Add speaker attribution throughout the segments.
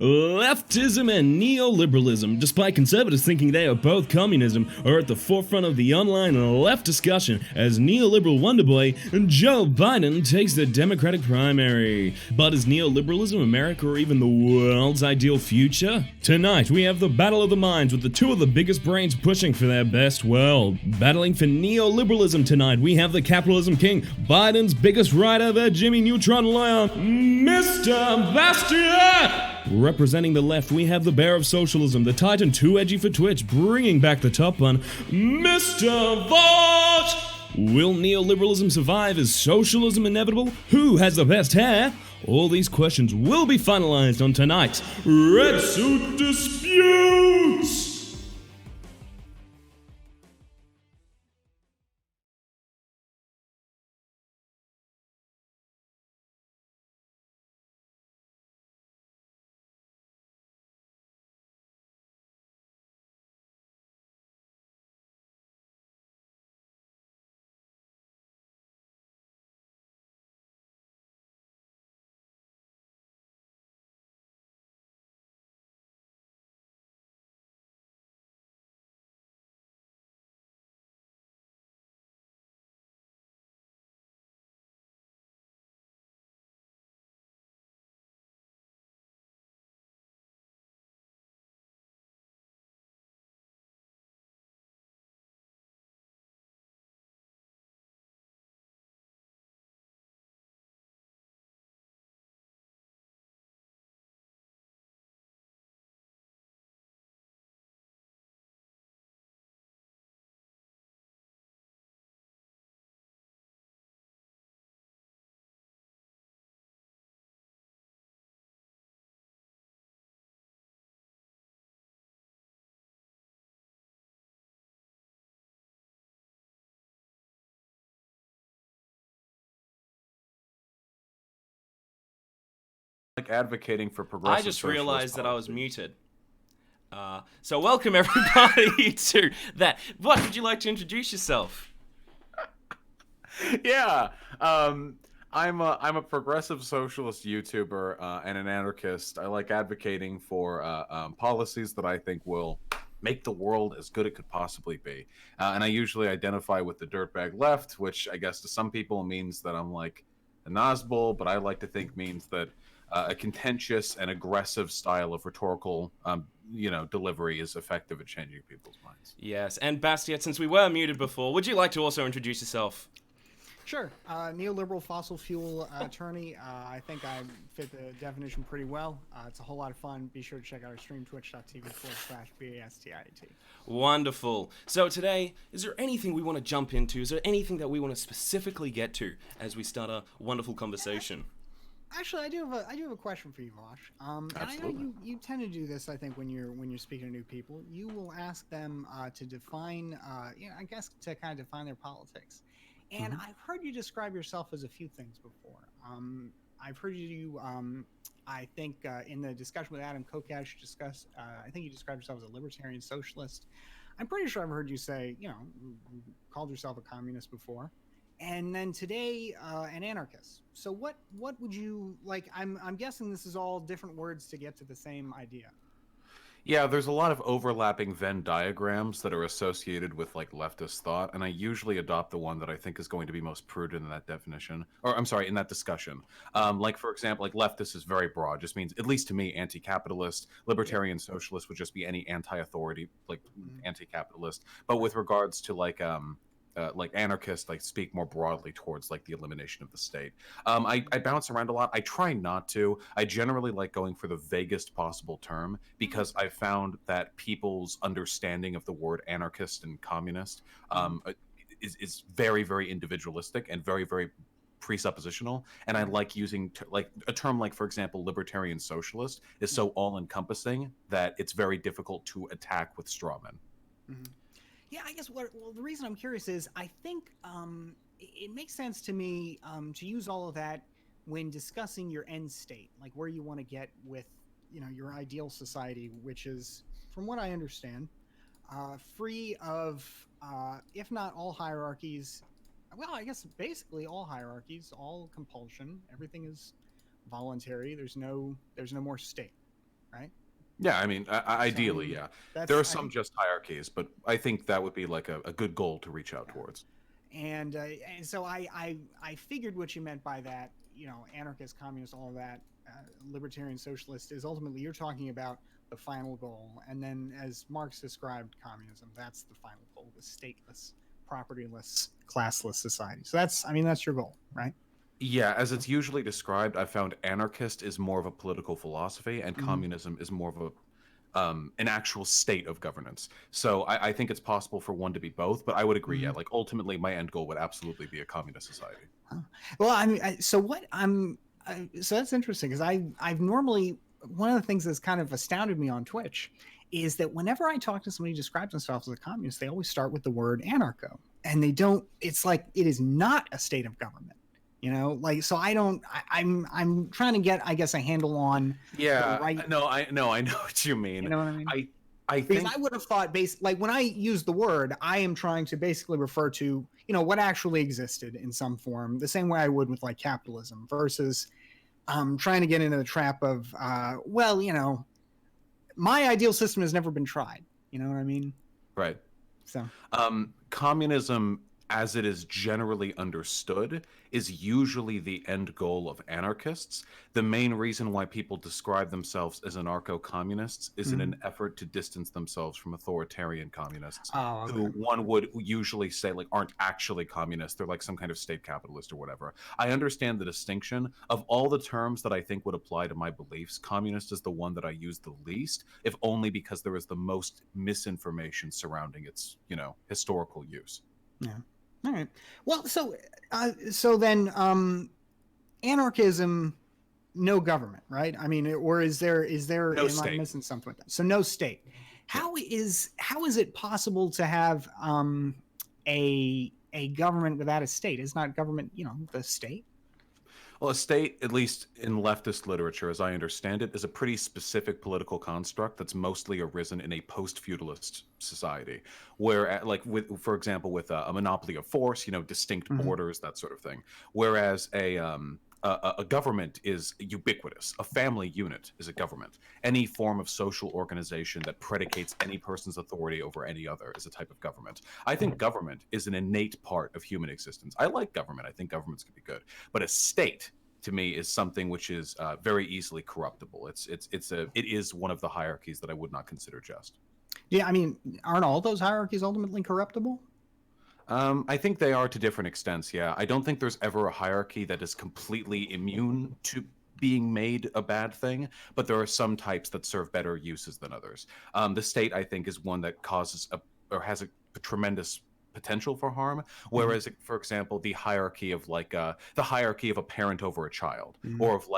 Speaker 1: leftism and neoliberalism. Despite conservatives thinking they are both communism, are at the forefront of the online left discussion as neoliberal wonderboy Joe Biden takes the Democratic primary. But is neoliberalism America or even the world's ideal future? Tonight, we have the battle of the minds with the two of the biggest brains pushing for their best world. Battling for neoliberalism tonight, we have the capitalism king, Biden's biggest writer, the Jimmy Neutron lawyer, Mr. Bastiat! Representing the left, we have the bear of socialism, the titan too edgy for Twitch, bringing back the top one, Mr. Vaush! Will neoliberalism survive? Is socialism inevitable? Who has the best hair? All these questions will be finalized on tonight's Red Suit Disputes!
Speaker 2: Advocating for progressive
Speaker 3: I just realized that I was
Speaker 2: policies.
Speaker 3: muted. So welcome everybody to that. What would you like to introduce yourself?
Speaker 2: Yeah, I'm a progressive socialist YouTuber and an anarchist. I like advocating for policies that I think will make the world as good it could possibly be. And I usually identify with the dirtbag left, which I guess to some people means that I'm like a Nazbol, but I like to think means that a contentious and aggressive style of rhetorical, delivery is effective at changing people's minds.
Speaker 3: Yes, and Bastiat, since we were muted before, would you like to also introduce yourself?
Speaker 4: Sure. Neoliberal fossil fuel attorney. I think I fit the definition pretty well. It's a whole lot of fun. Be sure to check out our stream, twitch.tv/BASTIAT.
Speaker 3: Wonderful. So today, is there anything we want to jump into? Is there anything that we want to specifically get to as we start a wonderful conversation?
Speaker 4: Actually, I do have a question for you, Vaush. And I know you tend to do this. I think when you're speaking to new people, you will ask them to define, I guess to kind of define their politics. And I've heard you describe yourself as a few things before. I've heard you, I think, in the discussion with Adam Kokesh, I think you described yourself as a libertarian socialist. I'm pretty sure I've heard you say, you called yourself a communist before. And then today, an anarchist. So what would you like? I'm guessing this is all different words to get to the same idea.
Speaker 2: Yeah, there's a lot of overlapping Venn diagrams that are associated with like leftist thought, and I usually adopt the one that I think is going to be most prudent in that definition, or I'm sorry, in that discussion. Like for example, like leftist is very broad, just means, at least to me, anti-capitalist. Libertarian socialist would just be any anti-authority, like anti-capitalist. But with regards to like anarchists, like speak more broadly towards like the elimination of the state. I bounce around a lot. I try not to. I generally like going for the vaguest possible term because I found that people's understanding of the word anarchist and communist is very, very individualistic and very, very presuppositional, and I like using like a term like, for example, libertarian socialist is so all-encompassing that it's very difficult to attack with strawmen.
Speaker 4: Yeah, I guess the reason I'm curious is I think it makes sense to me to use all of that when discussing your end state, like where you want to get with, your ideal society, which is, from what I understand, free of, if not all hierarchies, well, I guess basically all hierarchies, all compulsion, everything is voluntary. There's no more state. right?
Speaker 2: Yeah, I mean, ideally,
Speaker 4: mean,
Speaker 2: yeah.
Speaker 4: that's
Speaker 2: There are
Speaker 4: I
Speaker 2: some
Speaker 4: think,
Speaker 2: just hierarchies, but I think that would be like a good goal to reach out towards.
Speaker 4: and so I figured what you meant by that, you know, anarchist, communist, all of that, libertarian, socialist is ultimately you're talking about the final goal, and then as Marx described communism, that's the final goal: the stateless, propertyless, classless society. So that's, I mean, that's your goal, right?
Speaker 2: Yeah, as it's usually described, I found anarchist is more of a political philosophy, and
Speaker 4: Mm-hmm.
Speaker 2: communism is more of a an actual state of governance. So I think it's possible for one to be both, but I would agree. Yeah,
Speaker 4: Mm-hmm.
Speaker 2: like ultimately, my end goal would absolutely be a communist society.
Speaker 4: Huh. Well, I mean, so what so that's interesting because I've normally, one of the things that's kind of astounded me on Twitch is that whenever I talk to somebody who describes themselves as a communist, they always start with the word anarcho, and they don't. It's like it is not a state of government, you know. Like, so I don't. I'm trying to get, I guess, a handle on the
Speaker 2: Yeah,
Speaker 4: right.
Speaker 2: no, I know what you
Speaker 4: You
Speaker 2: mean.
Speaker 4: know what I mean?
Speaker 2: I I
Speaker 4: Because
Speaker 2: think
Speaker 4: I would have thought, like when I use the word, I am trying to basically refer to, you know, what actually existed in some form, the same way I would with like capitalism, versus trying to get into the trap of, well, you know, my ideal system has never been tried. You know what I mean?
Speaker 2: right.
Speaker 4: So,
Speaker 2: Communism, as it is generally understood, is usually the end goal of anarchists. The main reason why people describe themselves as anarcho communists is in
Speaker 4: mm.
Speaker 2: an effort to distance themselves from authoritarian communists,
Speaker 4: Oh,
Speaker 2: who
Speaker 4: okay.
Speaker 2: one would usually say like aren't actually communists. They're like some kind of state capitalist or whatever. I understand the distinction. Of all the terms that I think would apply to my beliefs, communist is the one that I use the least, if only because there is the most misinformation surrounding its, historical use.
Speaker 4: Yeah. All right. Well, so then, anarchism, no government, right? I mean, or is there
Speaker 2: No
Speaker 4: am I
Speaker 2: state.
Speaker 4: missing something with that? So no state.
Speaker 2: Yeah.
Speaker 4: How is it possible to have a government without a state? Is not government, you know, the state?
Speaker 2: Well, a state, at least in leftist literature, as I understand it, is a pretty specific political construct that's mostly arisen in a post-feudalist society, where, like, for example, with a monopoly of force, distinct
Speaker 4: Mm-hmm.
Speaker 2: borders, that sort of thing. Whereas a government is ubiquitous. A family unit is a government. Any form of social organization that predicates any person's authority over any other is a type of government. I think government is an innate part of human existence. I like government. I think governments can be good. But a state, to me, is something which is very easily corruptible. It is one of the hierarchies that I would not consider just.
Speaker 4: Yeah, I mean, aren't all those hierarchies ultimately corruptible?
Speaker 2: I think they are to different extents, yeah. I don't think there's ever a hierarchy that is completely immune to being made a bad thing, but there are some types that serve better uses than others. The state, I think, is one that causes or has a tremendous potential for harm,
Speaker 4: Mm-hmm.
Speaker 2: whereas, for example, the hierarchy of the hierarchy of a parent over a child,
Speaker 4: Mm-hmm.
Speaker 2: or of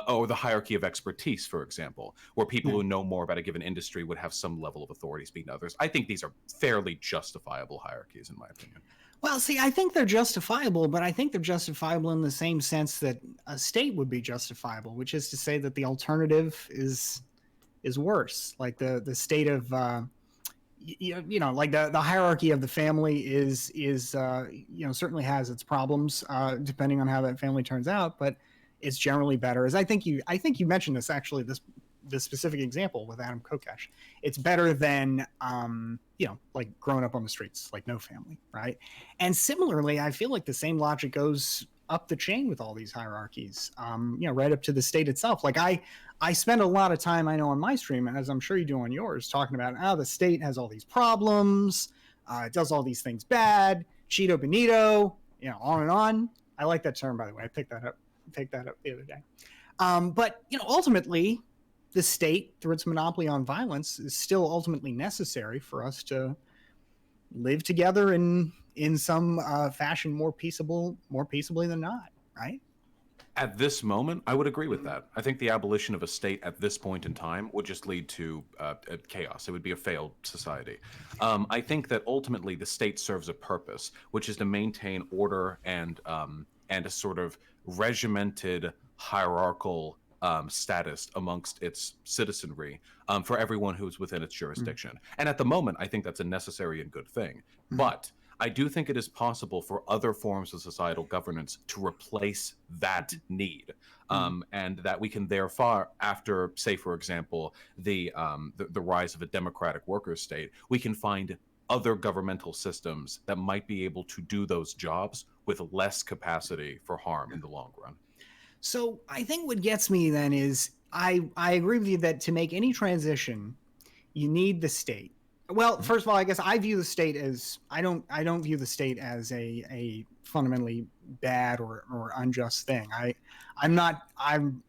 Speaker 2: or the hierarchy of expertise, for example, where people
Speaker 4: Yeah.
Speaker 2: who know more about a given industry would have some level of authority speaking to others. I think these are fairly justifiable hierarchies, in my opinion.
Speaker 4: Well, see, I think they're justifiable, but I think they're justifiable in the same sense that a state would be justifiable, which is to say that the alternative is worse. Like the state of like the hierarchy of the family is certainly has its problems depending on how that family turns out, but it's generally better. As I think you mentioned this actually, this specific example with Adam Kokesh. It's better than like growing up on the streets, like no family, right? And similarly, I feel like the same logic goes up the chain with all these hierarchies, right up to the state itself. Like I spend a lot of time, I know, on my stream, as I'm sure you do on yours, talking about how the state has all these problems, it does all these things bad, Cheeto Benito, on and on. I like that term, by the way. I picked that up the other day. But ultimately, the state, through its monopoly on violence, is still ultimately necessary for us to live together in some fashion more peaceably than not, right?
Speaker 2: At this moment, I would agree with that. I think the abolition of a state at this point in time would just lead to chaos. It would be a failed society. I think that ultimately the state serves a purpose, which is to maintain order and a sort of regimented hierarchical status amongst its citizenry for everyone who's within its jurisdiction. And at the moment, I think that's a necessary and good thing. But I do think it is possible for other forms of societal governance to replace that need. And that we can therefore, after, say, for example, the rise of a democratic worker state, we can find other governmental systems that might be able to do those jobs with less capacity for harm in the long run.
Speaker 4: So I think what gets me then is I agree with you that to make any transition, you need the state. Well, first of all, I guess I view the state as I don't view the state as a fundamentally bad or unjust thing. I'm at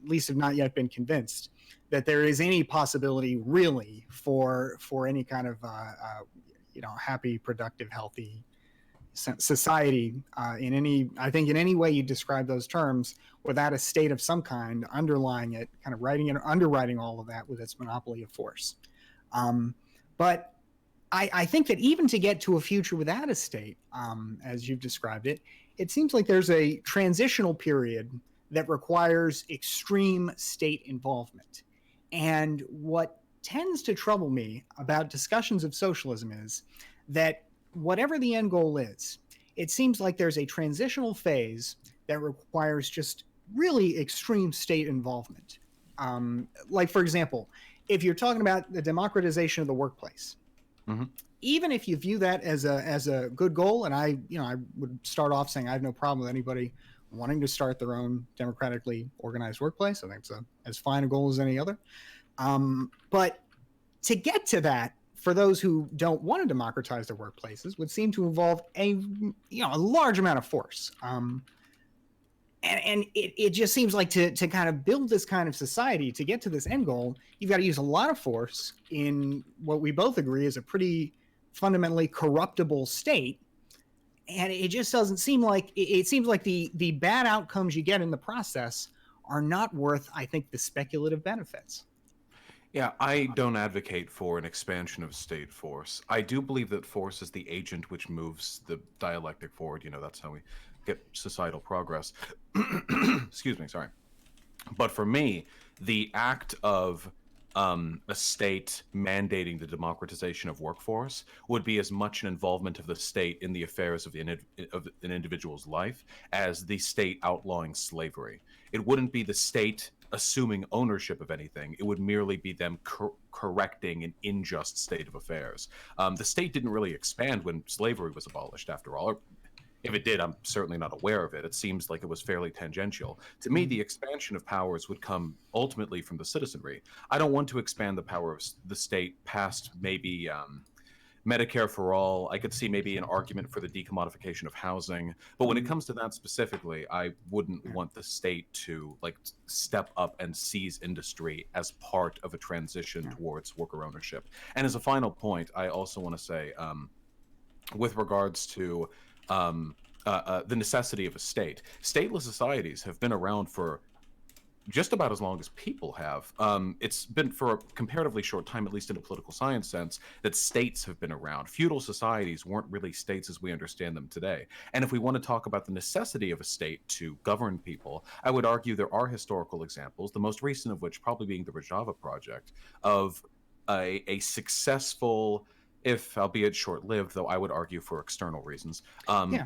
Speaker 4: least have not yet been convinced that there is any possibility really for any kind of happy, productive, healthy society in any way you describe those terms without a state of some kind underlying it, kind of underwriting all of that with its monopoly of force. But I think that even to get to a future without a state, as you've described it, it seems like there's a transitional period that requires extreme state involvement. And what tends to trouble me about discussions of socialism is that whatever the end goal is, it seems like there's a transitional phase that requires just really extreme state involvement. Like, for example, if you're talking about the democratization of the workplace, even if you view that as a good goal, and I would start off saying I have no problem with anybody wanting to start their own democratically organized workplace. I think it's as fine a goal as any other. But to get to that, for those who don't want to democratize their workplaces, would seem to involve a large amount of force. And it just seems like to kind of build this kind of society, to get to this end goal, you've got to use a lot of force in what we both agree is a pretty fundamentally corruptible state. And it just doesn't seem like, it seems like the bad outcomes you get in the process are not worth, I think, the speculative benefits.
Speaker 2: Yeah, I don't advocate for an expansion of state force. I do believe that force is the agent which moves the dialectic forward. That's how we get societal progress. Excuse me, sorry. But for me, the act of a state mandating the democratization of workforce would be as much an involvement of the state in the affairs of an individual's life as the state outlawing slavery. It wouldn't be the state assuming ownership of anything. It would merely be them correcting an unjust state of affairs. The state didn't really expand when slavery was abolished, after all. Or if it did, I'm certainly not aware of it. It seems like it was fairly tangential. To me, the expansion of powers would come ultimately from the citizenry. I don't want to expand the power of the state past maybe Medicare for all. I could see maybe an argument for the decommodification of housing. But when it comes to that specifically, I wouldn't want the state to step up and seize industry as part of a transition towards worker ownership. And as a final point, I also want to say, with regards to the necessity of a state, stateless societies have been around for just about as long as people have. It's been for a comparatively short time, at least in a political science sense, that states have been around. Feudal societies weren't really states as we understand them today. And if we want to talk about the necessity of a state to govern people, I would argue there are historical examples, the most recent of which probably being the Rojava Project, of a successful, if albeit short-lived, though I would argue for external reasons,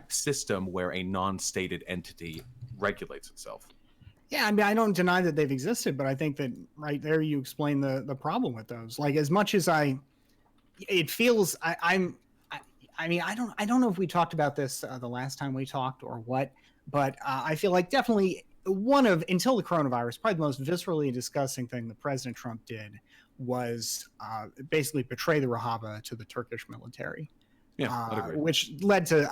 Speaker 2: system where a non-stated entity regulates itself.
Speaker 4: Yeah, I mean, I don't deny that they've existed, but I think that right there you explain the problem with those. Like, as much as it feels, I mean, I don't know if we talked about this the last time we talked or what, but I feel like definitely until the coronavirus, probably the most viscerally disgusting thing that President Trump did was basically betray the Rojava to the Turkish military.
Speaker 2: Yeah,
Speaker 4: which led to,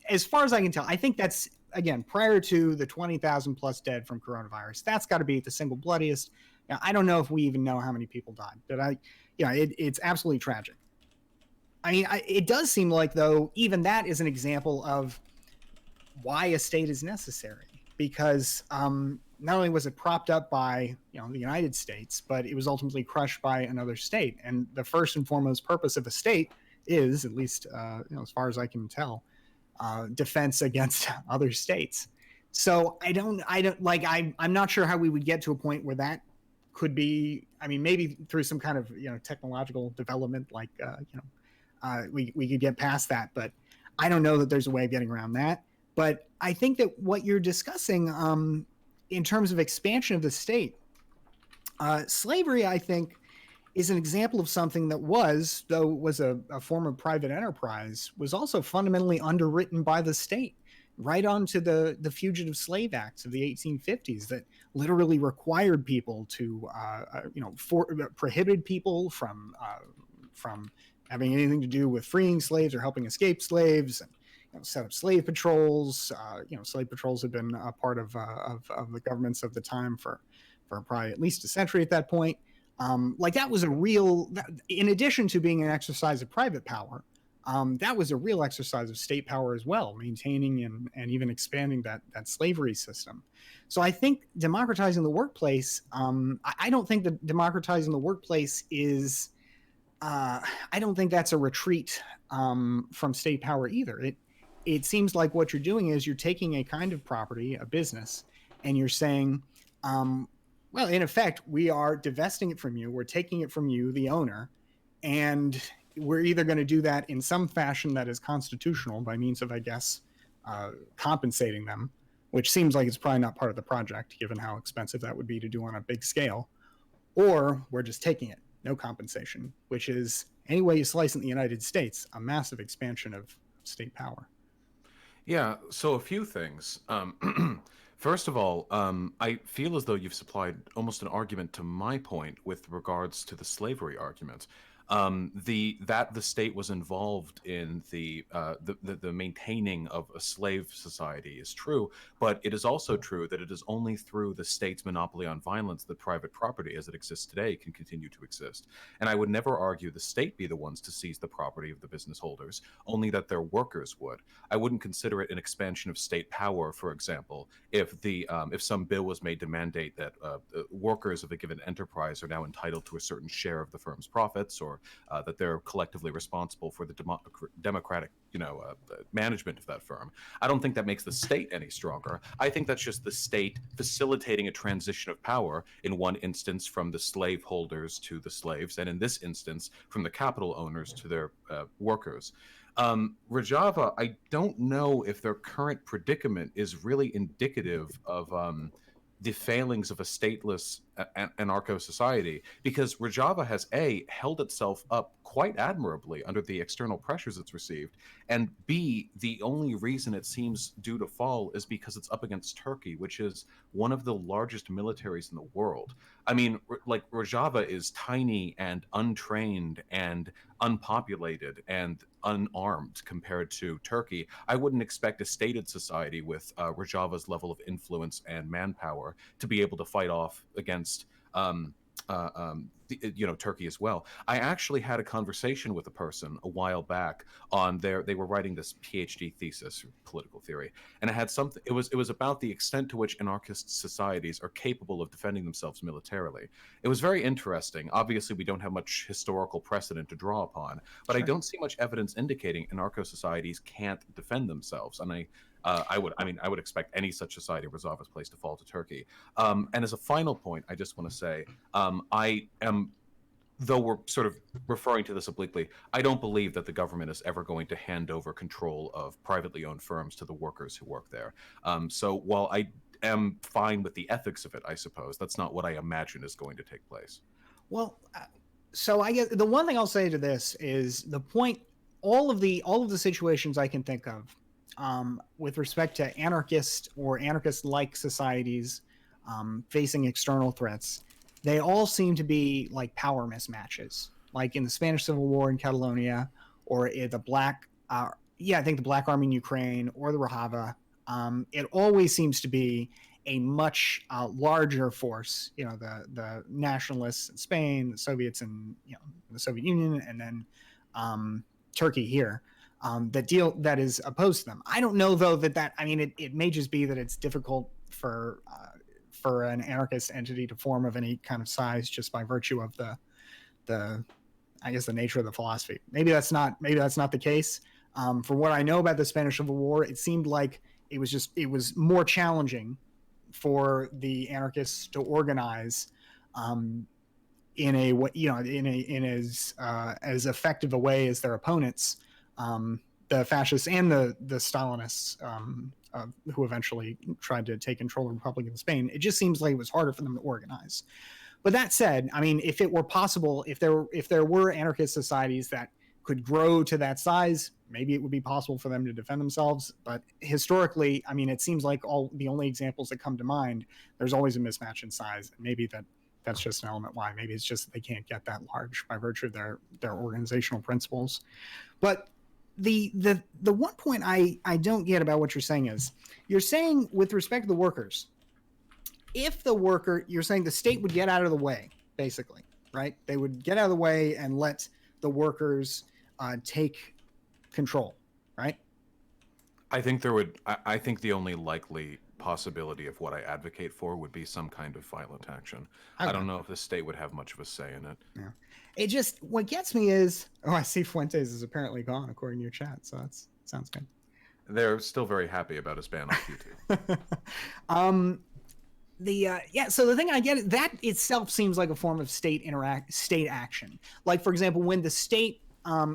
Speaker 4: as far as I can tell, I think that's, again, prior to the 20,000 plus dead from coronavirus, that's got to be the single bloodiest. Now, I don't know if we even know how many people died, but it's absolutely tragic. I mean, it does seem like, though, even that is an example of why a state is necessary, because not only was it propped up by the United States, but it was ultimately crushed by another state. And the first and foremost purpose of a state is, at least as far as I can tell, defense against other states. So I'm not sure how we would get to a point where that could be. I mean, maybe through some kind of technological development, we could get past that. But I don't know that there's a way of getting around that. But I think that what you're discussing in terms of expansion of the state, slavery, I think, is an example of something that was, though it was a form of private enterprise, was also fundamentally underwritten by the state, right onto the Fugitive Slave Acts of the 1850s that literally required people to, prohibited people from having anything to do with freeing slaves or helping escape slaves, and set up slave patrols. Slave patrols had been a part of the governments of the time for probably at least a century at that point. That was a real, in addition to being an exercise of private power, that was a real exercise of state power as well, maintaining and even expanding that slavery system. So I think democratizing the workplace, I don't think that democratizing the workplace is, I don't think that's a retreat from state power either. It seems like what you're doing is you're taking a kind of property, a business, and you're saying, well, in effect, we are divesting it from you. We're taking it from you, the owner, and we're either going to do that in some fashion that is constitutional by means of, I guess, compensating them, which seems like it's probably not part of the project, given how expensive that would be to do on a big scale, or we're just taking it, no compensation, which is, any way you slice it in the United States, a massive expansion of state power.
Speaker 2: Yeah, so a few things. First of all, I feel as though you've supplied almost an argument to my point with regards to the slavery argument. That the state was involved in the maintaining of a slave society is true, but it is also true that it is only through the state's monopoly on violence that private property as it exists today can continue to exist. And I would never argue the state be the ones to seize the property of the business holders, only that their workers would. I wouldn't consider it an expansion of state power, for example, if some bill was made to mandate that workers of a given enterprise are now entitled to a certain share of the firm's profits, or that they're collectively responsible for the democratic, management of that firm. I don't think that makes the state any stronger. I think that's just the state facilitating a transition of power, in one instance from the slave holders to the slaves, and in this instance from the capital owners to their workers. Rojava, I don't know if their current predicament is really indicative of the failings of a stateless anarcho-society, because Rojava has held itself up quite admirably under the external pressures it's received, and B, the only reason it seems due to fall is because it's up against Turkey, which is one of the largest militaries in the world. I mean, Rojava is tiny and untrained and unpopulated and unarmed compared to Turkey. I wouldn't expect a stated society with Rojava's level of influence and manpower to be able to fight off against Turkey as well. I actually had a conversation with a person a while back they were writing this PhD thesis, political theory, and it was about the extent to which anarchist societies are capable of defending themselves militarily. It was very interesting. Obviously, we don't have much historical precedent to draw upon, but sure. I don't see much evidence indicating anarcho societies can't defend themselves, and I would expect any such society, Rojava's place, to fall to Turkey. And as a final point, I just want to say, I am, though we're sort of referring to this obliquely, I don't believe that the government is ever going to hand over control of privately owned firms to the workers who work there. So while I am fine with the ethics of it, I suppose, that's not what I imagine is going to take place.
Speaker 4: Well, so I guess the one thing I'll say to this is the point, all of the situations I can think of, with respect to anarchist or anarchist-like societies facing external threats, they all seem to be like power mismatches, like in the Spanish Civil War in Catalonia, or I think the Black Army in Ukraine, or the Rojava. It always seems to be a much larger force, the nationalists in Spain, the Soviets in the Soviet Union, and then Turkey here. That is opposed to them. I don't know though it may just be that it's difficult for an anarchist entity to form of any kind of size just by virtue of the nature of the philosophy. Maybe that's not the case. From what I know about the Spanish Civil War, it seemed like it was more challenging for the anarchists to organize in as effective a way as their opponents. the fascists and the Stalinists, who eventually tried to take control of the Republic of Spain. It just seems like it was harder for them to organize. But that said, I mean, if it were possible, if there were anarchist societies that could grow to that size, maybe it would be possible for them to defend themselves. But historically, I mean, it seems like the only examples that come to mind, there's always a mismatch in size. Maybe that's just an element why. Maybe it's just that they can't get that large by virtue of their organizational principles. But the one point I don't get about what you're saying is, you're saying with respect to the workers, if the worker, you're saying the state would get out of the way, basically, right? They would get out of the way and let the workers take control, right?
Speaker 2: I think I think the only likely possibility of what I advocate for would be some kind of violent action.
Speaker 4: Okay.
Speaker 2: I don't know if the state would have much of a say in it.
Speaker 4: Yeah. It just, what gets me is, I see Fuentes is apparently gone according to your chat, so that sounds good.
Speaker 2: They're still very happy about his ban off YouTube.
Speaker 4: So the thing I get is that itself seems like a form of state action. Like, for example, when the state,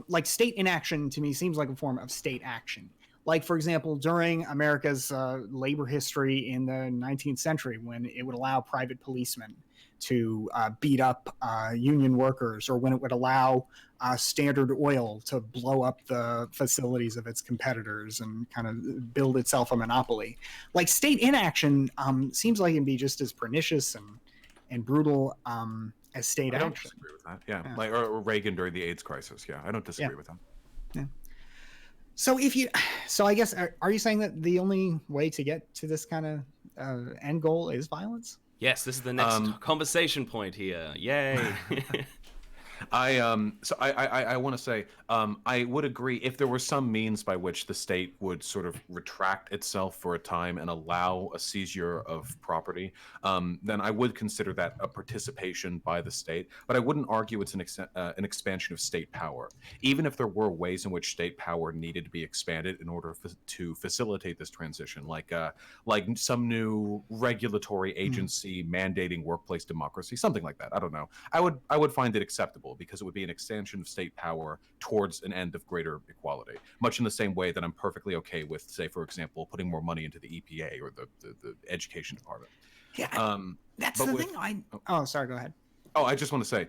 Speaker 4: like state inaction to me seems like a form of state action. Like, for example, during America's labor history in the 19th century, when it would allow private policemen to beat up union workers, or when it would allow Standard Oil to blow up the facilities of its competitors and kind of build itself a monopoly. Like, state inaction seems like it can be just as pernicious and brutal as state action.
Speaker 2: I don't disagree with that. Yeah. Like or Reagan during the AIDS crisis. Yeah, I don't disagree with that.
Speaker 4: Yeah. So I guess, are you saying that the only way to get to this kind of end goal is violence?
Speaker 3: Yes, this is the next conversation point here. Yay.
Speaker 2: I want to say I would agree if there were some means by which the state would sort of retract itself for a time and allow a seizure of property, then I would consider that a participation by the state. But I wouldn't argue it's an expansion of state power. Even if there were ways in which state power needed to be expanded in order to facilitate this transition, like some new regulatory agency mandating workplace democracy, something like that. I don't know. I would find it acceptable, because it would be an extension of state power towards an end of greater equality, much in the same way that I'm perfectly okay with, say, for example, putting more money into the EPA or the education department.
Speaker 4: Yeah, that's the thing. Sorry, go ahead.
Speaker 2: Oh, I just want to say,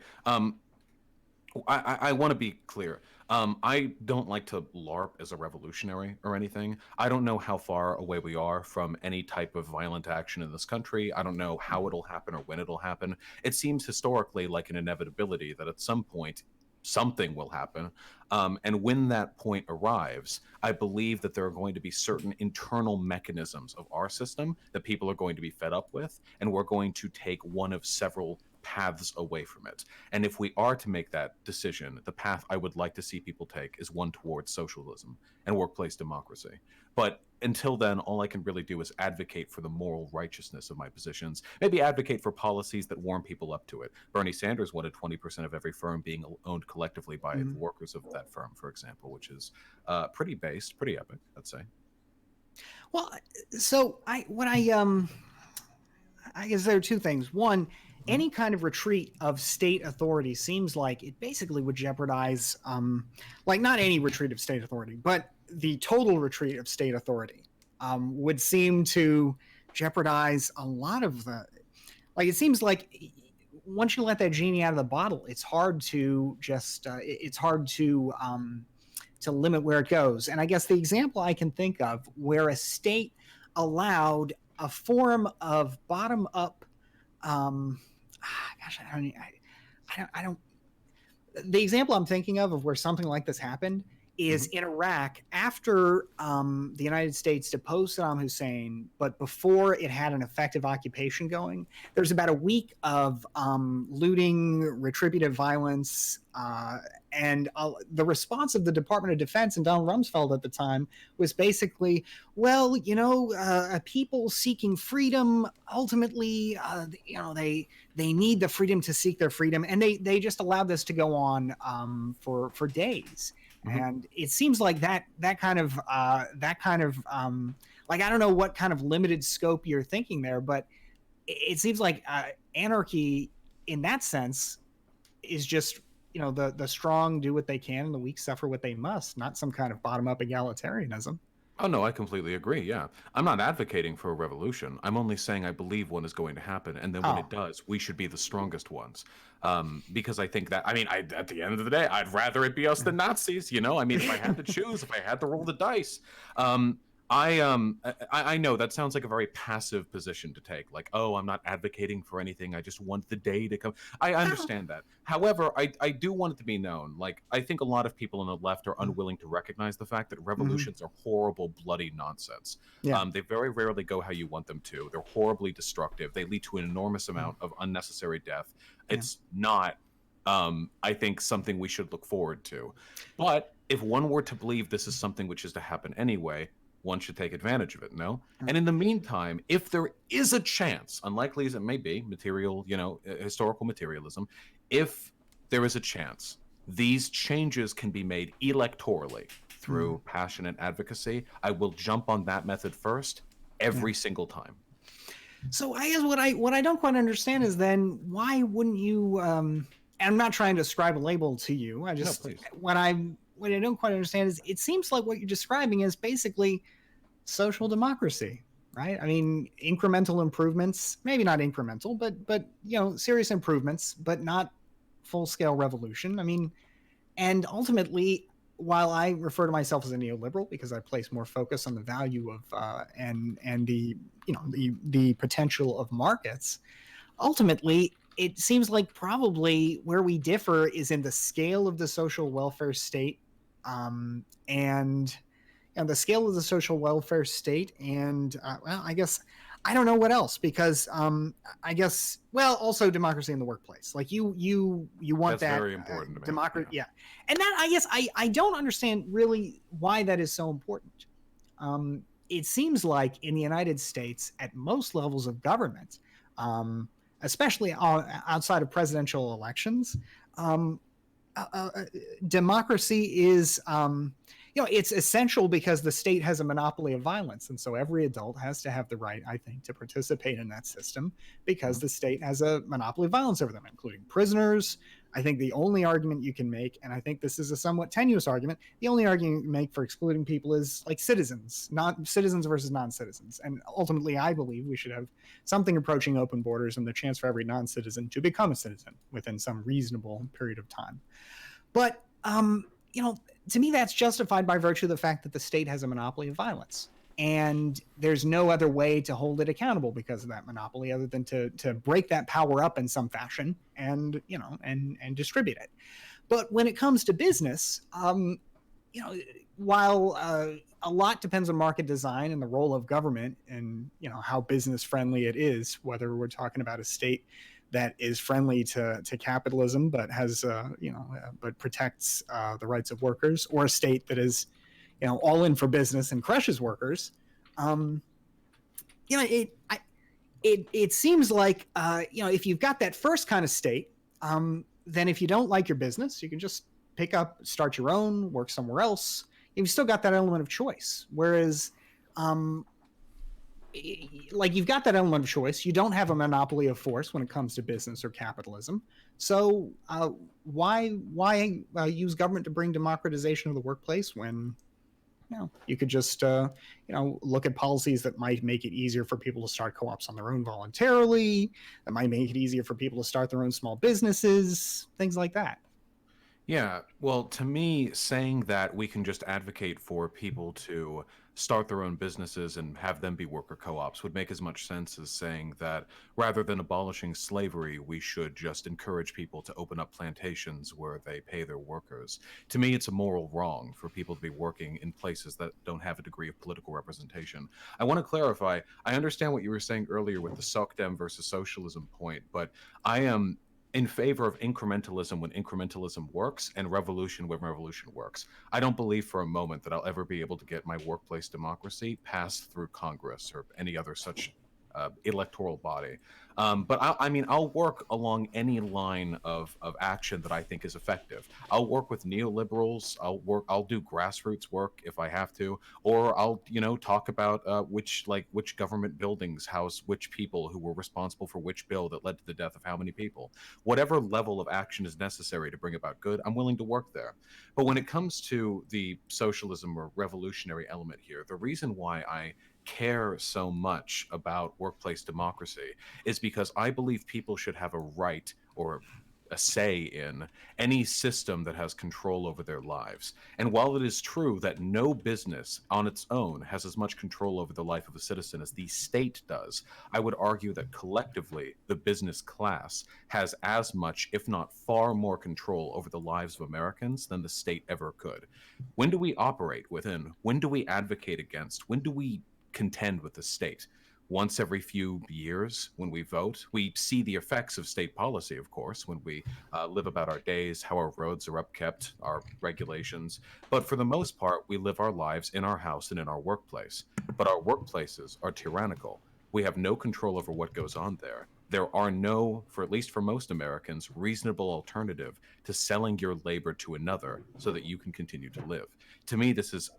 Speaker 2: I want to be clear. I don't like to LARP as a revolutionary or anything. I don't know how far away we are from any type of violent action in this country. I don't know how it'll happen or when it'll happen. It seems historically like an inevitability that at some point something will happen. And when that point arrives, I believe that there are going to be certain internal mechanisms of our system that people are going to be fed up with, and we're going to take one of several paths away from it. And if we are to make that decision, the path I would like to see people take is one towards socialism and workplace democracy. But until then, all I can really do is advocate for the moral righteousness of my positions, maybe advocate for policies that warm people up to it. Bernie Sanders wanted 20% of every firm being owned collectively by the workers of that firm, for example, which is pretty based, pretty epic, I'd say.
Speaker 4: Well, so I guess there are two things. One, any kind of retreat of state authority seems like it basically would jeopardize, like, not any retreat of state authority, but the total retreat of state authority would seem to jeopardize a lot of the, like, it seems like once you let that genie out of the bottle, it's hard to just, to limit where it goes. And I guess the example I can think of where a state allowed a form of bottom-up, the example I'm thinking of where something like this happened is in Iraq after the United States deposed Saddam Hussein, but before it had an effective occupation going. There's about a week of looting, retributive violence, and the response of the Department of Defense and Donald Rumsfeld at the time was basically, well, people seeking freedom, ultimately, they need the freedom to seek their freedom, and they just allowed this to go on for days. And it seems like that kind of like, I don't know what kind of limited scope you're thinking there, but it seems like anarchy in that sense is just the strong do what they can and the weak suffer what they must, not some kind of bottom-up egalitarianism.
Speaker 2: Oh, no, I completely agree. Yeah. I'm not advocating for a revolution. I'm only saying I believe one is going to happen. And then when it does, we should be the strongest ones. Because I think that, I mean, at the end of the day, I'd rather it be us than Nazis, you know? I mean, if I had to choose, if I had to roll the dice, I know that sounds like a very passive position to take. Like, oh, I'm not advocating for anything. I just want the day to come. I understand that. However, I do want it to be known. Like, I think a lot of people on the left are unwilling to recognize the fact that revolutions are horrible, bloody nonsense.
Speaker 4: Yeah.
Speaker 2: They very rarely go how you want them to. They're horribly destructive. They lead to an enormous amount of unnecessary death. It's not, I think, something we should look forward to. But if one were to believe this is something which is to happen anyway, one should take advantage of it, no? And in the meantime, if there is a chance, unlikely as it may be, historical materialism, if there is a chance, these changes can be made electorally through passionate advocacy, I will jump on that method first every single time.
Speaker 4: So I guess what I don't quite understand is then why wouldn't you? And I'm not trying to ascribe a label to you. I just what I don't quite understand is it seems like what you're describing is basically social democracy, right? I mean, incremental improvements, maybe not incremental, but serious improvements, but not full-scale revolution. I mean, and ultimately, while I refer to myself as a neoliberal because I place more focus on the value of and the potential of markets, ultimately it seems like probably where we differ is in the scale of the social welfare state, and the scale of the social welfare state, and I guess I don't know what else, because I guess also democracy in the workplace. Like you want
Speaker 2: That's
Speaker 4: that
Speaker 2: very important to me.
Speaker 4: democracy, yeah. And that I guess I don't understand really why that is so important. It seems like in the United States, at most levels of government, especially outside of presidential elections, democracy is it's essential because the state has a monopoly of violence, and so every adult has to have the right, I think, to participate in that system because the state has a monopoly of violence over them, including prisoners. I think the only argument you can make, and I think this is a somewhat tenuous argument, the only argument you can make for excluding people is like citizens, not citizens versus non-citizens. And ultimately, I believe we should have something approaching open borders and the chance for every non-citizen to become a citizen within some reasonable period of time. But to me, that's justified by virtue of the fact that the state has a monopoly of violence. And there's no other way to hold it accountable because of that monopoly other than to break that power up in some fashion and distribute it. But when it comes to business, while a lot depends on market design and the role of government and, how business friendly it is, whether we're talking about a state that is friendly to capitalism, but has, but protects the rights of workers, or a state that is, all in for business and crushes workers. It seems like, if you've got that first kind of state, then if you don't like your business, you can just start your own, work somewhere else. You've still got that element of choice. Whereas, you've got that element of choice. You don't have a monopoly of force when it comes to business or capitalism. So why use government to bring democratization of the workplace when you could just look at policies that might make it easier for people to start co-ops on their own voluntarily, that might make it easier for people to start their own small businesses, things like that.
Speaker 2: Yeah, well, to me, saying that we can just advocate for people to start their own businesses and have them be worker co-ops would make as much sense as saying that rather than abolishing slavery, we should just encourage people to open up plantations where they pay their workers. To me, it's a moral wrong for people to be working in places that don't have a degree of political representation. I want to clarify, I understand what you were saying earlier with the SOCDEM versus socialism point, but I am in favor of incrementalism when incrementalism works and revolution when revolution works. I don't believe for a moment that I'll ever be able to get my workplace democracy passed through Congress or any other such electoral body. But I mean, I'll work along any line of action that I think is effective. I'll work with neoliberals. I'll do grassroots work if I have to, or I'll, talk about which government buildings house which people who were responsible for which bill that led to the death of how many people. Whatever level of action is necessary to bring about good, I'm willing to work there. But when it comes to the socialism or revolutionary element here, the reason why I care so much about workplace democracy is because I believe people should have a right or a say in any system that has control over their lives. And while it is true that no business on its own has as much control over the life of a citizen as the state does, I would argue that collectively the business class has as much, if not far more, control over the lives of Americans than the state ever could. When do we operate within? When do we advocate against? When do we contend with the state? Once every few years when we vote. We see the effects of state policy, of course, when we live about our days, how our roads are upkept, our regulations. But for the most part, we live our lives in our house and in our workplace. But our workplaces are tyrannical. We have no control over what goes on there. There are no, for at least for most Americans, reasonable alternative to selling your labor to another so that you can continue to live. To me, this is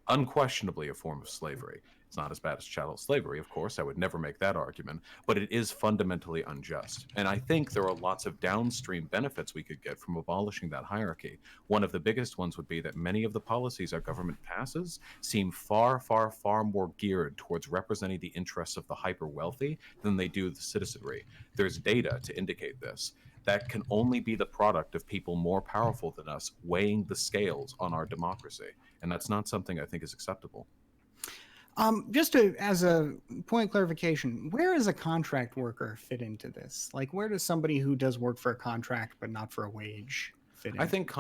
Speaker 2: unquestionably a form of slavery. It's not as bad as chattel slavery, of course. I would never make that argument, but it is fundamentally unjust. And I think there are lots of downstream benefits we could get from abolishing that hierarchy. One of the biggest ones would be that many of the policies our government passes seem far, far, far more geared towards representing the interests of the hyper-wealthy than they do the citizenry. There's data to indicate this. That can only be the product of people more powerful than us weighing the scales on our democracy. And that's not something I think is acceptable.
Speaker 4: As a point of clarification, where does a contract worker fit into this? Like, where does somebody who does work for a contract but not for a wage fit in?
Speaker 2: I think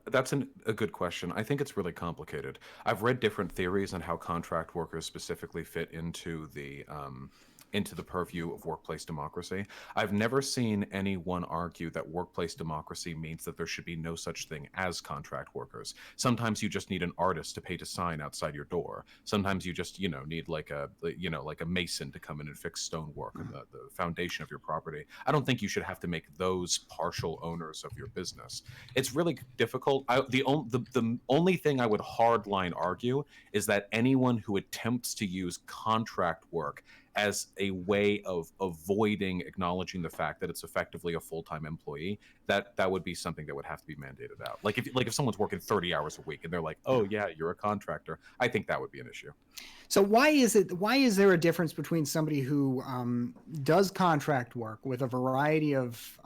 Speaker 2: that's a good question. I think it's really complicated. I've read different theories on how contract workers specifically fit into the purview of workplace democracy. I've never seen anyone argue that workplace democracy means that there should be no such thing as contract workers. Sometimes you just need an artist to pay to sign outside your door. Sometimes you just, need like a mason to come in and fix stonework and the foundation of your property. I don't think you should have to make those partial owners of your business. It's really difficult. The only thing I would hardline argue is that anyone who attempts to use contract work as a way of avoiding acknowledging the fact that it's effectively a full-time employee, that would be something that would have to be mandated out. Like if someone's working 30 hours a week and they're like, oh yeah, you're a contractor, I think that would be an issue.
Speaker 4: So why is there a difference between somebody who does contract work with a variety of,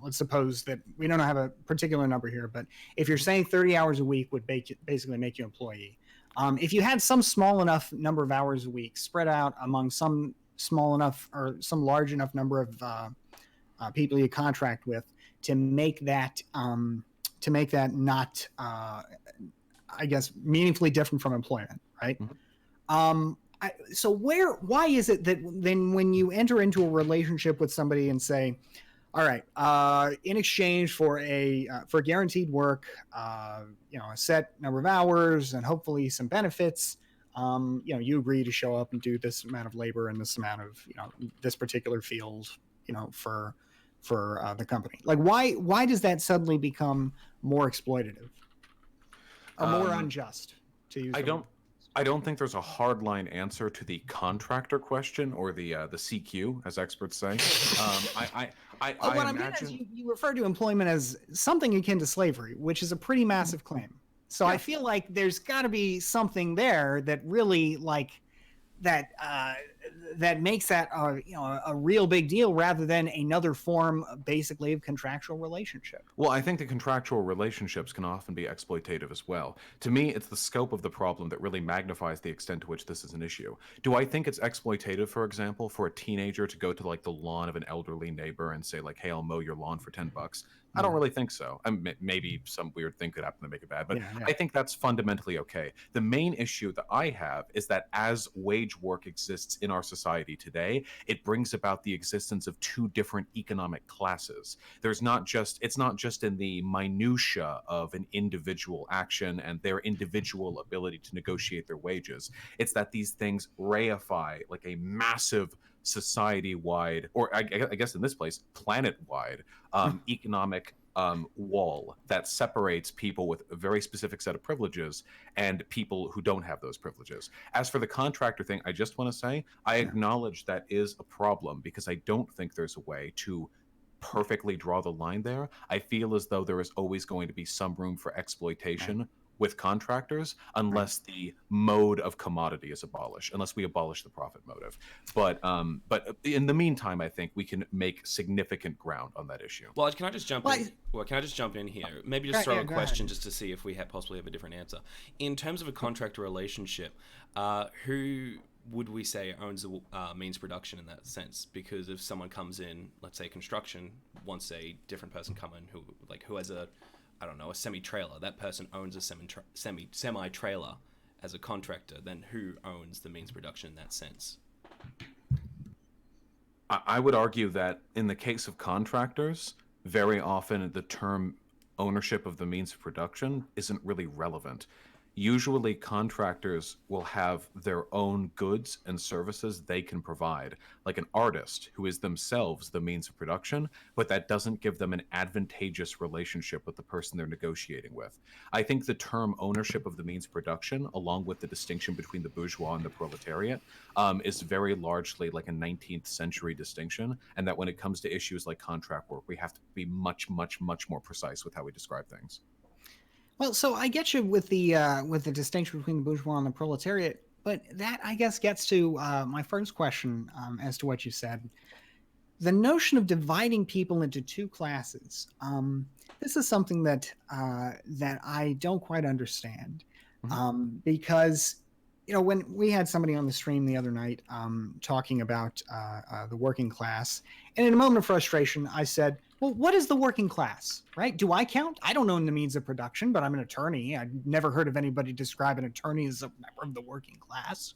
Speaker 4: let's suppose that we don't have a particular number here, but if you're saying 30 hours a week would basically make you an employee. If you had some small enough number of hours a week spread out among some small enough or some large enough number of people you contract with to make that not, I guess, meaningfully different from employment, right? Mm-hmm. Why is it that then when you enter into a relationship with somebody and say, all right, in exchange for guaranteed work, a set number of hours and hopefully some benefits, you agree to show up and do this amount of labor and this amount of, this particular field, for the company. Like, why does that suddenly become more exploitative or more unjust? To use
Speaker 2: I don't think there's a hardline answer to the contractor question or the CQ, as experts say.
Speaker 4: What I meant is you refer to employment as something akin to slavery, which is a pretty massive claim. So yeah. I feel like there's got to be something there that really that makes that a real big deal rather than another form basically of contractual relationship.
Speaker 2: Well, I think the contractual relationships can often be exploitative as well. To me, it's the scope of the problem that really magnifies the extent to which this is an issue. Do I think it's exploitative, for example, for a teenager to go to like the lawn of an elderly neighbor and say like, hey, I'll mow your lawn for $10? I don't really think so. Maybe some weird thing could happen to make it bad, but I think that's fundamentally okay. The main issue that I have is that as wage work exists in our our society today, it brings about the existence of two different economic classes. It's not just in the minutia of an individual action and their individual ability to negotiate their wages. It's that these things reify like a massive society-wide, or I guess in this place, planet-wide economic wall that separates people with a very specific set of privileges and people who don't have those privileges. As for the contractor thing, I just want to say I acknowledge that is a problem, because I don't think there's a way to perfectly draw the line there. I feel as though there is always going to be some room for exploitation with contractors, unless the mode of commodity is abolished, unless we abolish the profit motive. But in the meantime, I think we can make significant ground on that issue.
Speaker 3: Well, can I just jump in? Well, can I just jump in here? Maybe just throw a question just to see if we possibly have a different answer. In terms of a contractor relationship, who would we say owns the means production in that sense? Because if someone comes in, let's say construction, wants a different person come in who has a semi-trailer. That person owns a semi-trailer as a contractor. Then who owns the means production in that sense?
Speaker 2: I would argue that in the case of contractors, very often the term ownership of the means of production isn't really relevant. Usually contractors will have their own goods and services they can provide, like an artist who is themselves the means of production, but that doesn't give them an advantageous relationship with the person they're negotiating with. I think the term ownership of the means of production, along with the distinction between the bourgeois and the proletariat, is very largely like a 19th century distinction, and that when it comes to issues like contract work, we have to be much, much, much more precise with how we describe things.
Speaker 4: Well, so I get you with the distinction between the bourgeois and the proletariat, but that, I guess, gets to my first question as to what you said. The notion of dividing people into two classes. This is something that I don't quite understand, because when we had somebody on the stream the other night talking about the working class, and in a moment of frustration, I said, well, what is the working class, right? Do I count? I don't own the means of production, but I'm an attorney. I've never heard of anybody describe an attorney as a member of the working class.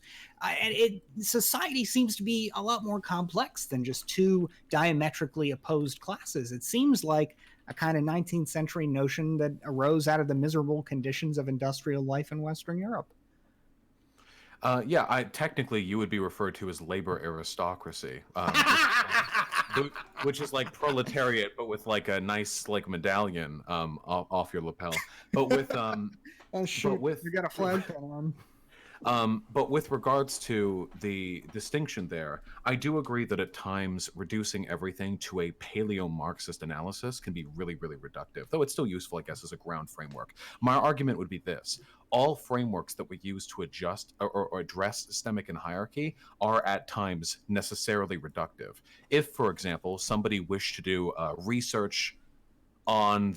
Speaker 4: Society seems to be a lot more complex than just two diametrically opposed classes. It seems like a kind of 19th century notion that arose out of the miserable conditions of industrial life in Western Europe.
Speaker 2: Technically you would be referred to as labor aristocracy, which is like proletariat, but with like a nice like medallion off your lapel. But with
Speaker 4: oh shoot, you got a flagpole on.
Speaker 2: But with regards to the distinction there, I do agree that at times reducing everything to a paleo-Marxist analysis can be really, really reductive, though it's still useful, I guess, as a ground framework. My argument would be this. All frameworks that we use to adjust or address systemic and hierarchy are at times necessarily reductive. If, for example, somebody wished to do research on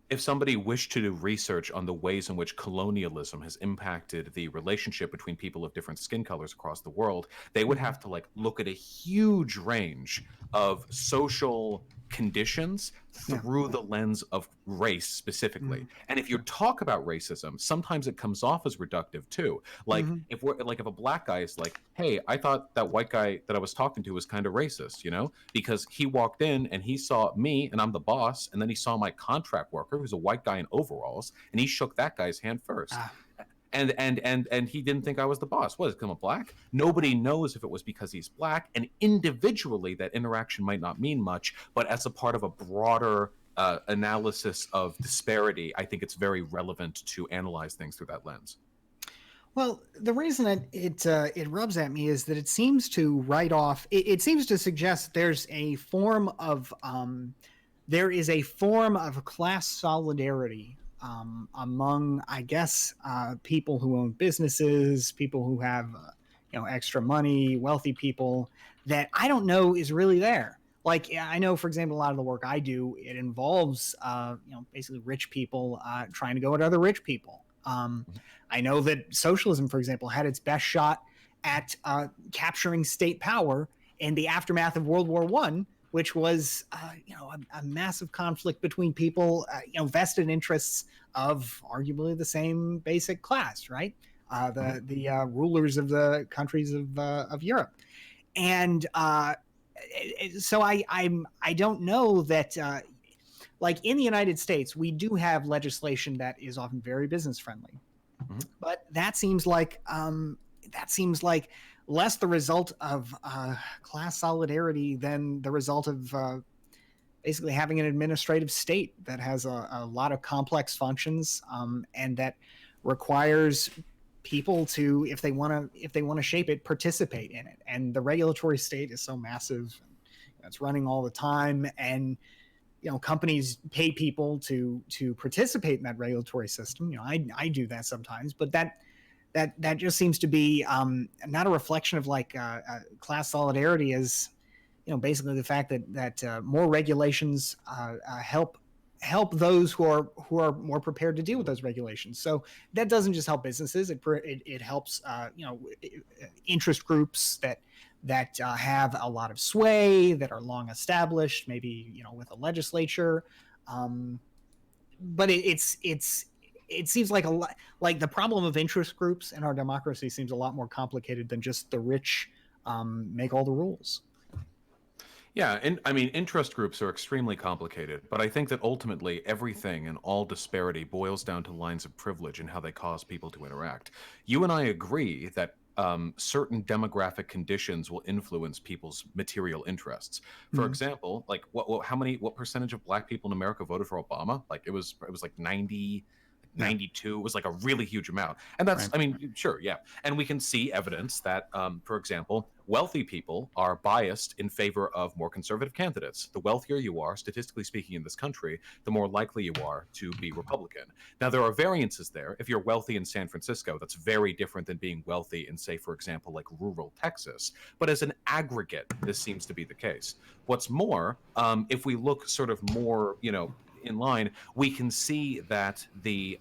Speaker 2: if somebody wished to do research on the ways in which colonialism has impacted the relationship between people of different skin colors across the world, they would have to like look at a huge range of social conditions through the lens of race specifically. And if you talk about racism, sometimes it comes off as reductive too. Like if a black guy is like, hey, I thought that white guy that I was talking to was kind of racist, because he walked in and he saw me and I'm the boss, and then he saw my contract worker who's a white guy in overalls, and he shook that guy's hand first. And he didn't think I was the boss. What, is he black? Nobody knows if it was because he's black, and individually that interaction might not mean much, but as a part of a broader analysis of disparity, I think it's very relevant to analyze things through that lens.
Speaker 4: Well, the reason that it rubs at me is that it seems to write off. It seems to suggest there's a form of class solidarity among, I guess, people who own businesses, people who have, extra money, wealthy people, that I don't know is really there. Like, I know, for example, a lot of the work I do, it involves, basically rich people trying to go at other rich people. I know that socialism, for example, had its best shot at capturing state power in the aftermath of World War I, which was, a massive conflict between people, vested interests of arguably the same basic class, right? the rulers of the countries of Europe. And so I don't know that like in the United States, we do have legislation that is often very business friendly, but that seems like less the result of class solidarity than the result of basically having an administrative state that has a lot of complex functions and that requires people to, if they want to shape it, participate in it. And the regulatory state is so massive, it's running all the time, and companies pay people to participate in that regulatory system. I do that sometimes, but that just seems to be not a reflection of like class solidarity, as basically the fact that more regulations help those who are more prepared to deal with those regulations. So that doesn't just help businesses; it helps interest groups that have a lot of sway, that are long established, maybe with a legislature. But it seems like a lot, like the problem of interest groups in our democracy seems a lot more complicated than just the rich make all the rules.
Speaker 2: Yeah, and I mean, interest groups are extremely complicated, but I think that ultimately everything and all disparity boils down to lines of privilege and how they cause people to interact. You and I agree that certain demographic conditions will influence people's material interests. For example, like what percentage of black people in America voted for Obama? Like it was like 92. It was like a really huge amount. And that's, I mean, sure, yeah. And we can see evidence that, for example, wealthy people are biased in favor of more conservative candidates. The wealthier you are, statistically speaking, in this country, the more likely you are to be Republican. Now, there are variances there. If you're wealthy in San Francisco, that's very different than being wealthy in, say, for example, like rural Texas. But as an aggregate, this seems to be the case. What's more, if we look sort of more, in line, we can see that the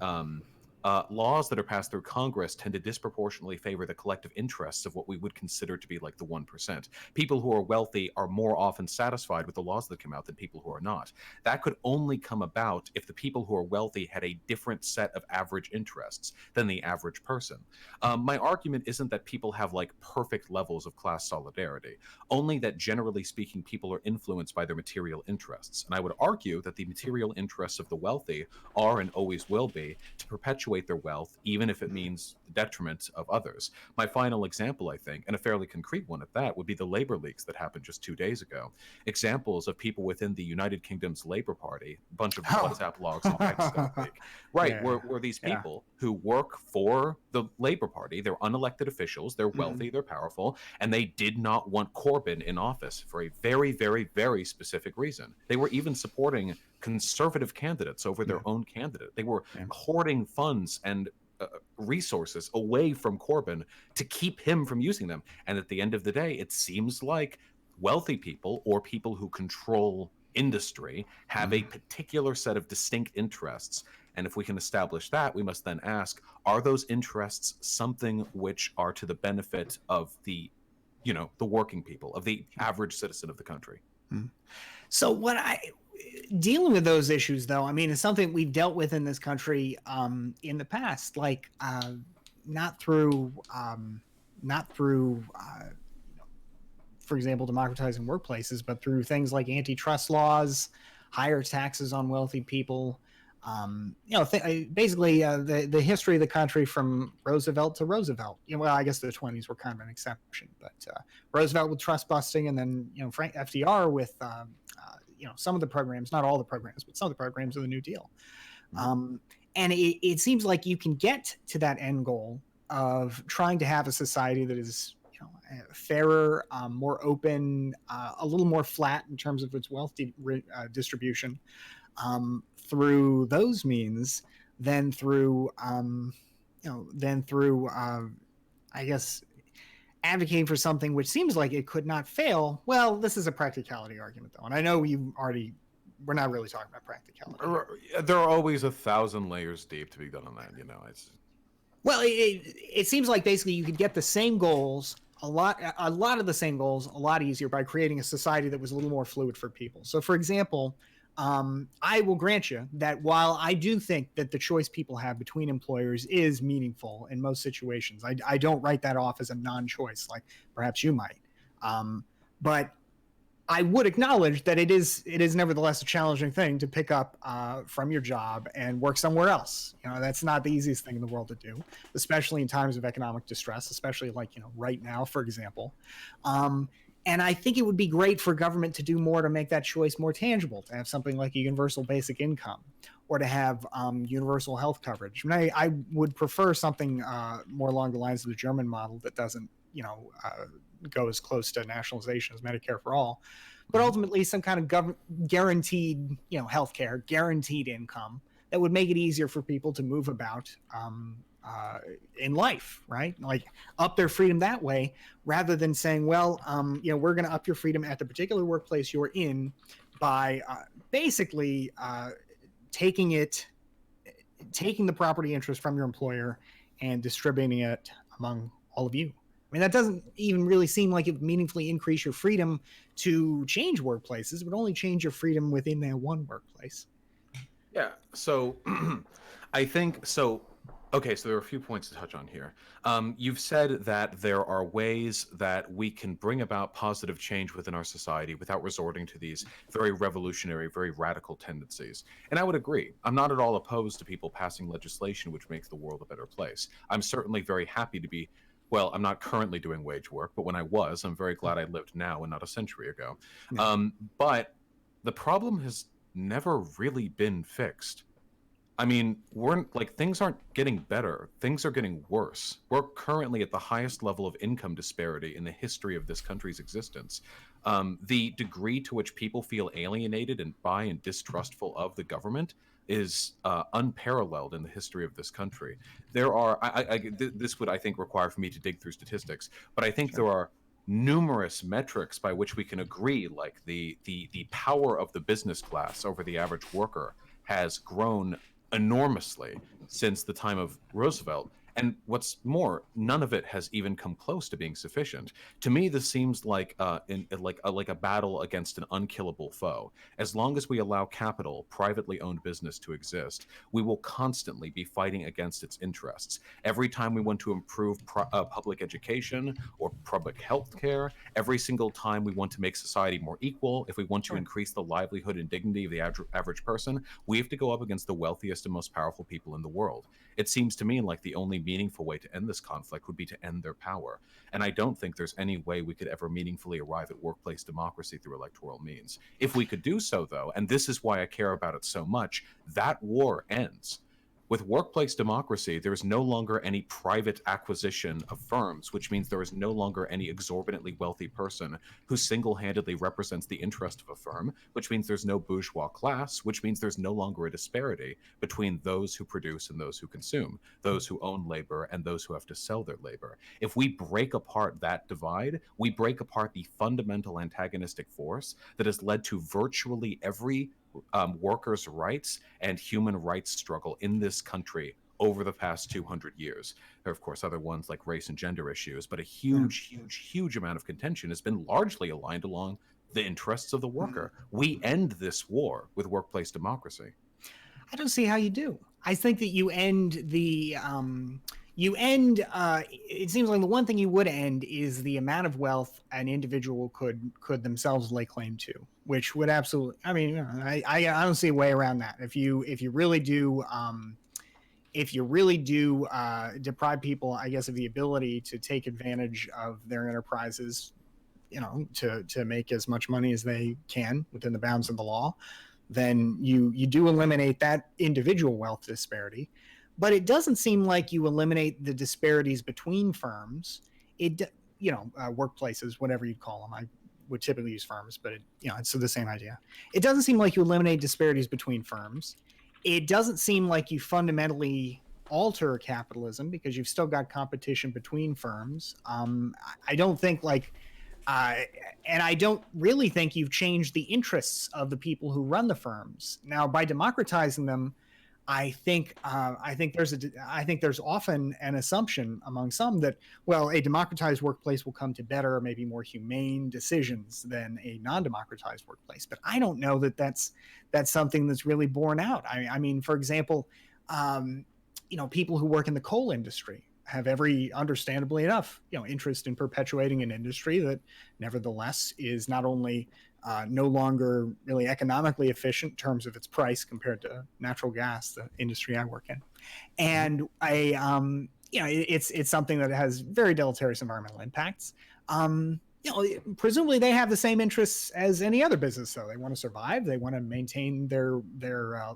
Speaker 2: laws that are passed through Congress tend to disproportionately favor the collective interests of what we would consider to be like the 1%. People who are wealthy are more often satisfied with the laws that come out than people who are not. That could only come about if the people who are wealthy had a different set of average interests than the average person. My argument isn't that people have like perfect levels of class solidarity, only that generally speaking, people are influenced by their material interests. And I would argue that the material interests of the wealthy are and always will be to perpetuate their wealth, even if it means the detriment of others. My final example, I think, and a fairly concrete one at that, would be the labor leaks that happened just 2 days ago. Examples of people within the United Kingdom's Labour Party, a bunch of WhatsApp logs and texts got leaked. Right, yeah. were these people who work for the Labour Party. They're unelected officials, they're wealthy, they're powerful, and they did not want Corbyn in office for a very, very, very specific reason. They were even supporting conservative candidates over their own candidate. They were hoarding funds and resources away from Corbyn to keep him from using them. And at the end of the day, it seems like wealthy people or people who control industry have a particular set of distinct interests. And if we can establish that, we must then ask, are those interests something which are to the benefit of the working people, of the average citizen of the country?
Speaker 4: So dealing with those issues, though, I mean, it's something we've dealt with in this country in the past, like not through, for example, democratizing workplaces, but through things like antitrust laws, higher taxes on wealthy people. Basically the history of the country from Roosevelt to Roosevelt. Well, I guess the 20s were kind of an exception, but Roosevelt with trust busting, and then Frank FDR with some of the programs, not all the programs, but some of the programs of the New Deal. And it seems like you can get to that end goal of trying to have a society that is fairer, more open, a little more flat in terms of its wealth distribution. Through those means than through I guess advocating for something which seems like it could not fail. Well, this is a practicality argument, though, and I know we're not really talking about practicality.
Speaker 2: There are always 1,000 layers deep to be done on that.
Speaker 4: Well, it seems like basically you could get the same goals, a lot of the same goals, a lot easier by creating a society that was a little more fluid for people. So, for example, I will grant you that while I do think that the choice people have between employers is meaningful in most situations, I don't write that off as a non-choice like perhaps you might. But I would acknowledge that it is nevertheless a challenging thing to pick up from your job and work somewhere else. That's not the easiest thing in the world to do, especially in times of economic distress, especially like, right now, for example. And I think it would be great for government to do more to make that choice more tangible, to have something like a universal basic income or to have universal health coverage. I would prefer something more along the lines of the German model that doesn't, go as close to nationalization as Medicare for all, but ultimately some kind of guaranteed, healthcare, guaranteed income that would make it easier for people to move about in life, right? Like up their freedom that way, rather than saying, well, we're going to up your freedom at the particular workplace you're in by basically taking the property interest from your employer and distributing it among all of you. I mean, that doesn't even really seem like it would meaningfully increase your freedom to change workplaces. It would only change your freedom within that one workplace.
Speaker 2: Yeah. So I think so. Okay, so there are a few points to touch on here. You've said that there are ways that we can bring about positive change within our society without resorting to these very revolutionary, very radical tendencies. And I would agree. I'm not at all opposed to people passing legislation which makes the world a better place. I'm certainly very happy to be. Well, I'm not currently doing wage work, but when I was, I'm very glad I lived now and not a century ago. Yeah. But the problem has never really been fixed. I mean, things aren't getting better. Things are getting worse. We're currently at the highest level of income disparity in the history of this country's existence. The degree to which people feel alienated and distrustful of the government is unparalleled in the history of this country. There are, this would, I think, require for me to dig through statistics, but I think there are numerous metrics by which we can agree, like the power of the business class over the average worker has grown enormously since the time of Roosevelt. And what's more, none of it has even come close to being sufficient. To me, this seems like a battle against an unkillable foe. As long as we allow capital, privately owned business to exist, we will constantly be fighting against its interests. Every time we want to improve public education or public health care, every single time we want to make society more equal, if we want to increase the livelihood and dignity of the average person, we have to go up against the wealthiest and most powerful people in the world. It seems to me like the only meaningful way to end this conflict would be to end their power. And I don't think there's any way we could ever meaningfully arrive at workplace democracy through electoral means. If we could do so, though, and this is why I care about it so much, that war ends. With workplace democracy, there is no longer any private acquisition of firms, which means there is no longer any exorbitantly wealthy person who single-handedly represents the interest of a firm, which means there's no bourgeois class, which means there's no longer a disparity between those who produce and those who consume, those who own labor and those who have to sell their labor. If we break apart that divide, we break apart the fundamental antagonistic force that has led to virtually every workers' rights and human rights struggle in this country over the past 200 years. There are, of course, other ones like race and gender issues, but a huge amount of contention has been largely aligned along the interests of the worker. We end this war with workplace democracy.
Speaker 4: I don't see how you do. I think that you end it seems like the one thing you would end is the amount of wealth an individual could themselves lay claim to, which would absolutely, I mean, I don't see a way around that. If you really do deprive people, I guess, of the ability to take advantage of their enterprises, to make as much money as they can within the bounds of the law, then you do eliminate that individual wealth disparity. But it doesn't seem like you eliminate the disparities between firms. Workplaces, whatever you call them. I would typically use firms, but it's the same idea. It doesn't seem like you eliminate disparities between firms. It doesn't seem like you fundamentally alter capitalism because you've still got competition between firms. I don't think and I don't really think you've changed the interests of the people who run the firms. Now, by democratizing them, I think there's often an assumption among some that, well, a democratized workplace will come to better, maybe more humane decisions than a non-democratized workplace. But I don't know that that's something that's really borne out. I mean, for example, people who work in the coal industry have every, understandably enough, interest in perpetuating an industry that nevertheless is not only no longer really economically efficient in terms of its price compared to natural gas, the industry I work in. And it's something that has very deleterious environmental impacts. Presumably they have the same interests as any other business. So they want to survive, they want to maintain their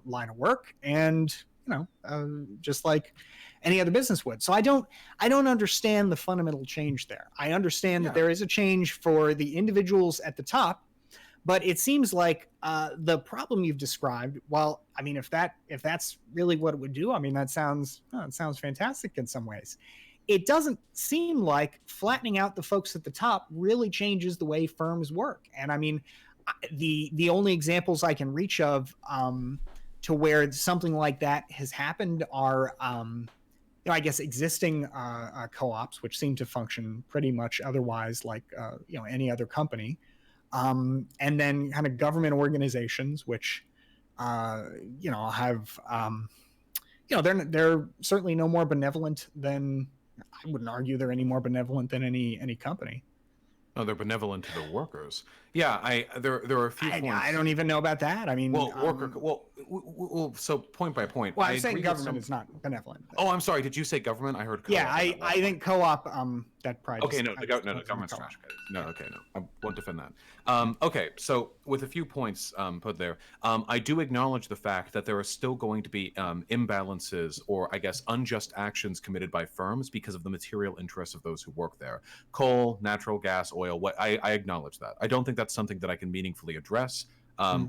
Speaker 4: line of work, and just like any other business would. So I don't understand the fundamental change there. I understand that there is a change for the individuals at the top, but it seems like the problem you've described, well, I mean, if that's really what it would do, I mean, it sounds fantastic in some ways. It doesn't seem like flattening out the folks at the top really changes the way firms work. And I mean, the only examples I can reach of to where something like that has happened are, I guess, existing co-ops, which seem to function pretty much otherwise like any other company. And then kind of government organizations, which, have, they're certainly no more benevolent than, I wouldn't argue they're any more benevolent than any company.
Speaker 2: No, they're benevolent to the workers. Yeah, there are a few points.
Speaker 4: I don't even know about that. I mean,
Speaker 2: so point by point.
Speaker 4: Well, I'm saying government is not benevolent.
Speaker 2: Oh, I'm sorry. Did you say government? I heard co-op.
Speaker 4: Yeah, I think co-op. That probably.
Speaker 2: Okay, no, government's trash. No, okay, no, I won't defend that. Okay, so with a few points put there, I do acknowledge the fact that there are still going to be imbalances, or I guess unjust actions committed by firms because of the material interests of those who work there. Coal, natural gas, oil. I acknowledge that. I don't think that's something that I can meaningfully address.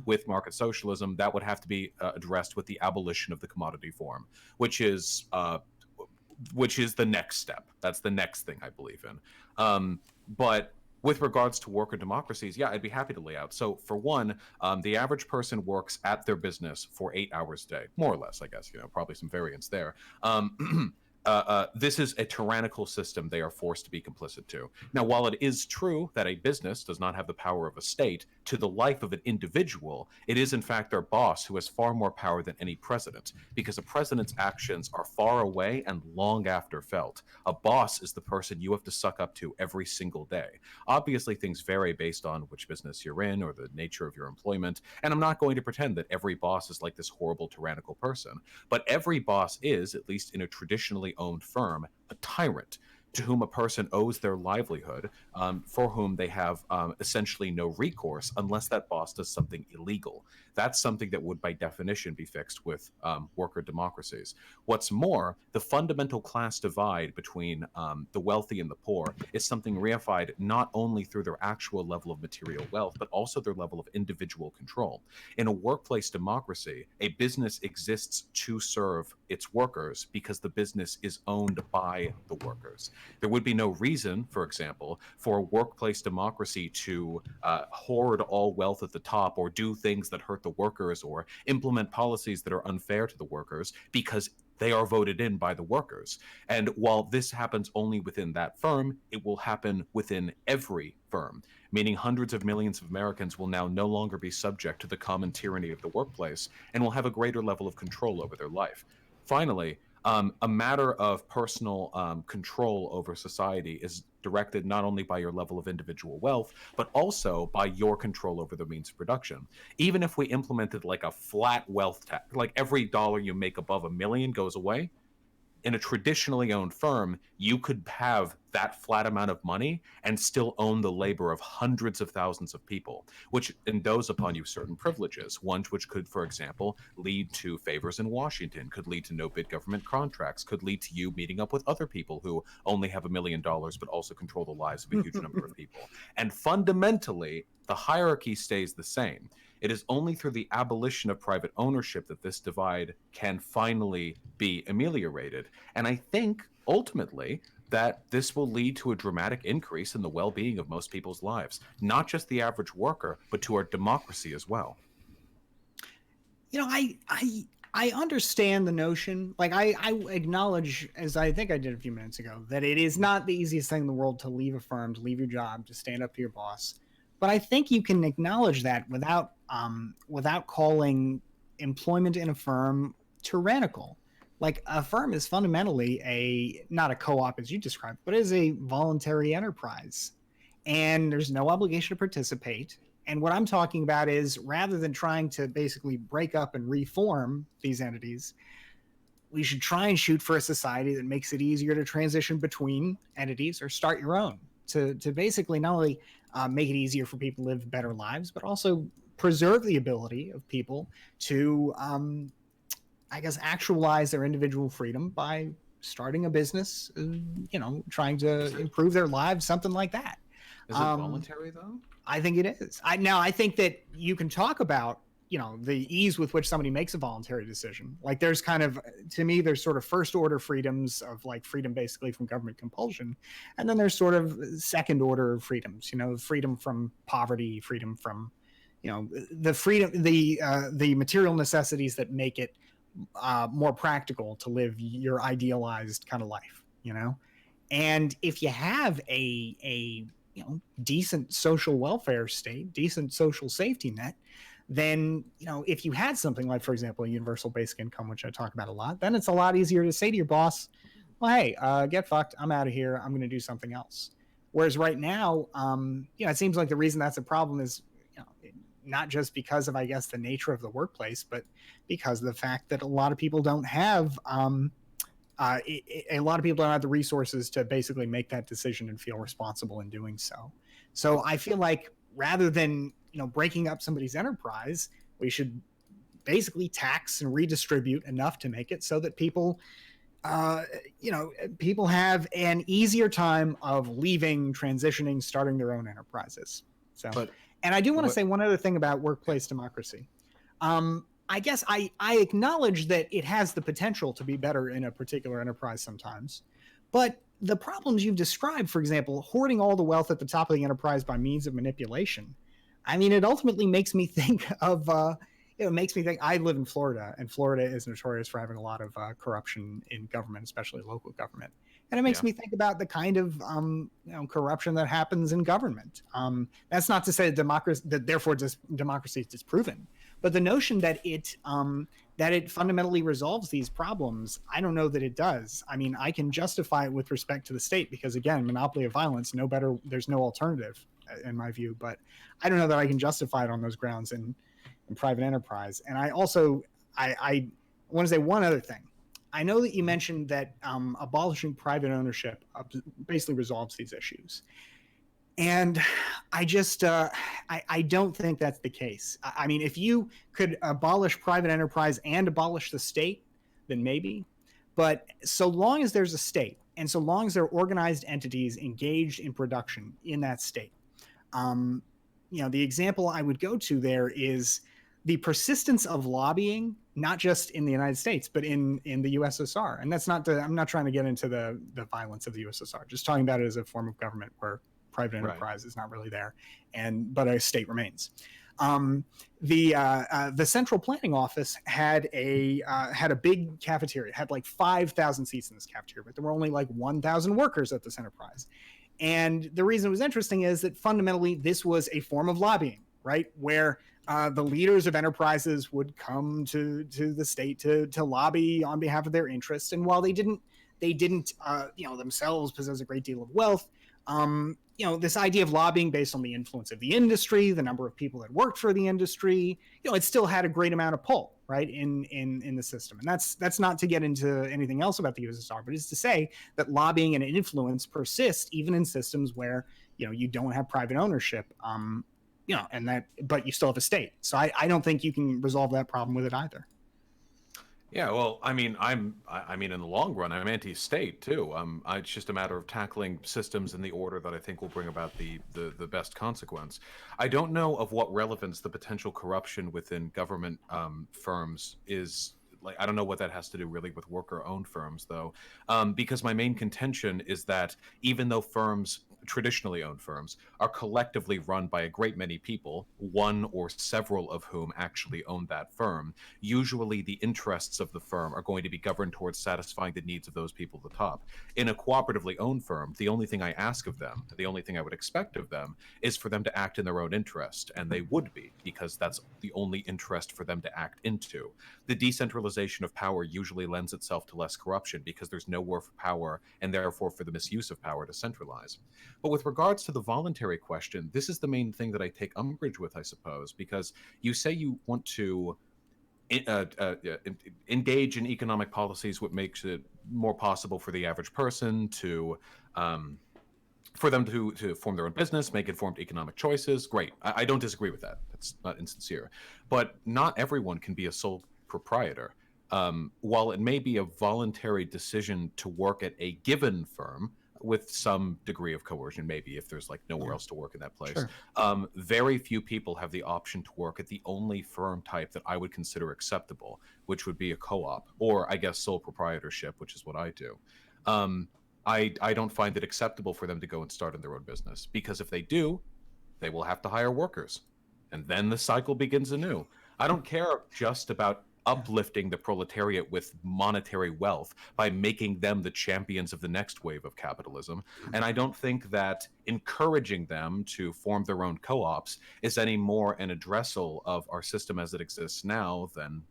Speaker 2: With market socialism, that would have to be addressed with the abolition of the commodity form, which is the next step. That's the next thing I believe in. But with regards to worker democracies, yeah, I'd be happy to lay out. So for one, the average person works at their business for 8 hours a day, more or less, I guess, probably some variance there. This is a tyrannical system they are forced to be complicit to. Now, while it is true that a business does not have the power of a state to the life of an individual, it is in fact their boss who has far more power than any president, because a president's actions are far away and long after felt. A boss is the person you have to suck up to every single day. Obviously, things vary based on which business you're in or the nature of your employment, and I'm not going to pretend that every boss is like this horrible, tyrannical person, but every boss is, at least in a traditionally owned firm, a tyrant to whom a person owes their livelihood, for whom they have essentially no recourse unless that boss does something illegal. That's something that would by definition be fixed with worker democracies. What's more, the fundamental class divide between the wealthy and the poor is something reified not only through their actual level of material wealth, but also their level of individual control. In a workplace democracy, a business exists to serve its workers because the business is owned by the workers. There would be no reason, for example, for a workplace democracy to hoard all wealth at the top, or do things that hurt the workers, or implement policies that are unfair to the workers, because they are voted in by the workers. And while this happens only within that firm, it will happen within every firm, meaning hundreds of millions of Americans will now no longer be subject to the common tyranny of the workplace and will have a greater level of control over their life. Finally, a matter of personal control over society is directed not only by your level of individual wealth, but also by your control over the means of production. Even if we implemented like a flat wealth tax, like every dollar you make above $1 million goes away, in a traditionally owned firm, you could have that flat amount of money and still own the labor of hundreds of thousands of people, which endows upon you certain privileges, ones which could, for example, lead to favors in Washington, could lead to no-bid government contracts, could lead to you meeting up with other people who only have $1 million but also control the lives of a huge number of people. And fundamentally, the hierarchy stays the same. It is only through the abolition of private ownership that this divide can finally be ameliorated. And I think, ultimately, that this will lead to a dramatic increase in the well-being of most people's lives, not just the average worker, but to our democracy as well.
Speaker 4: I I understand the notion. Like I acknowledge, as I think I did a few minutes ago, that it is not the easiest thing in the world to leave a firm, to leave your job, to stand up to your boss. But I think you can acknowledge that without calling employment in a firm tyrannical. Like a firm is fundamentally not a co-op as you described, but is a voluntary enterprise, and there's no obligation to participate. And what I'm talking about is rather than trying to basically break up and reform these entities, we should try and shoot for a society that makes it easier to transition between entities or start your own to basically not only make it easier for people to live better lives, but also preserve the ability of people to, I guess, actualize their individual freedom by starting a business, trying to improve their lives, something like that.
Speaker 2: Is it voluntary though?
Speaker 4: I think it is. I think that you can talk about, the ease with which somebody makes a voluntary decision. Like there's kind of, to me, there's sort of first order freedoms of like freedom basically from government compulsion. And then there's sort of second order freedoms, freedom from poverty, freedom from, the freedom, the material necessities that make it more practical to live your idealized kind of life, And if you have a decent social welfare state, decent social safety net, then, if you had something like, for example, a universal basic income, which I talk about a lot, then it's a lot easier to say to your boss, well, hey, get fucked. I'm out of here. I'm going to do something else. Whereas right now, it seems like the reason that's a problem is, not just because of, I guess, the nature of the workplace, but because of the fact that a lot of people don't have, a lot of people don't have the resources to basically make that decision and feel responsible in doing so. So I feel like rather than, breaking up somebody's enterprise, we should basically tax and redistribute enough to make it so that people, people have an easier time of leaving, transitioning, starting their own enterprises. So, and I do want to say one other thing about workplace democracy. I guess I acknowledge that it has the potential to be better in a particular enterprise sometimes, but the problems you've described, for example, hoarding all the wealth at the top of the enterprise by means of manipulation, I mean, it ultimately makes me think of, it makes me think, I live in Florida, and Florida is notorious for having a lot of corruption in government, especially local government. And it makes me think about the kind of corruption that happens in government. That's not to say that therefore democracy is disproven, but the notion that it fundamentally resolves these problems, I don't know that it does. I mean, I can justify it with respect to the state because, again, monopoly of violence, there's no alternative in my view. But I don't know that I can justify it on those grounds in private enterprise. And I also I want to say one other thing. I know that you mentioned that abolishing private ownership basically resolves these issues. And I just, I don't think that's the case. I mean, if you could abolish private enterprise and abolish the state, then maybe. But so long as there's a state, and so long as there are organized entities engaged in production in that state, the example I would go to there is the persistence of lobbying, not just in the United States, but in the USSR. And that's not I'm not trying to get into the violence of the USSR, just talking about it as a form of government where private enterprise is not really there, but a state remains. The Central Planning Office had a big cafeteria. It had like 5,000 seats in this cafeteria, but there were only like 1,000 workers at this enterprise. And the reason it was interesting is that fundamentally this was a form of lobbying, right? Where the leaders of enterprises would come to the state to lobby on behalf of their interests. And while they didn't themselves possess a great deal of wealth, this idea of lobbying based on the influence of the industry, the number of people that worked for the industry, it still had a great amount of pull, right, in the system. And that's not to get into anything else about the USSR, but it's to say that lobbying and influence persist even in systems where, you don't have private ownership, but you still have a state. So I don't think you can resolve that problem with it either.
Speaker 2: Yeah, well, I mean, in the long run, I'm anti-state too. It's just a matter of tackling systems in the order that I think will bring about the best consequence. I don't know of what relevance the potential corruption within government firms is. Like, I don't know what that has to do really with worker-owned firms, though, because my main contention is that even though firms traditionally owned firms are collectively run by a great many people, one or several of whom actually own that firm, usually the interests of the firm are going to be governed towards satisfying the needs of those people at the top. In a cooperatively owned firm, the only thing I ask of them, the only thing I would expect of them, is for them to act in their own interest, and they would be, because that's the only interest for them to act into. The decentralization of power usually lends itself to less corruption because there's nowhere for power, and therefore for the misuse of power, to centralize. But with regards to the voluntary question, this is the main thing that I take umbrage with, I suppose, because you say you want to engage in economic policies, what makes it more possible for the average person to for them to form their own business, make informed economic choices. Great. I don't disagree with that. That's not insincere. But not everyone can be a sole proprietor. While it may be a voluntary decision to work at a given firm with some degree of coercion, maybe if there's like nowhere else to work in that place, sure. Very few people have the option to work at the only firm type that I would consider acceptable, which would be a co-op, or I guess sole proprietorship, which is what I do. I don't find it acceptable for them to go and start in their own business, because if they do, they will have to hire workers, and then the cycle begins anew. I don't care just about uplifting the proletariat with monetary wealth by making them the champions of the next wave of capitalism. And I don't think that encouraging them to form their own co-ops is any more an addressal of our system as it exists now than,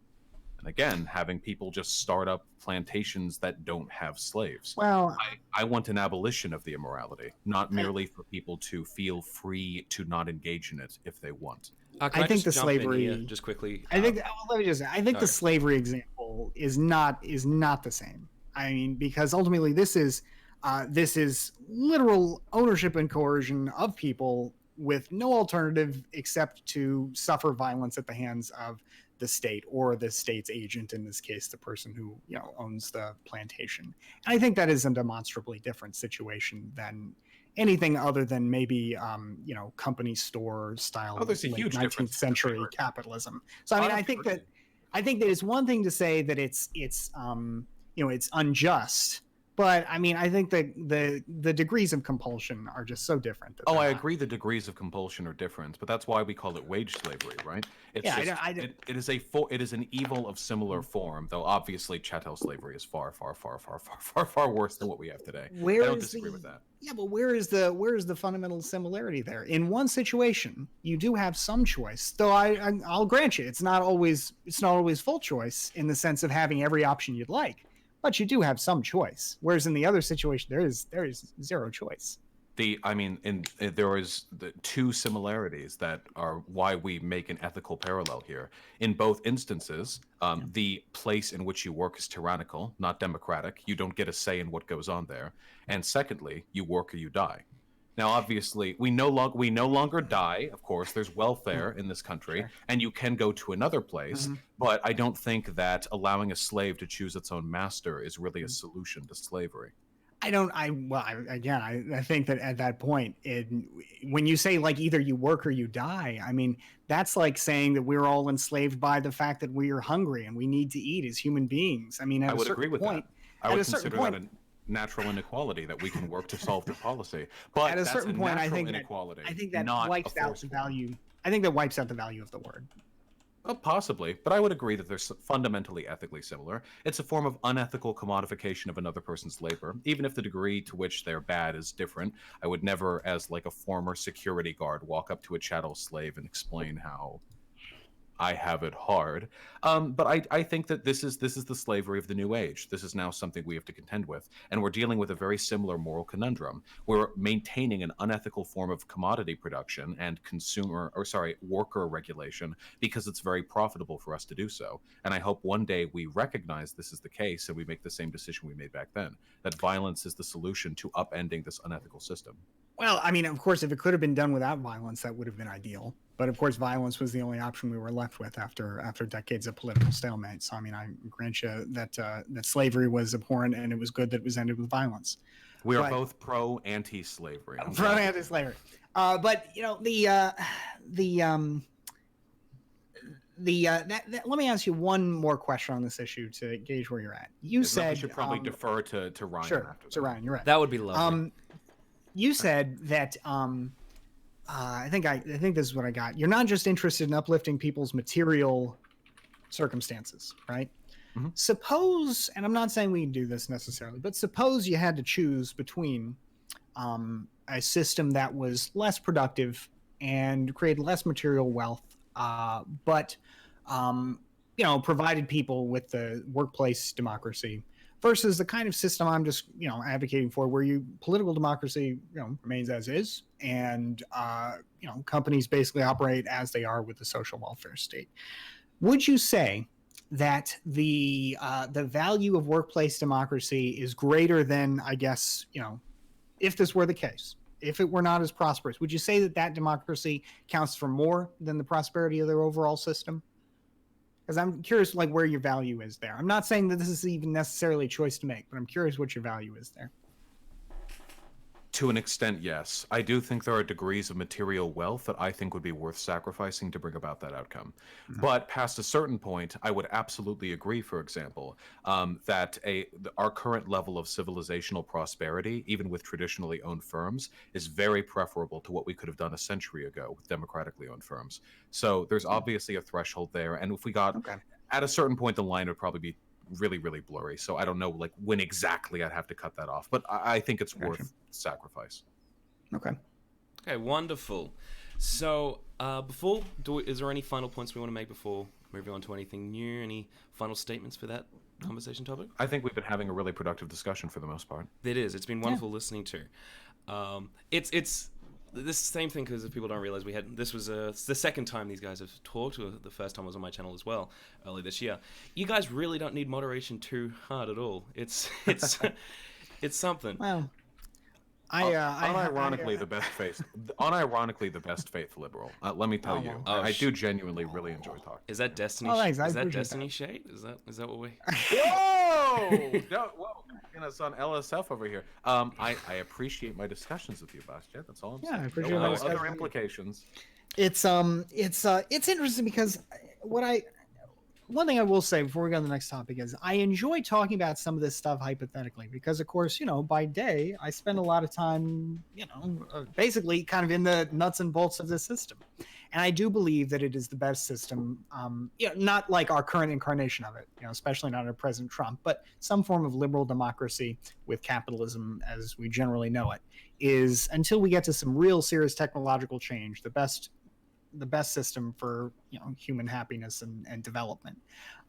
Speaker 2: and again, having people just start up plantations that don't have slaves.
Speaker 4: Well,
Speaker 2: I want an abolition of the immorality, not merely for people to feel free to not engage in it if they want.
Speaker 3: I think the slavery, just quickly.
Speaker 4: I think let me just say, I think the slavery example is not the same. I mean, because ultimately this is literal ownership and coercion of people with no alternative except to suffer violence at the hands of the state or the state's agent, in this case, the person who owns the plantation. And I think that is a demonstrably different situation than anything other than maybe company store style
Speaker 2: there's a huge
Speaker 4: 19th century capitalism. So I mean, I think that it's one thing to say that it's unjust, but I mean, I think that the degrees of compulsion are just so different.
Speaker 2: I agree the degrees of compulsion are different, but that's why we call it wage slavery, right? It is an evil of similar form, though obviously chattel slavery is far, far, far, far, far, far, far worse than what we have today. I don't disagree with that.
Speaker 4: Yeah, but where is the fundamental similarity there? In one situation, you do have some choice, though I'll grant you it's not always full choice in the sense of having every option you'd like. But you do have some choice, whereas in the other situation, there is zero choice.
Speaker 2: There is the two similarities that are why we make an ethical parallel here. In both instances, the place in which you work is tyrannical, not democratic. You don't get a say in what goes on there. And secondly, you work or you die. Now, obviously, we no longer die. Of course, there's welfare in this country, sure. And you can go to another place. But I don't think that allowing a slave to choose its own master is really a solution to slavery.
Speaker 4: I think that at that point, when you say like either you work or you die, I mean, that's like saying that we're all enslaved by the fact that we are hungry and we need to eat as human beings. I mean,
Speaker 2: I would agree with that. I would consider that a natural inequality that we can work to solve the policy. But
Speaker 4: at a certain point, I think that wipes out the value. I think that wipes out the value of the word.
Speaker 2: Possibly, but I would agree that they're fundamentally ethically similar. It's a form of unethical commodification of another person's labor, even if the degree to which they're bad is different. I would never, as like a former security guard, walk up to a chattel slave and explain how I have it hard. But I think that this is the slavery of the new age. This is now something we have to contend with. And we're dealing with a very similar moral conundrum. We're maintaining an unethical form of commodity production and worker regulation because it's very profitable for us to do so. And I hope one day we recognize this is the case and we make the same decision we made back then, that violence is the solution to upending this unethical system.
Speaker 4: Well, I mean, of course, if it could have been done without violence, that would have been ideal. But of course, violence was the only option we were left with after decades of political stalemate. So, I mean, I grant you that slavery was abhorrent, and it was good that it was ended with violence.
Speaker 2: We are both pro-anti-slavery.
Speaker 4: Pro-anti-slavery. But let me ask you one more question on this issue to gauge where you're at. You said
Speaker 2: we should probably defer to Ryan.
Speaker 4: Sure, to Ryan, you're right.
Speaker 3: That would be lovely.
Speaker 4: you said that I think this is what I got. You're not just interested in uplifting people's material circumstances, right?
Speaker 2: Mm-hmm.
Speaker 4: Suppose, and I'm not saying we can do this necessarily, but suppose you had to choose between a system that was less productive and created less material wealth, but provided people with the workplace democracy, versus the kind of system I'm just advocating for, where political democracy remains as is, and companies basically operate as they are with the social welfare state. Would you say that the value of workplace democracy is greater than, I guess, if this were the case, if it were not as prosperous, would you say that democracy counts for more than the prosperity of their overall system? Because I'm curious, like, where your value is there. I'm not saying that this is even necessarily a choice to make, but I'm curious what your value is there.
Speaker 2: To an extent, yes. I do think there are degrees of material wealth that I think would be worth sacrificing to bring about that outcome. Mm-hmm. But past a certain point, I would absolutely agree, for example, that our current level of civilizational prosperity, even with traditionally owned firms, is very preferable to what we could have done a century ago with democratically owned firms. So there's obviously a threshold there. And if we got at a certain point, the line would probably be really, really blurry. So I don't know like when exactly I'd have to cut that off, but I think it's worth sacrifice.
Speaker 3: Okay, wonderful. So is there any final points we want to make before moving on to anything new? Any final statements for that conversation topic?
Speaker 2: I think we've been having a really productive discussion for the most part.
Speaker 3: It is. It's been wonderful listening to. It's this same thing, because if people don't realize, this was the second time these guys have talked. The first time was on my channel as well, early this year. You guys really don't need moderation too hard at all. It's something.
Speaker 4: Well,
Speaker 2: unironically the best faith liberal. Let me tell you, I do genuinely really enjoy talking.
Speaker 3: Is that Destiny?
Speaker 4: Thanks.
Speaker 3: Is that Destiny shade? Is that what we?
Speaker 2: Whoa! Whoa! Us on LSF over here. I appreciate my discussions with you, Bastiat. That's all I'm saying.
Speaker 4: I appreciate
Speaker 2: no other implications.
Speaker 4: It's interesting because one thing I will say before we go to the next topic is I enjoy talking about some of this stuff hypothetically, because of course, by day I spend a lot of time, basically kind of in the nuts and bolts of the system. And I do believe that it is the best system, not like our current incarnation of it, especially not under President Trump, but some form of liberal democracy with capitalism as we generally know it is, until we get to some real serious technological change, the best system for human happiness and development,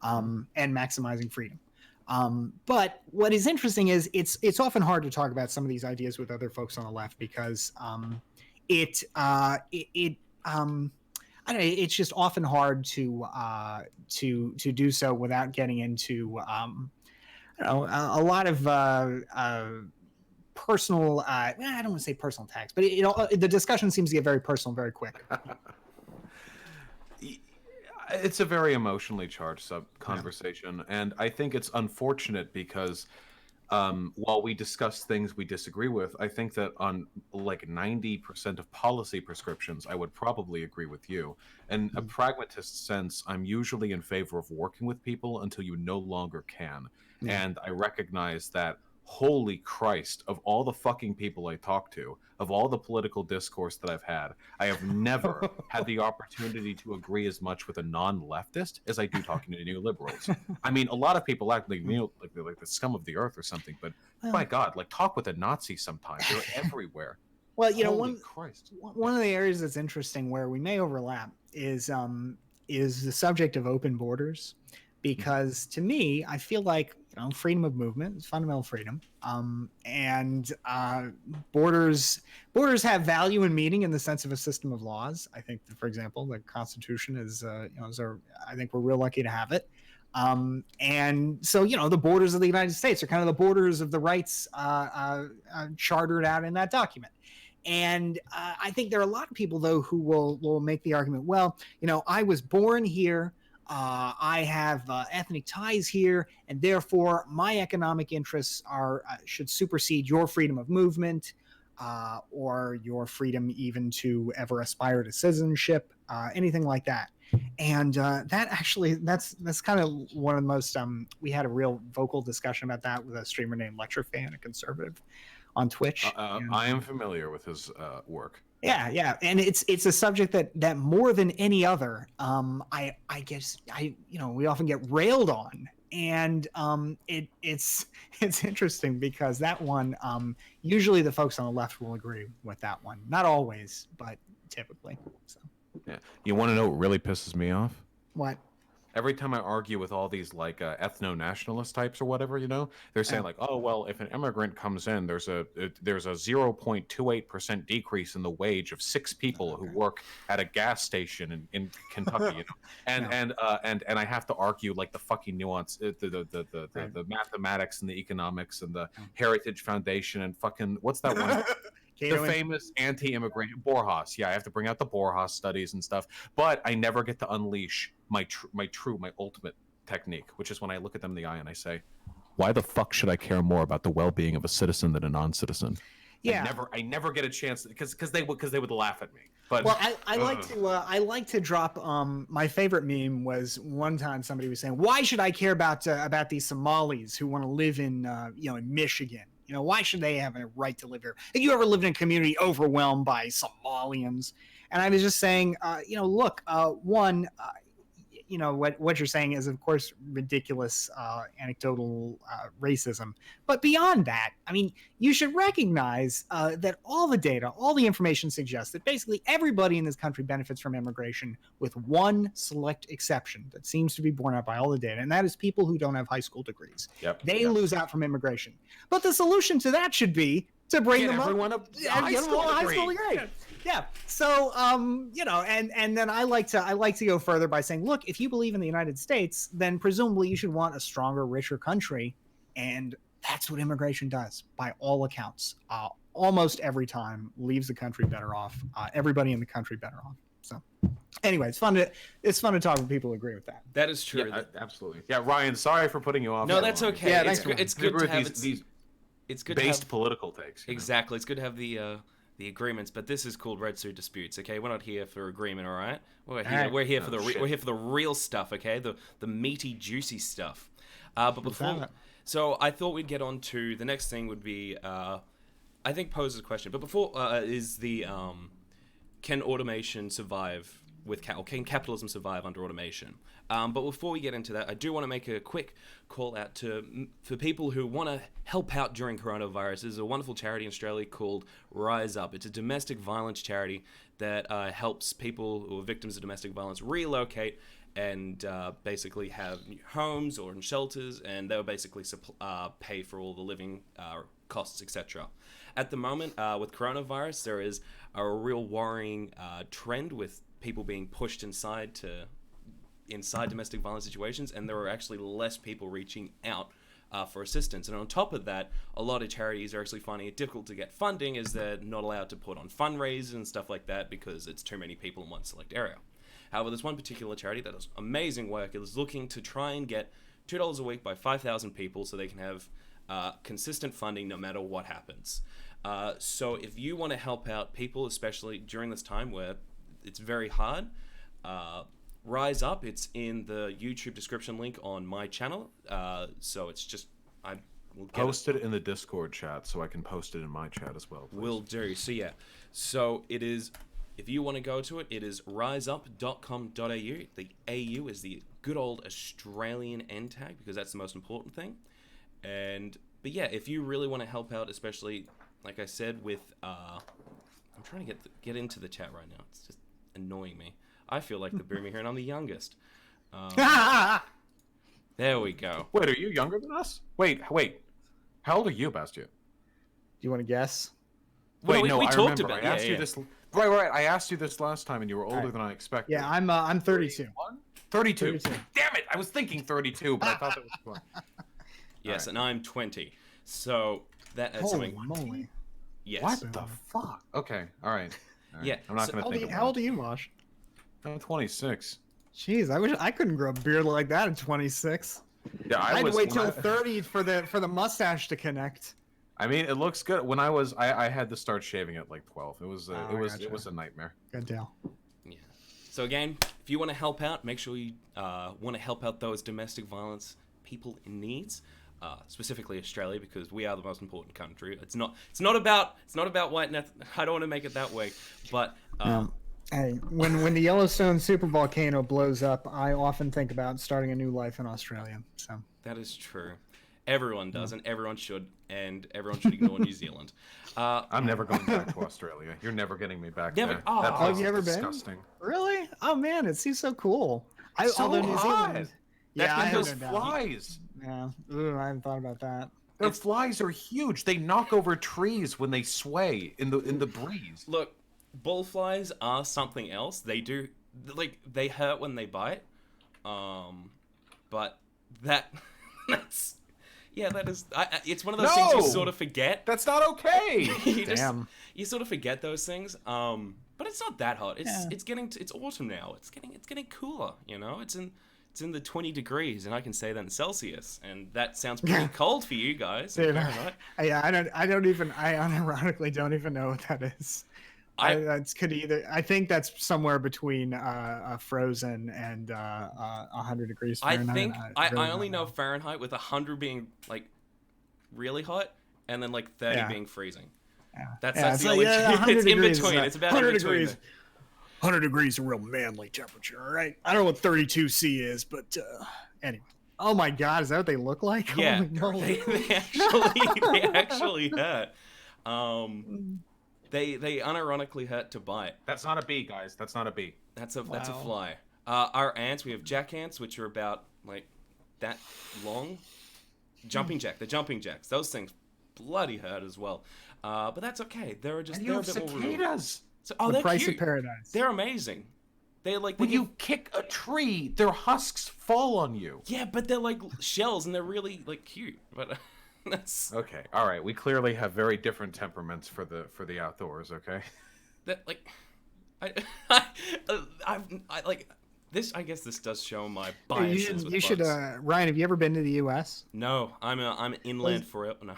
Speaker 4: and maximizing freedom. But what is interesting is it's often hard to talk about some of these ideas with other folks on the left, because I don't know, it's just often hard to do so without getting into a lot of personal. I don't want to say personal tags, but the discussion seems to get very personal very quick.
Speaker 2: It's a very emotionally charged conversation, and I think it's unfortunate because while we discuss things we disagree with, I think that on like 90% of policy prescriptions, I would probably agree with you. In a pragmatist sense, I'm usually in favor of working with people until you no longer can. And I recognize that, holy Christ, of all the fucking people I talk to, of all the political discourse that I've had, I have never had the opportunity to agree as much with a non-leftist as I do talking to neoliberals. I mean, a lot of people act like they're like the scum of the earth or something, but my God, like, talk with a Nazi sometimes. They're everywhere.
Speaker 4: Well, one of the areas that's interesting where we may overlap is the subject of open borders. Because to me, I feel like freedom of movement is fundamental freedom, and borders have value and meaning in the sense of a system of laws. I think, for example, the Constitution is I think we're real lucky to have it, and so the borders of the United States are kind of the borders of the rights chartered out in that document. And I think there are a lot of people though who will make the argument, well, I was born here. I have ethnic ties here, and therefore my economic interests should supersede your freedom of movement, or your freedom even to ever aspire to citizenship, anything like that. And that's kind of one of the most. We had a real vocal discussion about that with a streamer named Lecture Fan, a conservative, on Twitch.
Speaker 2: I am familiar with his work.
Speaker 4: Yeah, and it's a subject that more than any other, I guess we often get railed on, and it's interesting because that one, usually the folks on the left will agree with that one, not always, but typically. So.
Speaker 2: Yeah, you want to know what really pisses me off?
Speaker 4: What?
Speaker 2: Every time I argue with all these like ethno-nationalist types or whatever, they're saying like, oh well, if an immigrant comes in, there's a 0.28% decrease in the wage of 6 people who work at a gas station in Kentucky, and I have to argue like the fucking nuance, the mathematics and the economics and the Heritage Foundation and fucking what's that one? The famous anti-immigration Borjas. Yeah, I have to bring out the Borjas studies and stuff, but I never get to unleash my ultimate technique, which is when I look at them in the eye and I say, why the fuck should I care more about the well-being of a citizen than a non-citizen? Yeah, I never get a chance because they would laugh at me. But
Speaker 4: well, I like to drop. My favorite meme was one time somebody was saying, why should I care about these Somalis who want to live in in Michigan? Why should they have a right to live here? Have you ever lived in a community overwhelmed by Somalians? And I was just saying, look, what you're saying is, of course, ridiculous anecdotal racism. But beyond that, I mean, you should recognize that all the data, all the information suggests that basically everybody in this country benefits from immigration with one select exception that seems to be borne out by all the data, and that is people who don't have high school degrees. They lose out from immigration. But the solution to that should be to bring them up to high school degree. Yeah. So, and then I like to go further by saying, look, if you believe in the United States, then presumably you should want a stronger, richer country. And that's what immigration does by all accounts. Almost every time leaves the country better off. Everybody in the country better off. So anyway, it's fun to talk with people who agree with that.
Speaker 3: That is true.
Speaker 2: Yeah, absolutely. Yeah. Ryan, sorry for putting you off.
Speaker 3: No, that's okay. Yeah, it's good to have
Speaker 2: these based political takes.
Speaker 3: Exactly. It's good to have the agreements, but this is called Red Suit Disputes. Okay, we're not here for agreement. All right, we're here for the real stuff. Okay, the meaty, juicy stuff. But before, so I thought we'd get on to the next thing. Would be I think poses a question. But before is the can automation survive with or can capitalism survive under automation? But before we get into that, I do want to make a quick call out for people who want to help out during coronavirus. There's a wonderful charity in Australia called Rise Up. It's a domestic violence charity that helps people who are victims of domestic violence relocate and basically have homes or in shelters, and they'll basically pay for all the living costs, etc. At the moment, with coronavirus, there is a real worrying trend with people being pushed inside domestic violence situations, and there are actually less people reaching out for assistance. And on top of that, a lot of charities are actually finding it difficult to get funding as they're not allowed to put on fundraisers and stuff like that because it's too many people in one select area. However, there's one particular charity that does amazing work. It is looking to try and get $2 a week by 5,000 people so they can have consistent funding no matter what happens. So if you want to help out people, especially during this time where it's very hard, Rise Up, it's in the YouTube description link on my channel. So it's just, I will
Speaker 2: post it in the Discord chat so I can post it in my chat as well, please.
Speaker 3: Will do. So yeah, so it is, if you want to go to it, it is riseup.com.au. The AU is the good old Australian end tag because that's the most important thing. But yeah, if you really want to help out, especially, like I said, with, I'm trying to get into the chat right now. It's just annoying me. I feel like the boomer here, and I'm the youngest. There we go.
Speaker 2: Wait, are you younger than us? Wait. How old are you, Bastiat?
Speaker 4: Do you want to guess?
Speaker 3: Wait,
Speaker 2: no,
Speaker 3: we
Speaker 2: I
Speaker 3: talked
Speaker 2: remember.
Speaker 3: about
Speaker 2: I asked you this. Right. I asked you this last time, and you were older than I expected.
Speaker 4: Yeah, I'm 32.
Speaker 2: 32. Damn it! I was thinking 32, but I thought that was fun.
Speaker 3: Yes, right. And I'm 20. So that adds
Speaker 4: Holy
Speaker 3: something.
Speaker 4: moly!
Speaker 3: Yes.
Speaker 2: What the fuck? Okay, all right.
Speaker 3: Yeah,
Speaker 2: I'm not gonna think.
Speaker 4: How old are you, Vaush?
Speaker 2: I'm 26.
Speaker 4: Jeez, I wish I couldn't grow a beard like that at 26.
Speaker 2: Yeah,
Speaker 4: I had to wait till 30 for the mustache to connect.
Speaker 2: I mean, it looks good. When I had to start shaving at like 12. It was a nightmare.
Speaker 4: Good deal.
Speaker 3: Yeah. So again, if you want to help out, make sure you want to help out those domestic violence people in needs. specifically Australia, because we are the most important country. It's not about white. I don't want to make it that way, but.
Speaker 4: Hey, when the Yellowstone supervolcano blows up, I often think about starting a new life in Australia. So
Speaker 3: that is true. Everyone does, and everyone should ignore New Zealand.
Speaker 2: I'm never going back to Australia. You're never getting me back there.
Speaker 3: Oh,
Speaker 2: that place
Speaker 4: have you
Speaker 2: is
Speaker 4: ever
Speaker 2: disgusting.
Speaker 4: been? Really? Oh man, it seems so cool.
Speaker 2: Although
Speaker 4: New Zealand.
Speaker 2: Yeah, I
Speaker 4: have
Speaker 2: those
Speaker 4: no doubt.
Speaker 2: flies.
Speaker 4: Yeah, ooh, I hadn't thought about that.
Speaker 2: Their flies are huge. They knock over trees when they sway in the breeze.
Speaker 3: Look, bullflies are something else. They do, like, they hurt when they bite. But that's that is. It's one of those things you sort of forget.
Speaker 2: That's not okay.
Speaker 3: You sort of forget those things. But it's not that hot. It's autumn now. It's getting cooler. You know, it's in the 20 degrees, and I can say that in Celsius, and that sounds pretty cold for you guys.
Speaker 4: Dude, I unironically don't even know what that is. I think that's somewhere between frozen and 100 degrees Fahrenheit.
Speaker 3: I think I only know Fahrenheit, with 100 being like really hot, and then like 30 being freezing.
Speaker 4: Yeah.
Speaker 3: That's the only. It's in between. It's about
Speaker 4: 100
Speaker 3: in between.
Speaker 4: degrees. 100 degrees is a real manly temperature, all right? I don't know what 32 C is, but anyway. Oh my God, is that what they look like?
Speaker 3: Yeah,
Speaker 4: Holy
Speaker 3: they actually hurt. They unironically hurt to bite.
Speaker 2: That's not a bee, guys. That's not a bee.
Speaker 3: That's a fly. Our ants, we have jack ants, which are about like that long. The jumping jacks. Those things bloody hurt as well. But that's okay. They're just
Speaker 2: and you have cicadas.
Speaker 3: They're
Speaker 4: price
Speaker 3: cute.
Speaker 4: of paradise.
Speaker 3: They're amazing.
Speaker 2: When you kick a tree, their husks fall on you.
Speaker 3: Yeah, but they're like shells, and they're really like cute. But that's
Speaker 2: okay. All right, we clearly have very different temperaments for the outdoors. Okay.
Speaker 3: That like, I like this. I guess this does show my biases.
Speaker 4: You should Ryan, have you ever been to the U.S.?
Speaker 3: No, I'm inland for it. No.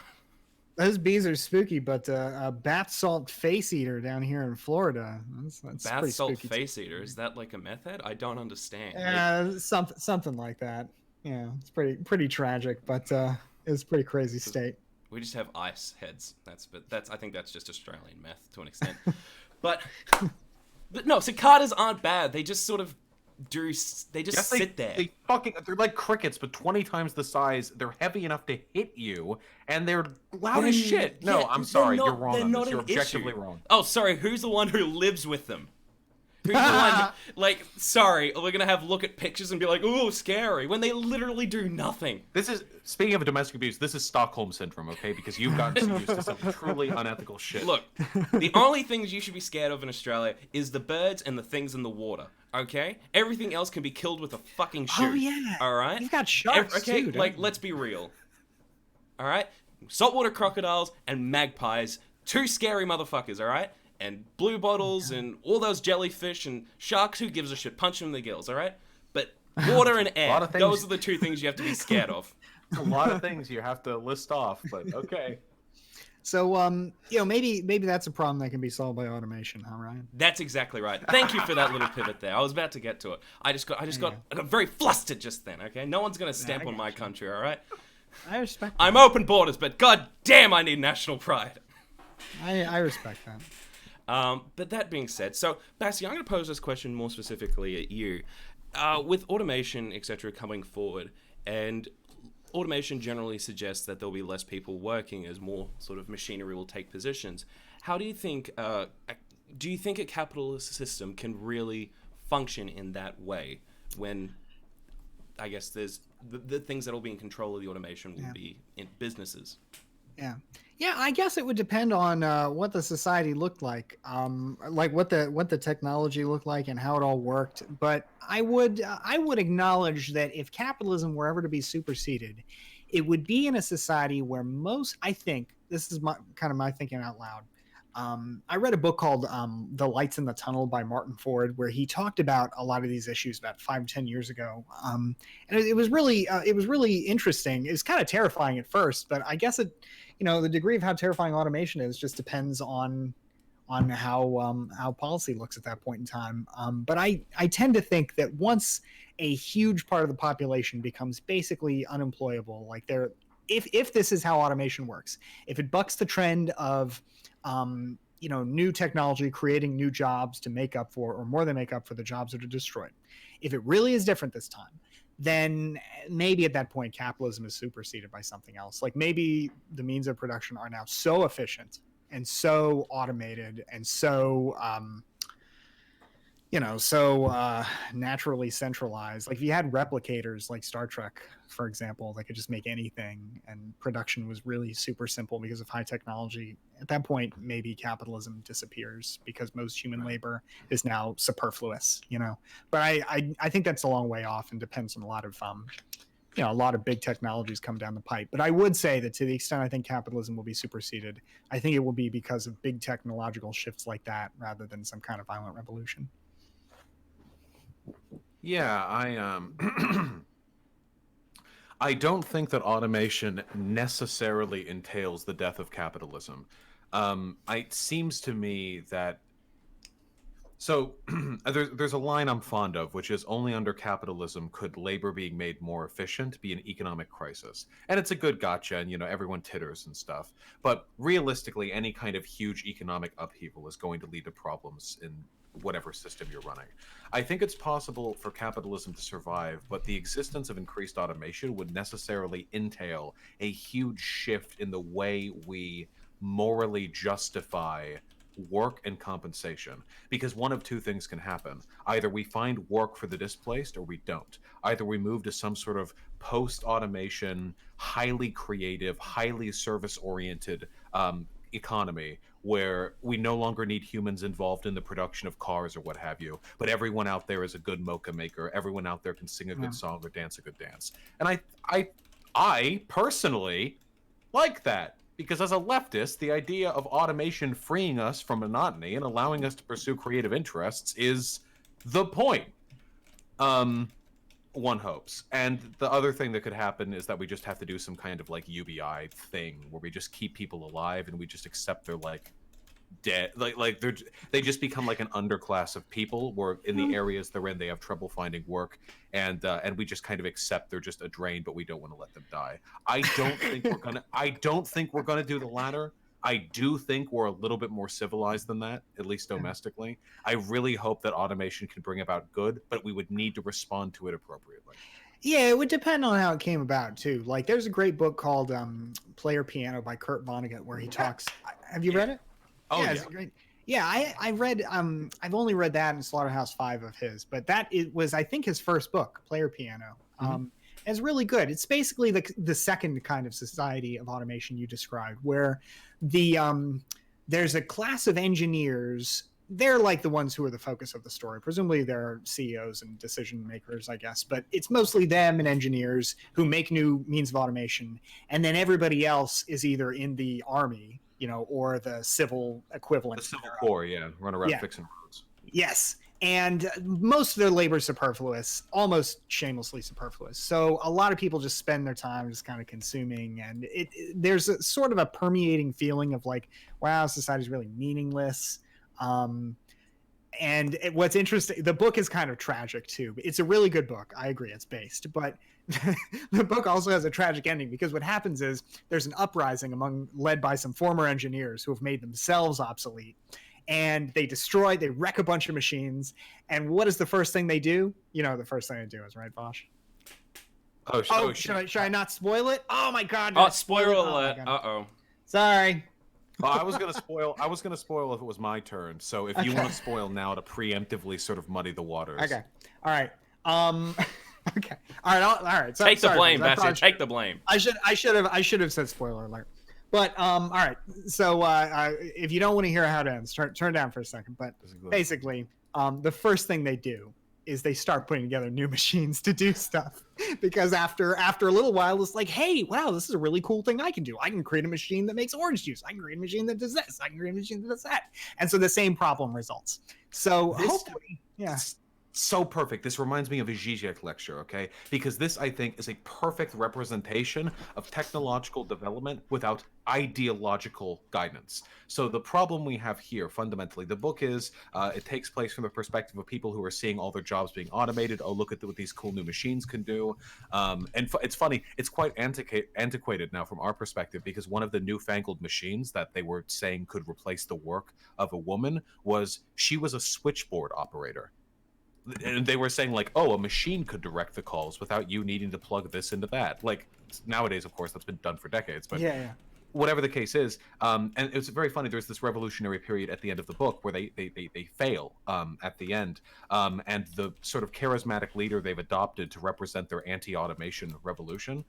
Speaker 4: Those bees are spooky, but a bath salt face eater down here in Florida. That's
Speaker 3: bath salt
Speaker 4: spooky
Speaker 3: face eater? Is that like a method? I don't understand.
Speaker 4: Yeah, something like that. Yeah, it's pretty tragic, but it's a pretty crazy state.
Speaker 3: We just have ice heads. I think that's just Australian meth to an extent. but no, cicadas aren't bad. They just sort of sit there.
Speaker 2: They're like crickets, but 20 times the size. They're heavy enough to hit you, and they're loud as shit. No, I'm sorry, you're wrong on this. You're objectively wrong.
Speaker 3: Oh, sorry, who's the one who lives with them? Who's the one, like, sorry, we're gonna look at pictures and be like, ooh, scary, when they literally do nothing.
Speaker 2: This is, speaking of domestic abuse, this is Stockholm Syndrome, okay? Because you've gotten used to some truly unethical shit.
Speaker 3: Look, the only things you should be scared of in Australia is the birds and the things in the water, okay? Everything else can be killed with a fucking shoot. Oh,
Speaker 4: yeah.
Speaker 3: All right?
Speaker 4: You've got sharks, too,
Speaker 3: like, let's be real. All right? Saltwater crocodiles and magpies, two scary motherfuckers, all right? And blue bottles and all those jellyfish and sharks, who gives a shit? Punch them in the gills, all right? But water and air, those are the two things you have to be scared of.
Speaker 2: A lot of things you have to list off, but okay.
Speaker 4: So, maybe that's a problem that can be solved by automation, huh, Ryan?
Speaker 3: That's exactly right. Thank you for that little pivot there. I was about to get to it. I got very flustered just then, okay? No one's going to stamp on my country, all right?
Speaker 4: I respect
Speaker 3: I'm open borders, but god damn, I need national pride.
Speaker 4: I respect that.
Speaker 3: But that being said, so Basti, I'm going to pose this question more specifically at you. With automation, etc., coming forward, and automation generally suggests that there'll be less people working as more sort of machinery will take positions. How do you think? Do you think a capitalist system can really function in that way when, I guess, there's the things that will be in control of the automation will be in businesses?
Speaker 4: Yeah, I guess it would depend on what the society looked like what the technology looked like and how it all worked. But I would acknowledge that if capitalism were ever to be superseded, it would be in a society where I think this is my thinking out loud. I read a book called The Lights in the Tunnel by Martin Ford, where he talked about a lot of these issues about 5-10 years ago. And it was really interesting. It was kind of terrifying at first, but I guess the degree of how terrifying automation is just depends on how policy looks at that point in time. But I tend to think that once a huge part of the population becomes basically unemployable, like if this is how automation works, if it bucks the trend of new technology creating new jobs to make up for, or more than make up for, the jobs that are destroyed, if it really is different this time, then maybe at that point capitalism is superseded by something else. Like maybe the means of production are now so efficient and so automated and so naturally centralized. Like if you had replicators like Star Trek, for example, that could just make anything, and production was really super simple because of high technology, at that point maybe capitalism disappears because most human labor is now superfluous, but I think that's a long way off and depends on a lot of big technologies come down the pipe. But I would say that to the extent I think capitalism will be superseded, I think it will be because of big technological shifts like that rather than some kind of violent revolution.
Speaker 2: Yeah, I don't think that automation necessarily entails the death of capitalism. It seems to me that there's a line I'm fond of, which is only under capitalism could labor being made more efficient be an economic crisis. And it's a good gotcha, and everyone titters and stuff. But realistically, any kind of huge economic upheaval is going to lead to problems in whatever system you're running. I think it's possible for capitalism to survive, but the existence of increased automation would necessarily entail a huge shift in the way we morally justify work and compensation. Because one of two things can happen. Either we find work for the displaced or we don't. Either we move to some sort of post-automation, highly creative, highly service-oriented economy where we no longer need humans involved in the production of cars or what have you, but everyone out there is a good mocha maker. Everyone out there can sing a good song or dance a good dance. And I personally like that, because as a leftist, the idea of automation freeing us from monotony and allowing us to pursue creative interests is the point. One hopes. And the other thing that could happen is that we just have to do some kind of like UBI thing where we just keep people alive and we just accept they're like dead, like they just become like an underclass of people where in the areas they're in they have trouble finding work, and we just kind of accept they're just a drain, but we don't want to let them die. I don't think we're gonna do the latter. I do think we're a little bit more civilized than that, at least domestically. I really hope that automation can bring about good, but we would need to respond to it appropriately.
Speaker 4: Yeah, it would depend on how it came about too. Like there's a great book called Player Piano by Kurt Vonnegut where he talks. Have you read it?
Speaker 2: Oh yeah.
Speaker 4: It's great. Yeah, I read I've only read that and Slaughterhouse-5 of his, but it was I think his first book, Player Piano. It's really good. It's basically the second kind of society of automation you described, where there's a class of engineers. They're like the ones who are the focus of the story. Presumably they're CEOs and decision makers, I guess, but it's mostly them and engineers who make new means of automation. And then everybody else is either in the army, or the civil equivalent.
Speaker 2: The Civil Corps, run around fixing roads.
Speaker 4: Yes. And most of their labor is superfluous, almost shamelessly superfluous. So a lot of people just spend their time just kind of consuming. And there's a sort of a permeating feeling of like, wow, society's really meaningless. What's interesting, the book is kind of tragic too. It's a really good book. I agree, it's based. But the book also has a tragic ending because what happens is there's an uprising led by some former engineers who have made themselves obsolete. And they wreck a bunch of machines. And what is the first thing they do? The first thing they do is, right, Vaush? Should I not spoil it? Oh my God.
Speaker 3: Spoiler alert. Uh-oh.
Speaker 4: Sorry.
Speaker 2: Well, I was gonna spoil if it was my turn. So if you want to spoil now to preemptively sort of muddy the waters.
Speaker 4: Okay. All right. Okay. All right. So,
Speaker 3: take the blame, Bastiat. Take the blame.
Speaker 4: I should have said spoiler alert. But all right. So if you don't want to hear how it ends, turn down for a second. But basically, the first thing they do is they start putting together new machines to do stuff, because after a little while, it's like, hey, wow, this is a really cool thing I can do. I can create a machine that makes orange juice. I can create a machine that does this. I can create a machine that does that. And so the same problem results. So hopefully, yeah.
Speaker 2: So perfect. This reminds me of a Zizek lecture, okay? Because this, I think, is a perfect representation of technological development without ideological guidance. So the problem we have here, fundamentally, the book is, it takes place from the perspective of people who are seeing all their jobs being automated. Oh, look at what these cool new machines can do. It's funny, it's quite antiquated now from our perspective, because one of the newfangled machines that they were saying could replace the work of a woman she was a switchboard operator. And they were saying like, oh, a machine could direct the calls without you needing to plug this into that. Like nowadays, of course, that's been done for decades, but
Speaker 4: Yeah.
Speaker 2: whatever the case is, and it's very funny. There's this revolutionary period at the end of the book where they fail at the end, and the sort of charismatic leader they've adopted to represent their anti-automation revolution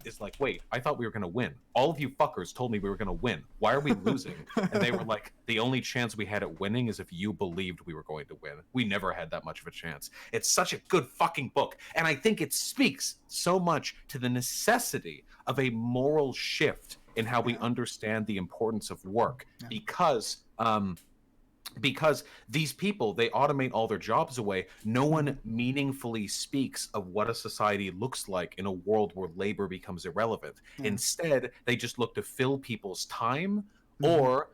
Speaker 2: is like, wait, I thought we were going to win. All of you fuckers told me we were going to win. Why are we losing? And they were like, the only chance we had at winning is if you believed we were going to win. We never had that much of a chance. It's such a good fucking book, and I think it speaks so much to the necessity of a moral shift in how we understand the importance of work, because these people, they automate all their jobs away. No one meaningfully speaks of what a society looks like in a world where labor becomes irrelevant. Instead, they just look to fill people's time or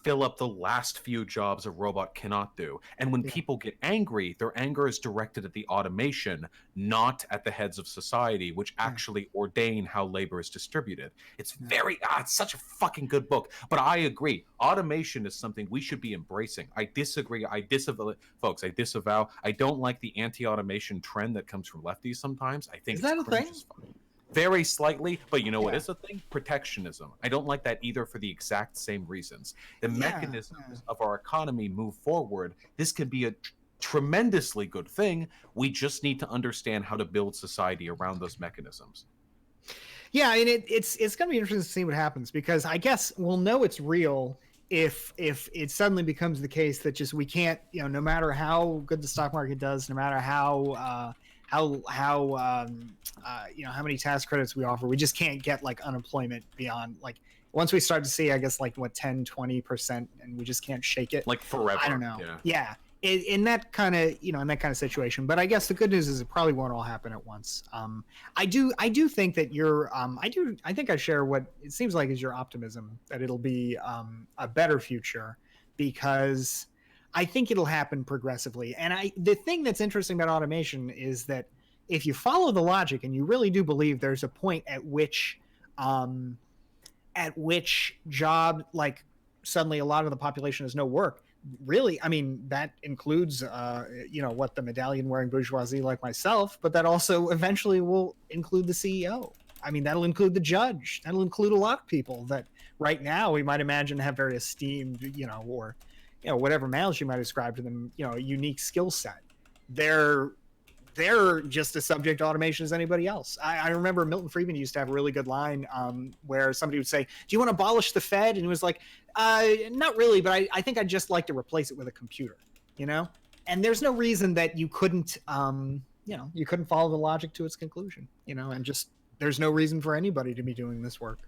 Speaker 2: fill up the last few jobs a robot cannot do. And when people get angry, their anger is directed at the automation, not at the heads of society, which actually ordain how labor is distributed. It's it's such a fucking good book. But I agree, automation is something we should be embracing. I disagree. Folks, I disavow. I don't like the anti-automation trend that comes from lefties sometimes. I think
Speaker 4: is that a thing?
Speaker 2: Very slightly, but you know what is a thing? Protectionism. I don't like that either for the exact same reasons. The mechanisms of our economy move forward. This can be a tremendously good thing. We just need to understand how to build society around those mechanisms.
Speaker 4: Yeah, and it's going to be interesting to see what happens, because I guess we'll know it's real if it suddenly becomes the case that just we can't, no matter how good the stock market does, no matter how many tax credits we offer, we just can't get like unemployment beyond like, once we start to see, I guess, like what 10-20%, and we just can't shake it
Speaker 2: like forever.
Speaker 4: I don't know. In that kind of situation. But I guess the good news is it probably won't all happen at once. I do think that I think I share what it seems like is your optimism that it'll be a better future, because I think it'll happen progressively. And the thing that's interesting about automation is that if you follow the logic and you really do believe there's a point at which job, like suddenly a lot of the population has no work, really, I mean, that includes, what the medallion wearing bourgeoisie like myself, but that also eventually will include the CEO. I mean, that'll include the judge. That'll include a lot of people that right now we might imagine have very esteemed, or whatever males you might ascribe to them, a unique skill set. They're just as subject to automation as anybody else. I remember Milton Friedman used to have a really good line where somebody would say, do you want to abolish the Fed? And he was like, not really, but I think I'd just like to replace it with a computer, And there's no reason that you couldn't, you couldn't follow the logic to its conclusion, and just there's no reason for anybody to be doing this work,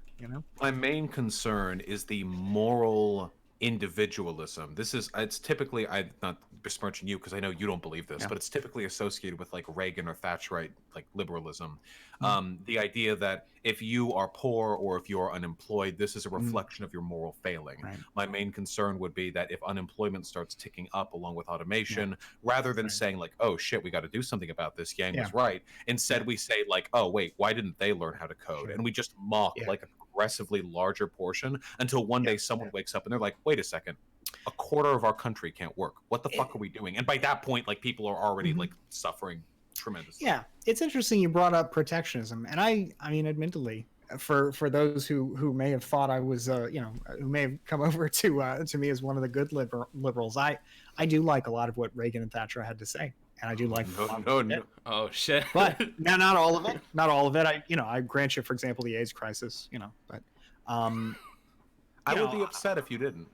Speaker 2: My main concern is the moral individualism. It's typically, I'm not besmirching you because I know you don't believe this, but it's typically associated with like Reagan or Thatcherite like liberalism. The idea that if you are poor or if you are unemployed, this is a reflection of your moral failing. My main concern would be that if unemployment starts ticking up along with automation, rather than saying like, oh shit, we got to do something about this, Yang was right, instead we say like, oh wait, why didn't they learn how to code? And we just mock like a progressively larger portion until one day someone wakes up and they're like, wait a second, a quarter of our country can't work. What the fuck are we doing? And by that point, like people are already like suffering tremendously.
Speaker 4: Yeah, it's interesting you brought up protectionism, and I mean, admittedly, for those who may have thought I was, who may have come over to me as one of the good liberals, I do like a lot of what Reagan and Thatcher had to say. And I do like
Speaker 2: no.
Speaker 3: Oh shit!
Speaker 4: But now, not all of it. Not all of it. I grant you, for example, the AIDS crisis. But
Speaker 2: I would be upset if you didn't.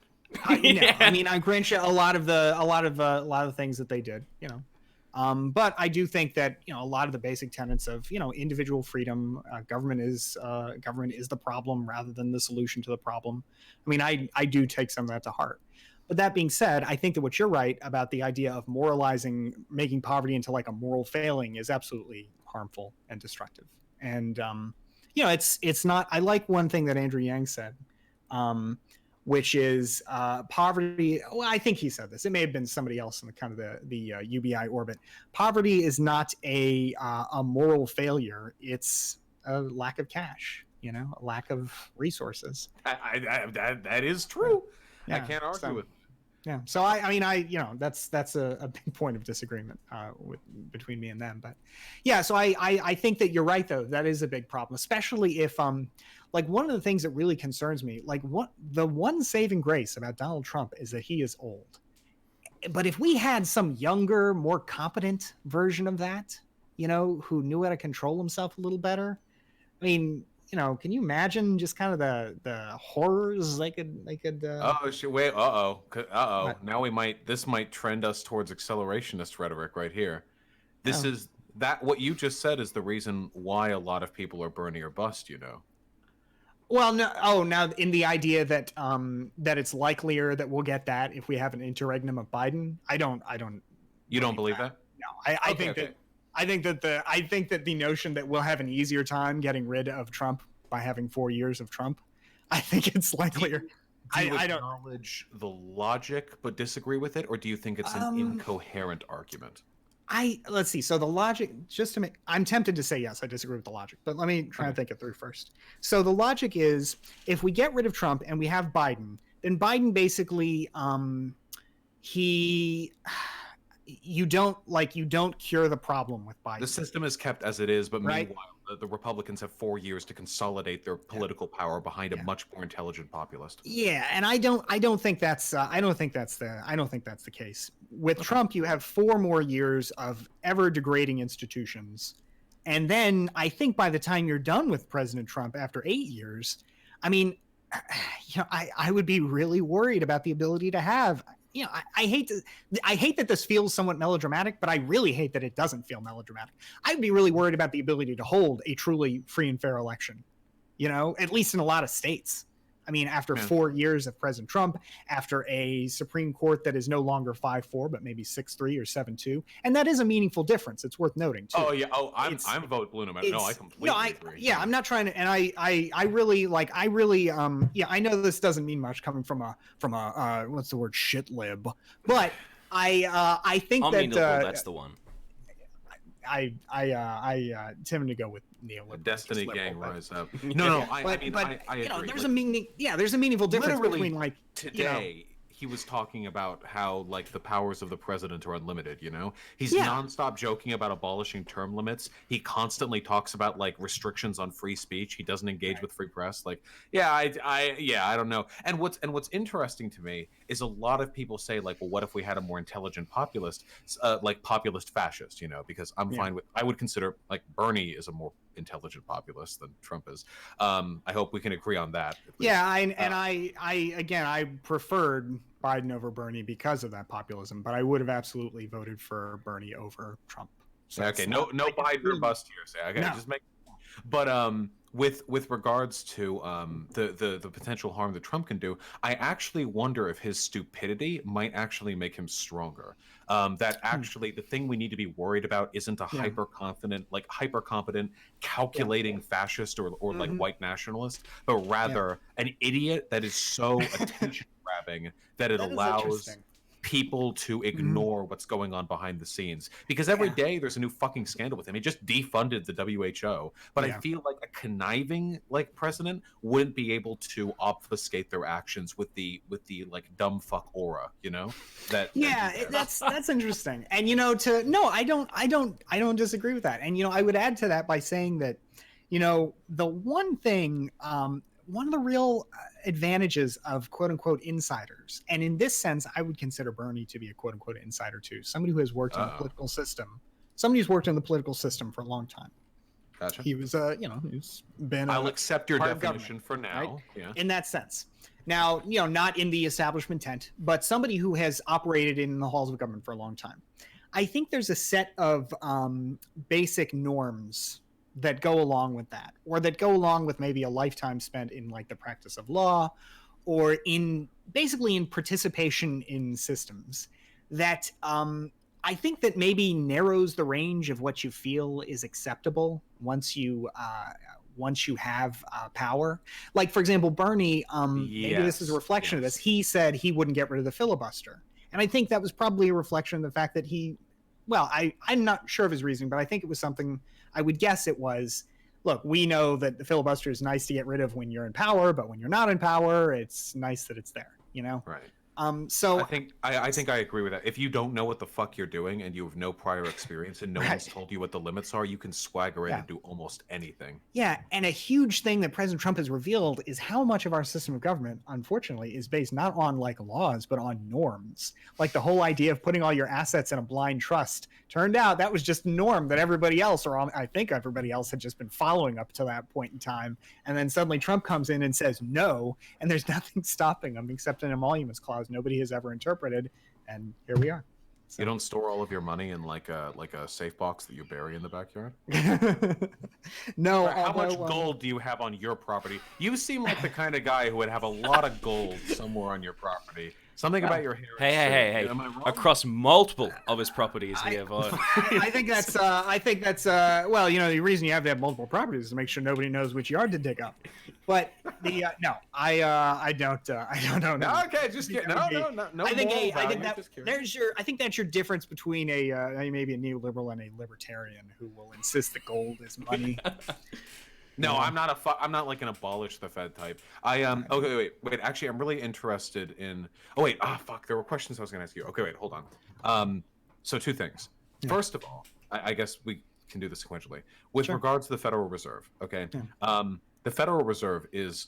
Speaker 4: I mean, I grant you a lot of the things that they did. But I do think that a lot of the basic tenets of individual freedom, government is the problem rather than the solution to the problem. I mean, I do take some of that to heart. But that being said, I think that what you're right about the idea of moralizing, making poverty into like a moral failing is absolutely harmful and destructive. And it's not. I like one thing that Andrew Yang said, which is poverty. Well, I think he said this. It may have been somebody else in the kind of the UBI orbit. Poverty is not a moral failure. It's a lack of cash. A lack of resources.
Speaker 2: That is true.
Speaker 4: Yeah,
Speaker 2: I can't argue with.
Speaker 4: Yeah. So I that's a big point of disagreement between me and them. But yeah, so I think that you're right though. That is a big problem, especially if like one of the things that really concerns me, like the one saving grace about Donald Trump is that he is old. But if we had some younger, more competent version of that, who knew how to control himself a little better, I mean, can you imagine just kind of the horrors they could
Speaker 2: Oh shit! Wait. Now this might trend us towards accelerationist rhetoric right here. This is what you just said is the reason why a lot of people are Bernie or bust.
Speaker 4: Well, no. Oh, now in the idea that that it's likelier that we'll get that if we have an interregnum of Biden. I don't.
Speaker 2: You don't believe that?
Speaker 4: No, I think that. I think that the notion that we'll have an easier time getting rid of Trump by having 4 years of Trump, I think it's likelier.
Speaker 2: Do you acknowledge the logic but disagree with it, or do you think it's an incoherent argument?
Speaker 4: Let's see. So the logic, I'm tempted to say yes, I disagree with the logic, but let me try and think it through first. So the logic is, if we get rid of Trump and we have Biden, then Biden basically, you don't cure the problem with Biden.
Speaker 2: The system is kept as it is, but meanwhile, the Republicans have 4 years to consolidate their political power behind a much more intelligent populist.
Speaker 4: Yeah, and I don't think that's the case. With Trump, you have 4 more years of ever degrading institutions, and then I think by the time you're done with President Trump after 8 years, I mean, I would be really worried about the ability to have. I hate that this feels somewhat melodramatic, but I really hate that it doesn't feel melodramatic. I'd be really worried about the ability to hold a truly free and fair election, at least in a lot of states. I mean, after 4 years of President Trump, after a Supreme Court that is no longer 5-4, but maybe 6-3 or 7-2, and that is a meaningful difference. It's worth noting too.
Speaker 2: Oh yeah. Oh, I'm vote blue no matter. No, I completely agree.
Speaker 4: Yeah, I'm not trying to, and I really I know this doesn't mean much coming from a what's the word, shit lib, but I think
Speaker 3: that's the one.
Speaker 4: I tend to go with neoliberal.
Speaker 2: Destiny gang rise up. No, I agree.
Speaker 4: There's a meaning. Yeah, there's a meaningful difference between
Speaker 2: today. He was talking about how the powers of the president are unlimited. He's nonstop joking about abolishing term limits. He constantly talks about restrictions on free speech. He doesn't engage with free press. I don't know. And what's interesting to me is a lot of people say well, what if we had a more intelligent populist, populist fascist? Because I'm fine with. I would consider Bernie is a more intelligent populist than Trump is. I hope we can agree on that.
Speaker 4: Yeah, I preferred Biden over Bernie because of that populism, but I would have absolutely voted for Bernie over Trump.
Speaker 2: So no Biden or bust here. Okay, no. Just make. But with regards to the potential harm that Trump can do, I actually wonder if his stupidity might actually make him stronger. That actually the thing we need to be worried about isn't a hyper competent, calculating fascist or white nationalist, but rather an idiot that is so attention grabbing that it allows people to ignore what's going on behind the scenes, because every day there's a new fucking scandal with him. He just defunded the WHO, but I feel like a conniving president wouldn't be able to obfuscate their actions with the dumb fuck aura,
Speaker 4: that's interesting. And I don't disagree with that. And I would add to that by saying that the one thing, one of the real advantages of quote unquote insiders, and in this sense, I would consider Bernie to be a quote unquote insider too, somebody who has worked in the political system, for a long time.
Speaker 2: Gotcha.
Speaker 4: He was, he's been.
Speaker 2: I'll accept your definition for now.
Speaker 4: Right?
Speaker 2: Yeah.
Speaker 4: In that sense. Now, not in the establishment tent, but somebody who has operated in the halls of government for a long time. I think there's a set of basic norms that go along with that, or that go along with maybe a lifetime spent in the practice of law, or in basically in participation in systems that I think that maybe narrows the range of what you feel is acceptable once you have power. Like, for example, Bernie, maybe this is a reflection of this. He said he wouldn't get rid of the filibuster. And I think that was probably a reflection of the fact that I'm not sure of his reasoning, but I think it was something, I would guess it was, look, we know that the filibuster is nice to get rid of when you're in power, but when you're not in power, it's nice that it's there, you know?
Speaker 2: Right.
Speaker 4: So
Speaker 2: I think I agree with that. If you don't know what the fuck you're doing and you have no prior experience and no one's told you what the limits are, you can swagger in and do almost anything.
Speaker 4: Yeah, and a huge thing that President Trump has revealed is how much of our system of government, unfortunately, is based not on like laws, but on norms. Like the whole idea of putting all your assets in a blind trust. Turned out that was just a norm that everybody else, I think everybody else, had just been following up to that point in time. And then suddenly Trump comes in and says no, and there's nothing stopping him except an emoluments clause nobody has ever interpreted, and here we are. So.
Speaker 2: You don't store all of your money in like a safe box that you bury in the backyard?
Speaker 4: No.
Speaker 2: How much gold do you have on your property? You seem like the kind of guy who would have a lot of gold somewhere on your property. Something about your hair.
Speaker 3: Hey.
Speaker 2: Am I wrong?
Speaker 3: Across multiple of his properties here.
Speaker 4: I think that's well, you know, the reason you have to have multiple properties is to make sure nobody knows which yard to dig up. But the no, I don't know.
Speaker 2: No, okay, just kidding. No. I
Speaker 4: think that's your difference between maybe a neoliberal and a libertarian who will insist that gold is money.
Speaker 2: No, I'm not like an abolish the Fed type. Okay, wait. Actually, I'm really interested in. Oh wait, fuck. There were questions I was going to ask you. Okay, wait, hold on. So two things. Yeah. First of all, I guess we can do this sequentially. With regards to the Federal Reserve, okay. Yeah. The Federal Reserve is,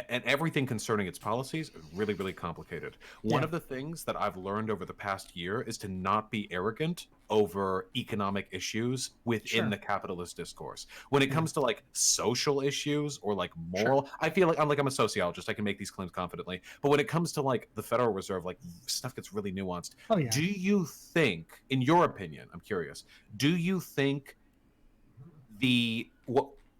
Speaker 2: and everything concerning its policies, really, really complicated. One of the things that I've learned over the past year is to not be arrogant over economic issues within the capitalist discourse. When it comes to like social issues or like moral, I feel like I'm a sociologist. I can make these claims confidently. But when it comes to like the Federal Reserve, like stuff gets really nuanced. Oh, yeah. Do you think, in your opinion, I'm curious, do you think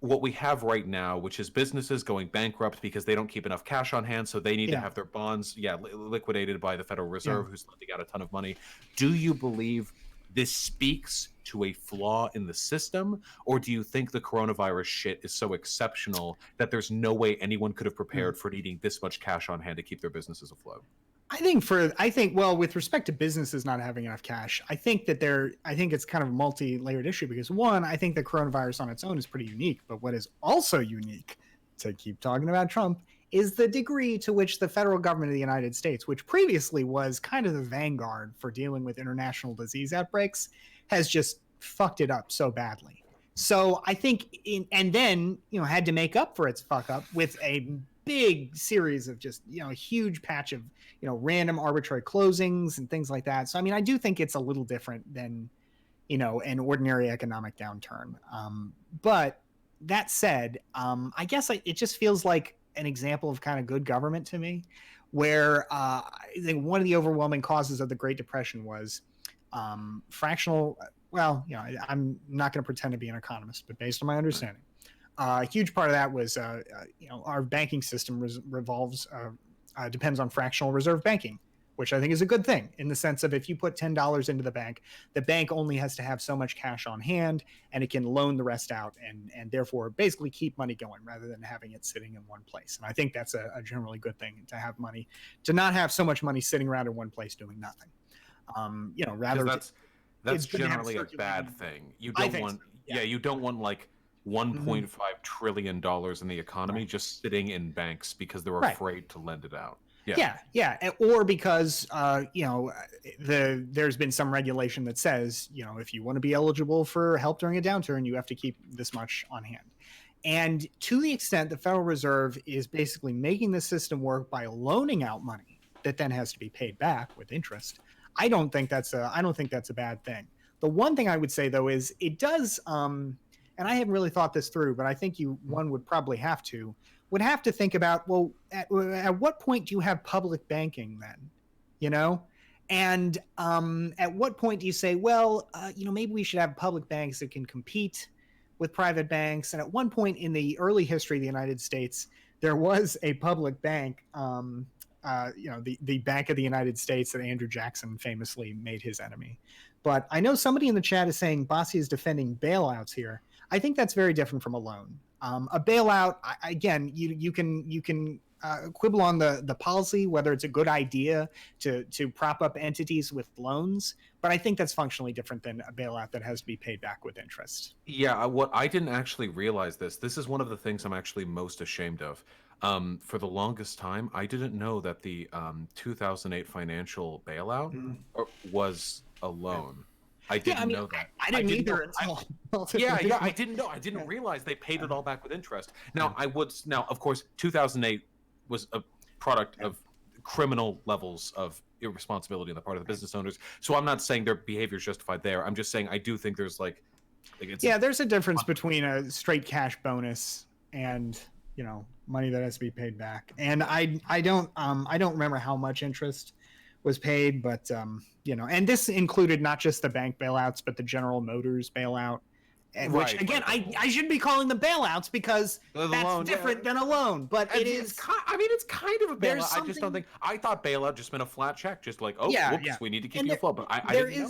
Speaker 2: what we have right now, which is businesses going bankrupt because they don't keep enough cash on hand, so they need to have their bonds liquidated by the Federal Reserve, who's lending out a ton of money. Do you believe this speaks to a flaw in the system, or do you think the coronavirus shit is so exceptional that there's no way anyone could have prepared for needing this much cash on hand to keep their businesses afloat?
Speaker 4: I think well, with respect to businesses not having enough cash, I think it's kind of a multi-layered issue because one, I think the coronavirus on its own is pretty unique, but what is also unique, to keep talking about Trump, is the degree to which the federal government of the United States, which previously was kind of the vanguard for dealing with international disease outbreaks, has just fucked it up so badly. So I think and then, you know, had to make up for its fuck up with a big series of just, you know, a huge patch of, you know, random arbitrary closings and things like that. So, I mean, I do think it's a little different than, you know, an ordinary economic downturn. But that said, I guess it just feels like an example of kind of good government to me, where I think one of the overwhelming causes of the Great Depression was fractional. Well, you know, I'm not going to pretend to be an economist, but based on my understanding, a huge part of that was, you know, our banking system depends on fractional reserve banking, which I think is a good thing in the sense of if you put $10 into the bank only has to have so much cash on hand and it can loan the rest out and therefore basically keep money going rather than having it sitting in one place. And I think that's a generally good thing to have money, to not have so much money sitting around in one place doing nothing. You know, rather
Speaker 2: that's generally a bad thing. You don't want, you don't want like $1.5 trillion in the economy just sitting in banks because they're afraid to lend it out.
Speaker 4: Yeah. Or because, you know, there's been some regulation that says, you know, if you want to be eligible for help during a downturn, you have to keep this much on hand. And to the extent the Federal Reserve is basically making the system work by loaning out money that then has to be paid back with interest, I don't think that's a bad thing. The one thing I would say though is it does, and I haven't really thought this through, but I think one would probably have to think about, well, at what point do you have public banking then, you know? And at what point do you say, well, you know, maybe we should have public banks that can compete with private banks? And at one point in the early history of the United States, there was a public bank, the Bank of the United States that Andrew Jackson famously made his enemy. But I know somebody in the chat is saying Bastiat is defending bailouts here. I think that's very different from a loan. A bailout, again, you can quibble on the policy, whether it's a good idea to prop up entities with loans, but I think that's functionally different than a bailout that has to be paid back with interest.
Speaker 2: Yeah, what I didn't actually realize this is one of the things I'm actually most ashamed of. For the longest time, I didn't know that the 2008 financial bailout was a loan. I didn't know that.
Speaker 4: I didn't either until
Speaker 2: I didn't know. I didn't realize they paid it all back with interest. Now, of course, 2008 was a product of criminal levels of irresponsibility on the part of the business owners. So I'm not saying their behavior is justified there. I'm just saying I do think there's
Speaker 4: there's a difference between a straight cash bonus and money that has to be paid back. And I don't remember how much interest was paid, but and this included not just the bank bailouts, but the General Motors bailout, which again, I shouldn't be calling them bailouts because that's different than a loan, but it's
Speaker 2: kind of a bailout. I just don't think, I thought bailout just meant a flat check, just like, we need to keep you afloat, but I didn't know.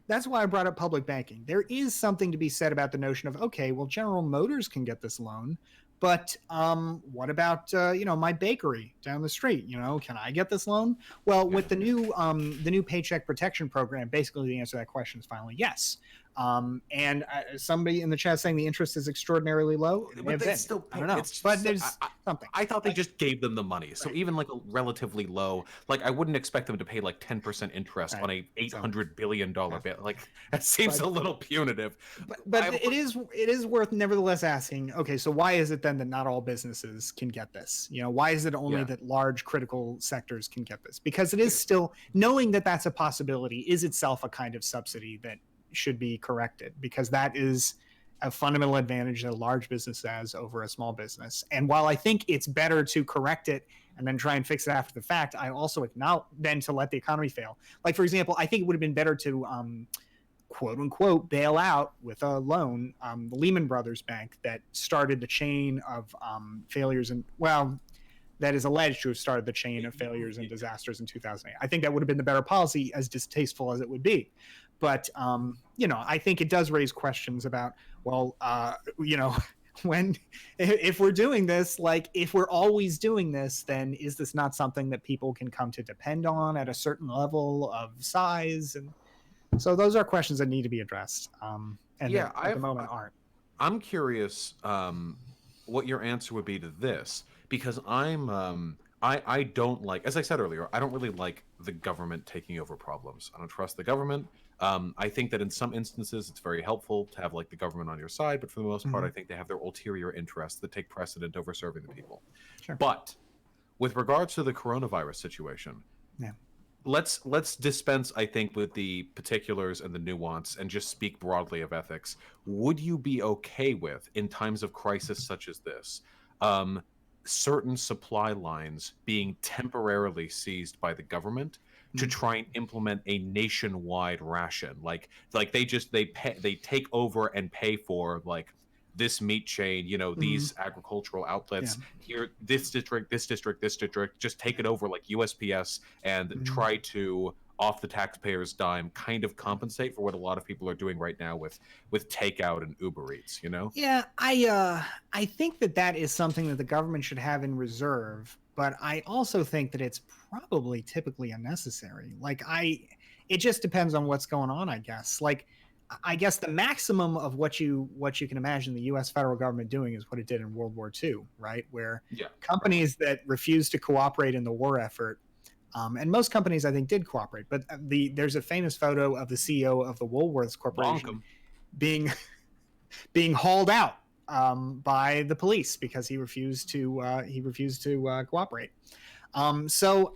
Speaker 4: That's why I brought up public banking. There is something to be said about the notion of, okay, well, General Motors can get this loan, but what about my bakery down the street? Can I get this loan? Well, with the new Paycheck Protection Program, basically the answer to that question is finally yes. And somebody in the chat saying the interest is extraordinarily low.
Speaker 2: But they still pay.
Speaker 4: I don't know. But there's something.
Speaker 2: I thought they just gave them the money. So even like a relatively low, I wouldn't expect them to pay like 10% interest on a $800 billion bill. Like that seems a little punitive.
Speaker 4: But it is worth nevertheless asking, okay, so why is it then that not all businesses can get this? Why is it only that large critical sectors can get this? Because it is still, knowing that that's a possibility is itself a kind of subsidy that should be corrected, because that is a fundamental advantage that a large business has over a small business. And while I think it's better to correct it and then try and fix it after the fact, I also acknowledge then to let the economy fail. Like, for example, I think it would have been better to quote unquote bail out with a loan the Lehman Brothers bank that started the chain of failures that is alleged to have started the chain of failures and disasters in 2008. I think that would have been the better policy, as distasteful as it would be. But, I think it does raise questions about, if we're doing this, if we're always doing this, then is this not something that people can come to depend on at a certain level of size? And so those are questions that need to be addressed. At the moment aren't.
Speaker 2: I'm curious what your answer would be to this, because I don't like, as I said earlier, I don't really like the government taking over problems. I don't trust the government. I think that in some instances it's very helpful to have the government on your side, but for the most part, I think they have their ulterior interests that take precedent over serving the people.
Speaker 4: Sure.
Speaker 2: But with regards to the coronavirus situation, let's dispense, I think, with the particulars and the nuance and just speak broadly of ethics. Would you be okay with, in times of crisis such as this, certain supply lines being temporarily seized by the government to try and implement a nationwide ration? They take over and pay for this meat chain, these agricultural outlets here, this district, just take it over like USPS and try to, off the taxpayer's dime, kind of compensate for what a lot of people are doing right now with takeout and Uber Eats,
Speaker 4: Yeah, I think that is something that the government should have in reserve, but I also think that it's probably typically unnecessary. It just depends on what's going on, I guess. I guess the maximum of what you can imagine the U.S. federal government doing is what it did in World War II, right? Where companies that refused to cooperate in the war effort, and most companies I think did cooperate, but there's a famous photo of the CEO of the Woolworths Corporation being hauled out by the police because he refused to cooperate. So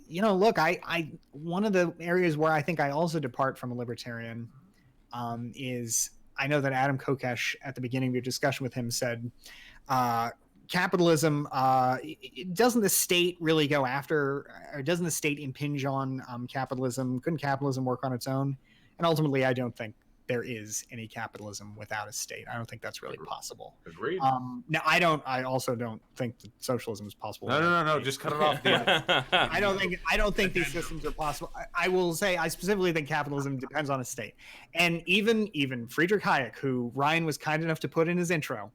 Speaker 4: look, I one of the areas where I think I also depart from a libertarian is, I know that Adam Kokesh at the beginning of your discussion with him said, capitalism, doesn't the state really go after, or doesn't the state impinge on capitalism? Couldn't capitalism work on its own? And ultimately, I don't think there is any capitalism without a state. I don't think that's really possible.
Speaker 2: Agreed.
Speaker 4: Now, I also don't think that socialism is possible.
Speaker 2: No. Just cut it off.
Speaker 4: I don't think these systems are possible. I will say I specifically think capitalism depends on a state. And even Friedrich Hayek, who Ryan was kind enough to put in his intro,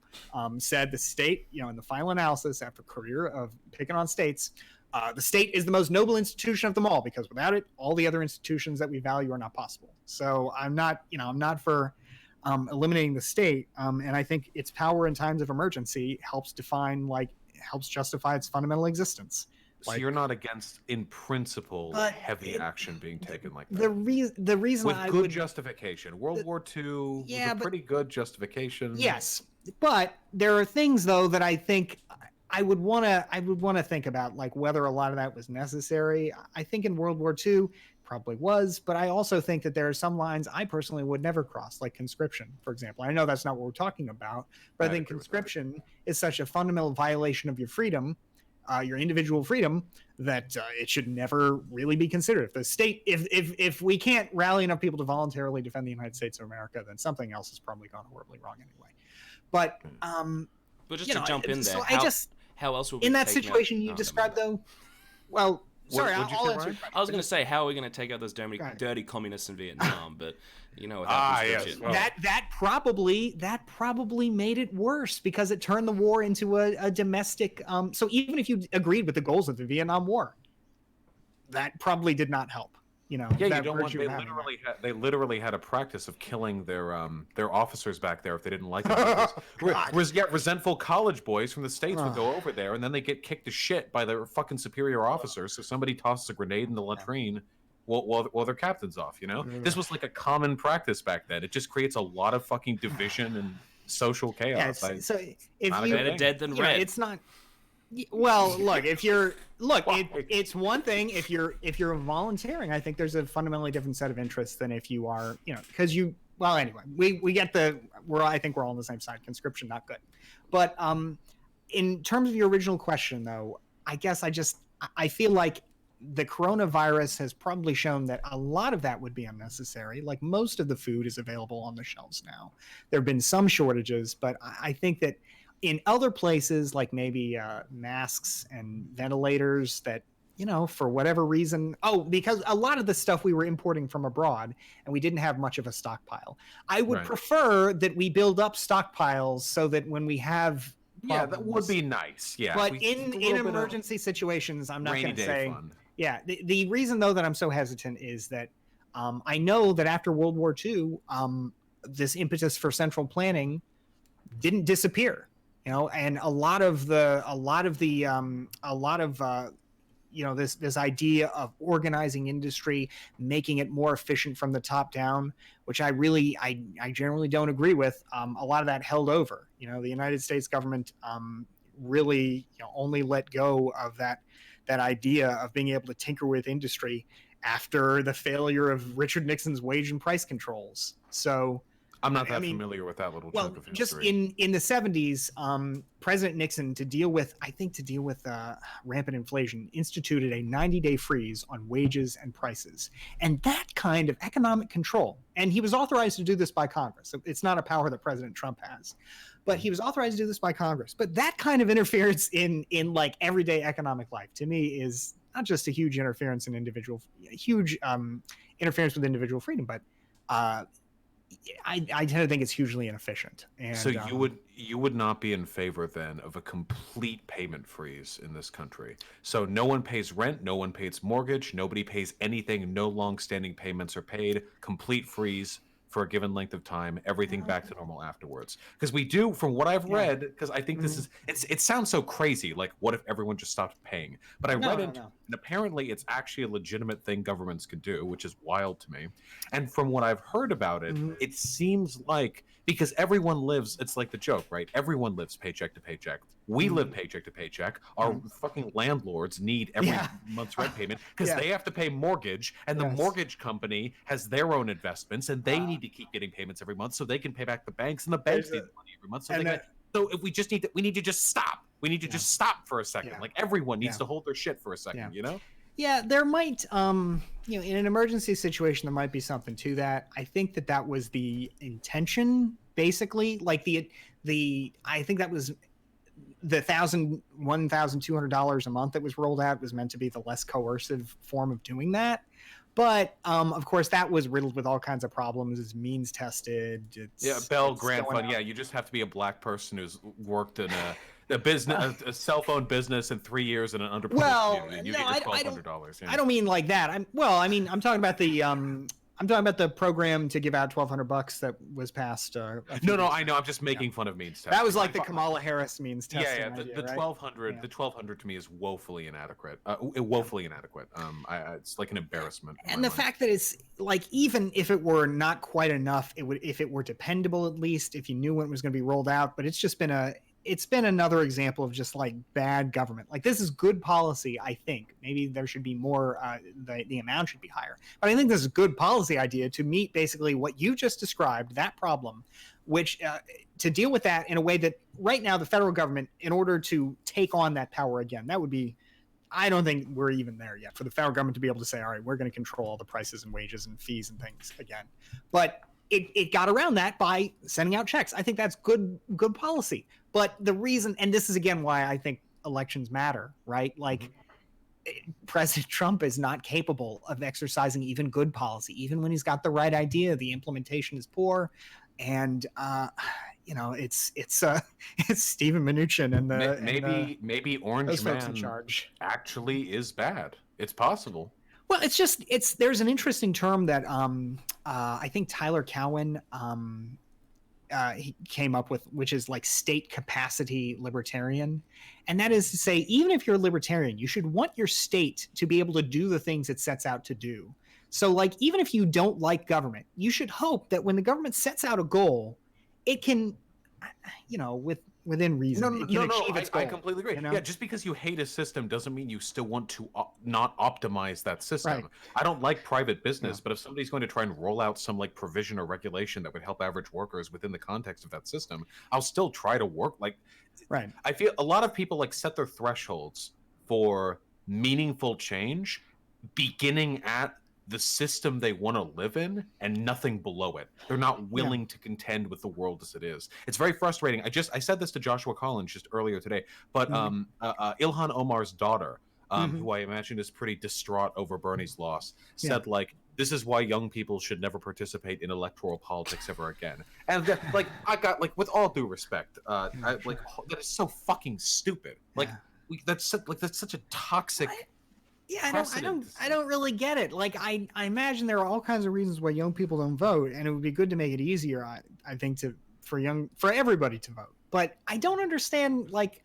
Speaker 4: said the state, in the final analysis after a career of picking on states, the state is the most noble institution of them all, because without it, all the other institutions that we value are not possible. So I'm not for eliminating the state. And I think its power in times of emergency helps justify its fundamental existence.
Speaker 2: So you're not against, in principle, heavy action being taken like that?
Speaker 4: The reason
Speaker 2: with good justification. World War II was a pretty good justification.
Speaker 4: Yes, but there are things though that I think I would want to think about, like whether a lot of that was necessary. I think in World War II probably was, but I also think that there are some lines I personally would never cross, like conscription, for example. I know that's not what we're talking about, but I think conscription is such a fundamental violation of your freedom, your individual freedom, that it should never really be considered. If the state, if we can't rally enough people to voluntarily defend the United States of America, then something else has probably gone horribly wrong anyway. But
Speaker 3: just to jump in there, how else would we
Speaker 4: in that situation you described though? Well, sorry, I'll answer.
Speaker 3: I was going to say, how are we going to take out those dirty communists in Vietnam? But
Speaker 2: yes. Well.
Speaker 4: That probably made it worse, because it turned the war into a domestic. So even if you agreed with the goals of the Vietnam War, that probably did not help.
Speaker 2: You don't want. They literally had a practice of killing their officers back there if they didn't like them. Resentful college boys from the States would go over there, and then they get kicked to shit by their fucking superior officers. So somebody tosses a grenade in the latrine while their captain's off. This was like a common practice back then. It just creates a lot of fucking division and social chaos.
Speaker 4: So if
Speaker 3: better dead than red.
Speaker 4: It's not. Well, look, it's one thing if you're volunteering. I think there's a fundamentally different set of interests than if you are, because anyway, we get I think we're all on the same side. Conscription, not good. But in terms of your original question, though, I guess I feel like the coronavirus has probably shown that a lot of that would be unnecessary. Like, most of the food is available on the shelves now. There have been some shortages, but I think that in other places, like maybe masks and ventilators, that, for whatever reason, because a lot of the stuff we were importing from abroad and we didn't have much of a stockpile. I would prefer that we build up stockpiles so that when we have problems,
Speaker 2: that would be nice. Yeah.
Speaker 4: But in emergency situations, I'm not going to say. Fund. Yeah. The reason, though, that I'm so hesitant is that I know that after World War II, this impetus for central planning didn't disappear. And a lot of this idea of organizing industry, making it more efficient from the top down, which I generally don't agree with. A lot of that held over. The United States government really only let go of that idea of being able to tinker with industry after the failure of Richard Nixon's wage and price controls. So.
Speaker 2: I'm not that familiar with that little chunk of history.
Speaker 4: Just in the 70s, President Nixon, to deal with rampant inflation, instituted a 90-day freeze on wages and prices. And that kind of economic control, and he was authorized to do this by Congress. So it's not a power that President Trump has, but he was authorized to do this by Congress. But that kind of interference in like everyday economic life, to me, is not just a huge interference with individual freedom, but I tend to think it's hugely inefficient. And
Speaker 2: so you would not be in favor then of a complete payment freeze in this country. So no one pays rent, no one pays mortgage, nobody pays anything, no long-standing payments are paid, complete freeze for a given length of time, everything back to normal afterwards. Because we do, from what I've read, because I think this is, it sounds so crazy, like what if everyone just stopped paying? But I read it, and apparently it's actually a legitimate thing governments could do, which is wild to me. And from what I've heard about it, it seems like, because everyone lives, it's like the joke, right? Everyone lives paycheck to paycheck. We live paycheck to paycheck. Our fucking landlords need every month's rent payment because they have to pay mortgage, and the mortgage company has their own investments, and they need to keep getting payments every month so they can pay back the banks, and the banks need the money every month. So if we just we need to just stop. We need to just stop for a second. Like everyone needs to hold their shit for a second,
Speaker 4: Yeah, there might, in an emergency situation, there might be something to that. I think that was the intention, basically. Like I think that was the $1,200 a month that was rolled out was meant to be the less coercive form of doing that. But of course, that was riddled with all kinds of problems. It's means tested.
Speaker 2: Bell Grant Fund. Yeah, you just have to be a black person who's worked in a business, a cell phone business in 3 years in an underprivileged community. And you get your $1,200.
Speaker 4: I don't mean like that. I'm talking about the program to give out $1,200 that was passed.
Speaker 2: No, I know. I'm just making fun of means testing.
Speaker 4: That was like the Kamala Harris means testing.
Speaker 2: Yeah. The
Speaker 4: right?
Speaker 2: 1,200. Yeah. The 1,200 to me is woefully inadequate. Woefully inadequate. It's like an embarrassment.
Speaker 4: And the fact that it's like, even if it were not quite enough, if it were dependable, at least if you knew when it was going to be rolled out. But it's been another example of just like bad government. Like, this is good policy, I think. Maybe there should be more, the amount should be higher. But I think this is a good policy idea to meet basically what you just described, that problem, which to deal with that in a way that right now the federal government, in order to take on that power again, that would be, I don't think we're even there yet for the federal government to be able to say, all right, we're going to control all the prices and wages and fees and things again. But it got around that by sending out checks. I think that's good policy. But the reason, and this is again why I think elections matter, right? Like, President Trump is not capable of exercising even good policy. Even when he's got the right idea, the implementation is poor. And it's Steven Mnuchin and
Speaker 2: maybe Orange Man in charge actually is bad. It's possible.
Speaker 4: Well, there's an interesting term that I think Tyler Cowen he came up with, which is like state capacity libertarian. And that is to say, even if you're a libertarian, you should want your state to be able to do the things it sets out to do. So like, even if you don't like government, you should hope that when the government sets out a goal, it can, within reason, it can achieve its goal.
Speaker 2: I completely agree. Yeah, just because you hate a system doesn't mean you still want to not optimize that system. Right. I don't like private business, but if somebody's going to try and roll out some like provision or regulation that would help average workers within the context of that system, I'll still try to work. Like,
Speaker 4: right.
Speaker 2: I feel a lot of people like set their thresholds for meaningful change beginning at the system they want to live in and nothing below it. They're not willing to contend with the world as it is. It's very frustrating. I said this to Joshua Collins just earlier today, but Ilhan Omar's daughter, who I imagine is pretty distraught over Bernie's loss, said like, this is why young people should never participate in electoral politics ever again. And I got like, with all due respect, that is so fucking stupid. Like, that's such a toxic.
Speaker 4: I don't really get it. Like, I imagine there are all kinds of reasons why young people don't vote, and it would be good to make it easier, I think, for everybody to vote. But I don't understand. Like,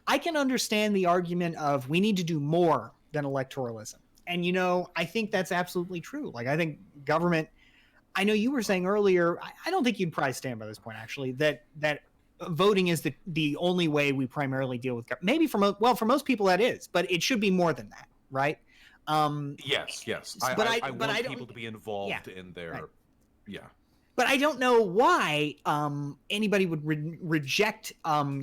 Speaker 4: I can understand the argument of we need to do more than electoralism, and I think that's absolutely true. Like, I think government. I know you were saying earlier. I don't think you'd probably stand by this point, actually. That voting is the only way we primarily deal with government. Maybe for most people that is, but it should be more than that. Right.
Speaker 2: Yes. I want people to be involved in their. Right. Yeah.
Speaker 4: But I don't know why anybody would reject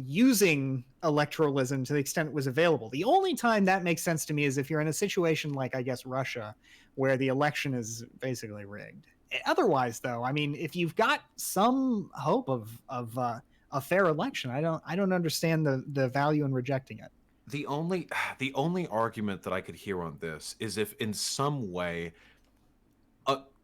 Speaker 4: using electoralism to the extent it was available. The only time that makes sense to me is if you're in a situation like, I guess, Russia, where the election is basically rigged. Otherwise, though, I mean, if you've got some hope of a fair election, I don't understand the value in rejecting it.
Speaker 2: The only argument that I could hear on this is if in some way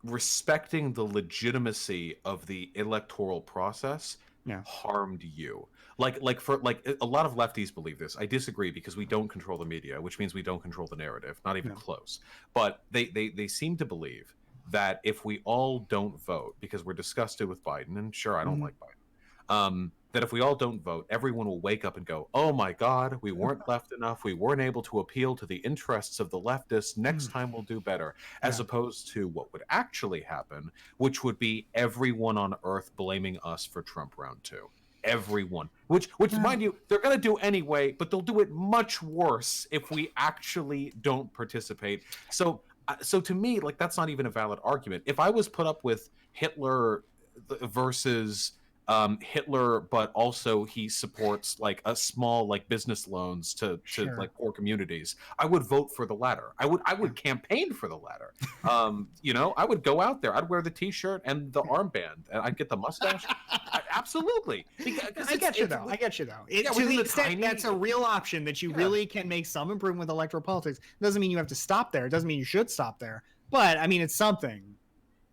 Speaker 2: respecting the legitimacy of the electoral process harmed you. Like a lot of lefties believe this. I disagree because we don't control the media, which means we don't control the narrative, not even close. But they seem to believe that if we all don't vote because we're disgusted with Biden, and sure, I don't like Biden, that if we all don't vote, everyone will wake up and go, oh my God, we weren't left enough. We weren't able to appeal to the interests of the leftists. Next time we'll do better. As opposed to what would actually happen, which would be everyone on earth blaming us for Trump round 2. Everyone. Which mind you, they're going to do anyway, but they'll do it much worse if we actually don't participate. So to me, like, that's not even a valid argument. If I was put up with Hitler versus Hitler, but also he supports like a small like business loans to like poor communities. I would vote for the latter. I would campaign for the latter. You know, I would go out there. I'd wear the T-shirt and the armband, and I'd get the mustache. Absolutely.
Speaker 4: I get you though. To the extent that's a real option that you really can make some improvement with electoral politics. Doesn't mean you have to stop there. It doesn't mean you should stop there. But I mean, it's something.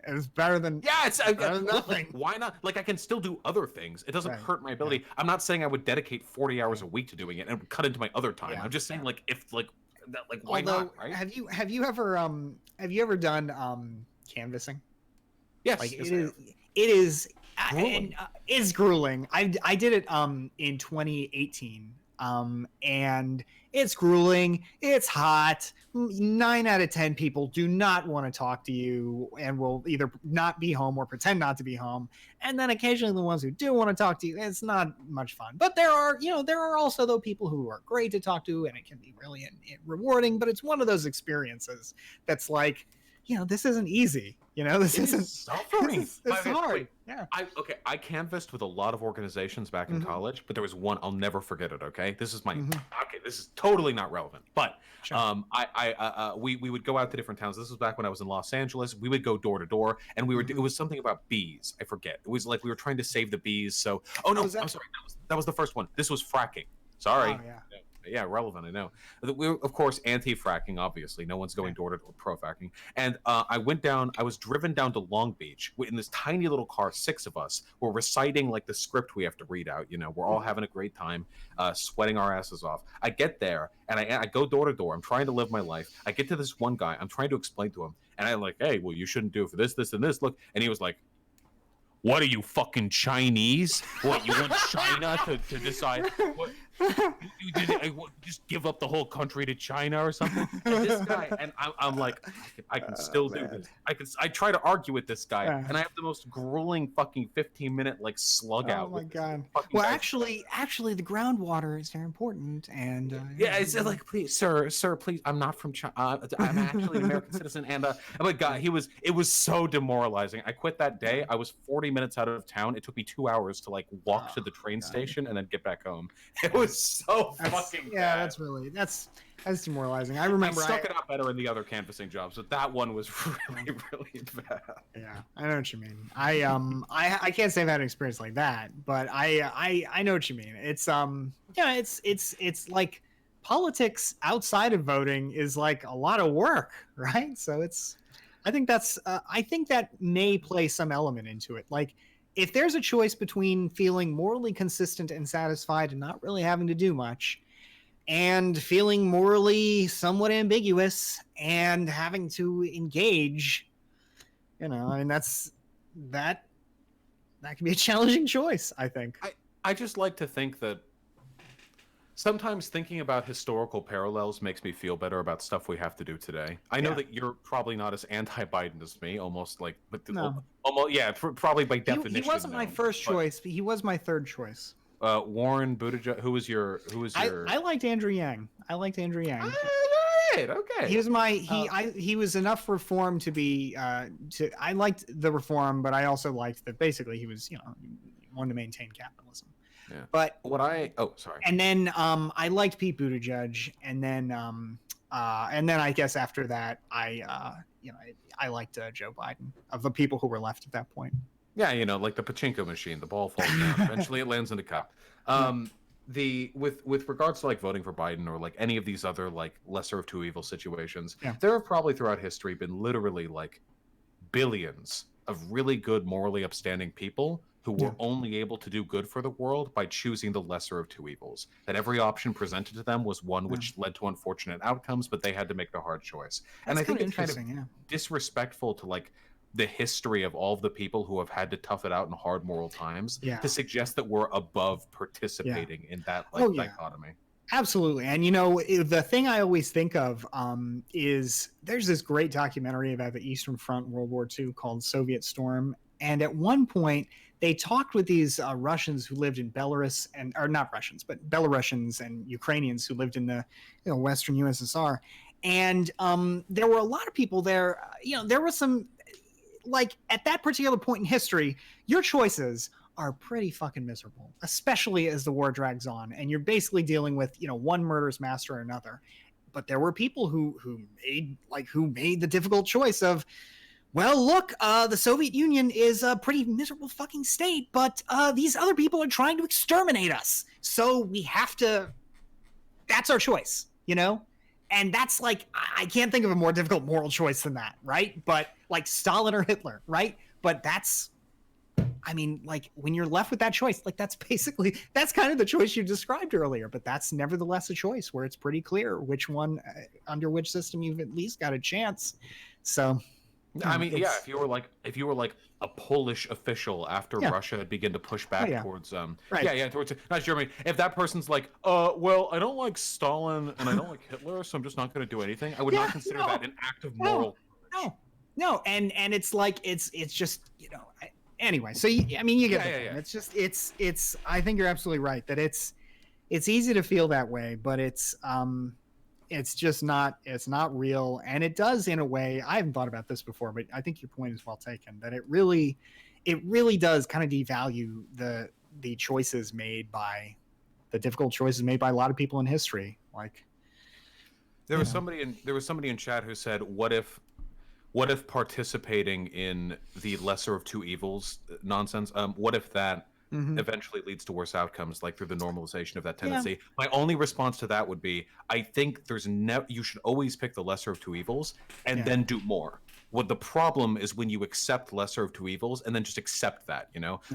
Speaker 4: It's better than better than nothing.
Speaker 2: Why not? Like I can still do other things. It doesn't hurt my ability. I'm not saying I would dedicate 40 hours a week to doing it and cut into my other time. I'm just saying like if like that, like why not? Right?
Speaker 4: Have you ever done canvassing?
Speaker 2: Yes.
Speaker 4: Like it is it's grueling. I did it in 2018. And it's grueling. It's hot. 9 out of 10 people do not want to talk to you and will either not be home or pretend not to be home. And then occasionally the ones who do want to talk to you, it's not much fun. But there are also though people who are great to talk to, and it can be really rewarding. But it's one of those experiences that's like, this isn't easy. This isn't
Speaker 2: suffering.
Speaker 4: It's hard. Yeah.
Speaker 2: I canvassed with a lot of organizations back in college, but there was one I'll never forget it. Okay, this is my okay. This is totally not relevant, but we would go out to different towns. This was back when I was in Los Angeles. We would go door to door, and we were. It was something about bees. I forget. It was like we were trying to save the bees. So, I'm sorry. That was the first one. This was fracking. Sorry.
Speaker 4: Oh, yeah.
Speaker 2: Yeah, relevant. I know. We're of course anti-fracking. Obviously, no one's going door to door pro-fracking. And I was driven down to Long Beach in this tiny little car. 6 of us. We're reciting like the script we have to read out. We're all having a great time, sweating our asses off. I get there and I go door to door. I'm trying to live my life. I get to this one guy. I'm trying to explain to him, and I'm like, "Hey, well, you shouldn't do it for this, this, and this. Look." And he was like, "What are you, fucking Chinese? What, you want China to decide what? You just give up the whole country to China or something?" And this guy, and I'm like, I can still do this. I try to argue with this guy, and I have the most grueling fucking 15-minute like slug out.
Speaker 4: Oh my god! Well, actually, the groundwater is very important, and
Speaker 2: it's like, please, sir, please. I'm not from China. I'm actually an American citizen, and oh my god, it was so demoralizing. I quit that day. I was 40 minutes out of town. It took me 2 hours to like walk to the train station and then get back home. It was so fucking bad.
Speaker 4: That's demoralizing. I remember
Speaker 2: I stuck it out better in the other canvassing jobs, but that one was really bad.
Speaker 4: Yeah, I know what you mean. I can't say I've had an experience like that, but I know what you mean. It's it's like politics outside of voting is like a lot of work, right? So I think that may play some element into it. Like, if there's a choice between feeling morally consistent and satisfied and not really having to do much, and feeling morally somewhat ambiguous and having to engage, I mean, that can be a challenging choice, I think.
Speaker 2: I just like to think that sometimes thinking about historical parallels makes me feel better about stuff we have to do today. I know that you're probably not as anti-Biden as me, almost like, but probably by definition.
Speaker 4: He wasn't my first choice, but he was my third choice.
Speaker 2: Warren, Buttigieg. Who was your?
Speaker 4: I liked Andrew Yang.
Speaker 2: All right, okay.
Speaker 4: He was he was enough reform to be. I liked the reform, but I also liked that basically he was, he wanted to maintain capitalism.
Speaker 2: Yeah.
Speaker 4: But
Speaker 2: sorry.
Speaker 4: And then I liked Pete Buttigieg, and then I guess after that I liked Joe Biden, of the people who were left at that point.
Speaker 2: Yeah, like the pachinko machine, the ball falls down. Eventually, it lands in the cup. With regards to like voting for Biden or like any of these other like lesser of two evils situations, there have probably throughout history been literally like billions of really good, morally upstanding people who were only able to do good for the world by choosing the lesser of two evils. That every option presented to them was one which led to unfortunate outcomes, but they had to make the hard choice. And I think it's kind of disrespectful to like the history of all of the people who have had to tough it out in hard moral times to suggest that we're above participating in that dichotomy.
Speaker 4: Absolutely. And the thing I always think of is there's this great documentary about the Eastern Front, World War II, called Soviet Storm. And at one point they talked with these Russians who lived in Belarus, or not Russians, but Belarusians and Ukrainians who lived in the Western USSR. And there were a lot of people there. There was some, like, at that particular point in history, your choices are pretty fucking miserable, especially as the war drags on and you're basically dealing with, one murderous master or another. But there were people who made the difficult choice of, well, look, the Soviet Union is a pretty miserable fucking state, but these other people are trying to exterminate us. So we have to, that's our choice, And that's like, I can't think of a more difficult moral choice than that, right? But like Stalin or Hitler, right? But that's, when you're left with that choice, like that's kind of the choice you described earlier, but that's nevertheless a choice where it's pretty clear which one, under which system you've at least got a chance. So,
Speaker 2: if you were like a Polish official after Russia had begun to push back towards towards not Germany, if that person's like, well, I don't like Stalin and I don't like Hitler, so I'm just not going to do anything, I would not consider that an act of moral courage.
Speaker 4: No, and it's like it's just anyway. So you get the point. It's just it's. I think you're absolutely right that it's easy to feel that way, but it's just not. It's not real, and it does in a way. I haven't thought about this before, but I think your point is well taken. That it really does kind of devalue the choices made by the difficult choices made by a lot of people in history. Like
Speaker 2: there was somebody in chat who said, what if participating in the lesser of two evils nonsense, what if that eventually leads to worse outcomes, like through the normalization of that tendency? Yeah. My only response to that would be, I think you should always pick the lesser of two evils and then do more. What the problem is when you accept lesser of two evils and then just accept that,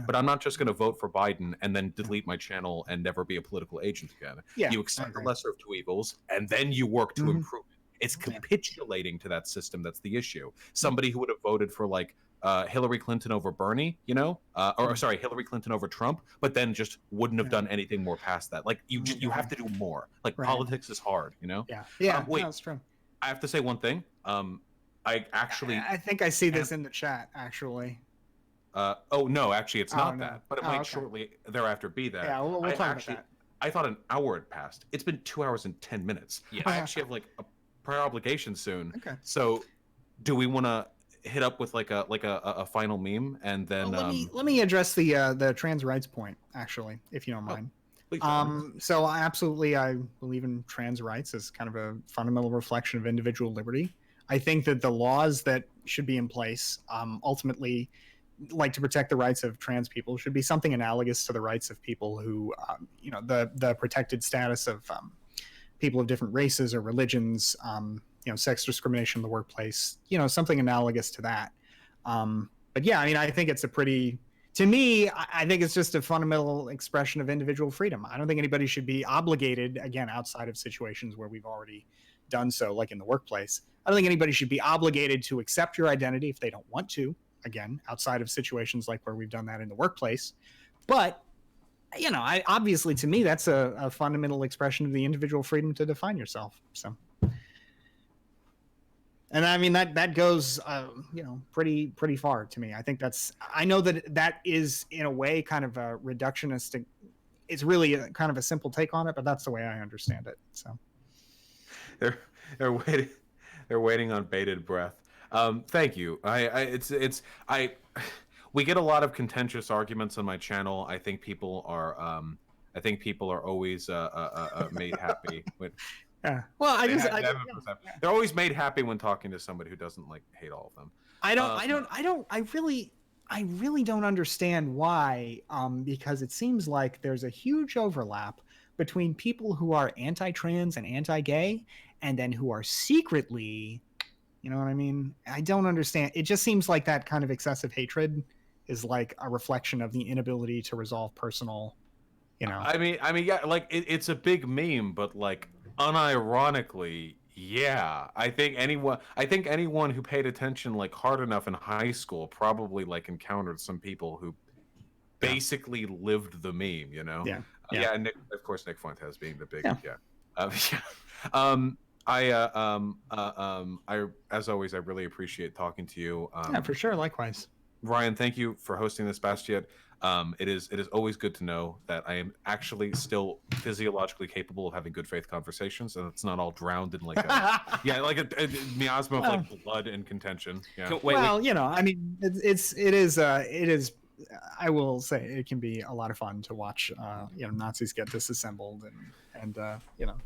Speaker 2: But I'm not just going to vote for Biden and then delete my channel and never be a political agent again. Yeah, you accept the lesser of two evils and then you work to improve it. It's capitulating to that system that's the issue. Somebody who would have voted for like Hillary Clinton over Bernie, Hillary Clinton over Trump, but then just wouldn't have done anything more past that. Like you have to do more. Like politics is hard,
Speaker 4: Yeah. Wait, that's true.
Speaker 2: I have to say one thing. I
Speaker 4: think I see this in the chat actually.
Speaker 2: No, actually it's not that, but it might shortly thereafter be that.
Speaker 4: Yeah, we'll talk about that.
Speaker 2: I thought an hour had passed. It's been 2 hours and 10 minutes. Yeah. I actually have like a prior obligation soon. Okay. So, do we want to hit up with like a final meme and then?
Speaker 4: Let me address the trans rights point actually, if you don't mind. So absolutely, I believe in trans rights as kind of a fundamental reflection of individual liberty. I think that the laws that should be in place, ultimately, like to protect the rights of trans people, should be something analogous to the rights of people who, the protected status of people of different races or religions, sex discrimination in the workplace, something analogous to that. But yeah, I think it's to me, I think it's just a fundamental expression of individual freedom. I don't think anybody should be obligated, again, outside of situations where we've already done so, like in the workplace. I don't think anybody should be obligated to accept your identity if they don't want to, again, outside of situations like where we've done that in the workplace. But obviously, to me, that's a fundamental expression of the individual freedom to define yourself. So, and that goes, pretty far to me. I think I know that is in a way kind of a reductionistic. It's really kind of a simple take on it, but that's the way I understand it. So,
Speaker 2: they're waiting on bated breath. Thank you. We get a lot of contentious arguments on my channel. I think people are always made happy with.
Speaker 4: Yeah. Well,
Speaker 2: they're always made happy when talking to somebody who doesn't hate all of them.
Speaker 4: I really don't understand why. Because it seems like there's a huge overlap between people who are anti-trans and anti-gay, and then who are secretly, you know what I mean? I don't understand. It just seems like that kind of excessive hatred is like a reflection of the inability to resolve personal,
Speaker 2: it's a big meme, but unironically, yeah. I think anyone who paid attention hard enough in high school probably encountered some people who basically lived the meme, Yeah, and of course Nick Fuentes being the big I as always I really appreciate talking to you.
Speaker 4: For sure, likewise.
Speaker 2: Ryan, thank you for hosting this, Bastiat. It is always good to know that I am actually still physiologically capable of having good faith conversations, and it's not all drowned in a miasma of blood and contention. Yeah.
Speaker 4: Well, it is I will say it can be a lot of fun to watch, Nazis get disassembled and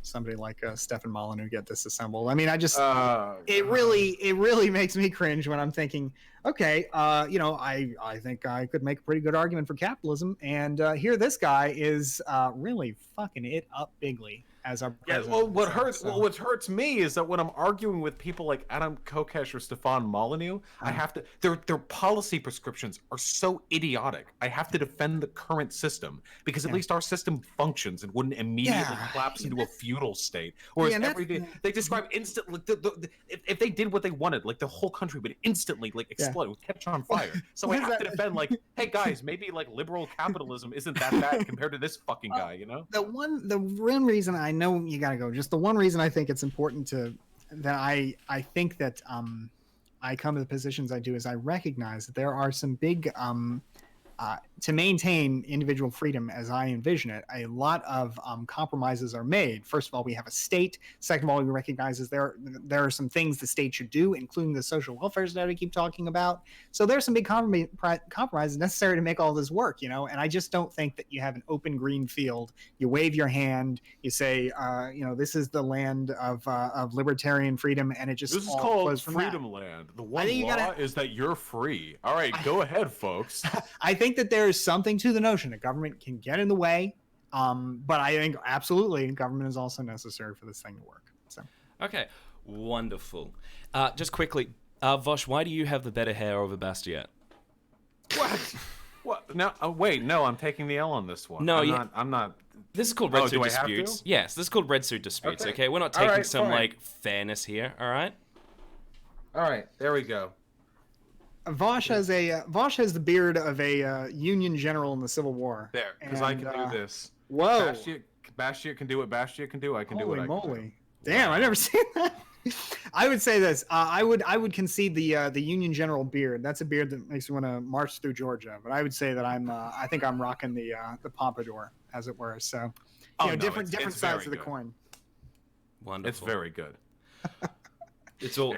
Speaker 4: somebody like Stefan Molyneux get disassembled. I mean, it really makes me cringe when I'm thinking, okay, I think I could make a pretty good argument for capitalism, and here this guy is really fucking it up bigly as our president.
Speaker 2: Yeah, well, what hurts me is that when I'm arguing with people like Adam Kokesh or Stefan Molyneux, I have to their policy prescriptions are so idiotic. I have to defend the current system because at least our system functions and wouldn't immediately collapse into a feudal state. Whereas every day they describe instant if they did what they wanted, like the whole country would instantly explode, would catch on fire. So I have to defend hey guys, maybe liberal capitalism isn't that bad compared to this fucking guy, you know?
Speaker 4: The one reason I know you gotta go. Just the one reason I think it's important that I think that I come to the positions I do is I recognize that there are some big to maintain individual freedom as I envision it. A lot of compromises are made. First of all, we have a state. Second of all, we recognize there are some things the state should do, including the social welfare state I keep talking about. So there's some big compromises necessary to make all this work, and I just don't think that you have an open green field. You wave your hand, you say, this is the land of libertarian freedom, and it just
Speaker 2: this is
Speaker 4: all
Speaker 2: called
Speaker 4: from
Speaker 2: freedom
Speaker 4: that.
Speaker 2: land. The one law is that you're free. All right, go ahead, folks.
Speaker 4: I think that there is something to the notion that government can get in the way, but I think absolutely government is also necessary for this thing to work. So.
Speaker 3: Okay, wonderful. Just quickly, Vaush, why do you have the better hair over Bastiat?
Speaker 2: What? No, wait, no, I'm taking the L on this one.
Speaker 3: No,
Speaker 2: I'm not.
Speaker 3: This is called red suit disputes. Yes, this is called red suit disputes. Okay, we're not taking some fairness here. All right.
Speaker 2: All right, there we go.
Speaker 4: Vaush has the beard of a Union general in the Civil War.
Speaker 2: There, because I can do this.
Speaker 4: Whoa!
Speaker 2: Bastiat can do what Bastiat can do. I can do what I can do.
Speaker 4: Damn, I never seen that. I would say this. I would concede the Union general beard. That's a beard that makes me want to march through Georgia. But I would say that I think I'm rocking the pompadour, as it were. So, different sides of the coin.
Speaker 3: Wonderful.
Speaker 2: It's very good.
Speaker 3: It's all.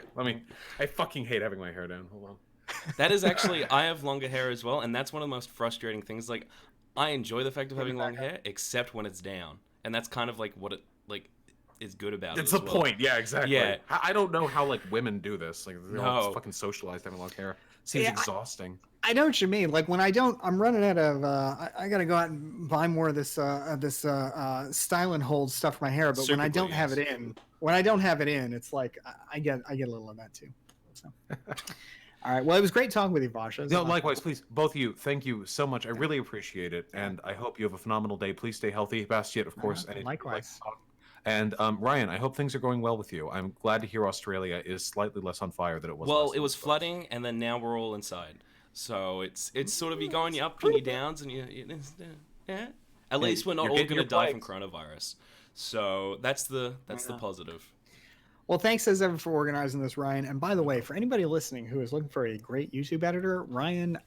Speaker 2: I fucking hate having my hair down. Hold on.
Speaker 3: That is actually, I have longer hair as well, and that's one of the most frustrating things. I enjoy the fact of having long hair, except when it's down, and that's kind of what it is good about it.
Speaker 2: It's the point, yeah, exactly.
Speaker 3: Yeah.
Speaker 2: I don't know how women do this. They're all fucking socialized having long hair. Seems exhausting.
Speaker 4: I know what you mean. When I'm running out of. I gotta go out and buy more of this style and hold stuff for my hair. But when I don't have it in, it's I get a little of that too. So. All right. Well, it was great talking with you, Vaush.
Speaker 2: No, likewise. Please, both of you, thank you so much. I really appreciate it, and I hope you have a phenomenal day. Please stay healthy, Bastiat, of course.
Speaker 4: Likewise.
Speaker 2: And Ryan, I hope things are going well with you. I'm glad to hear Australia is slightly less on fire than it was.
Speaker 3: Well, it was flooding, and then now we're all inside. So it's sort of you going your ups and your downs, and yeah. At least we're not all going to die from coronavirus. So that's the positive.
Speaker 4: Well, thanks as ever for organizing this, Ryan. And by the way, for anybody listening who is looking for a great YouTube editor, Ryan,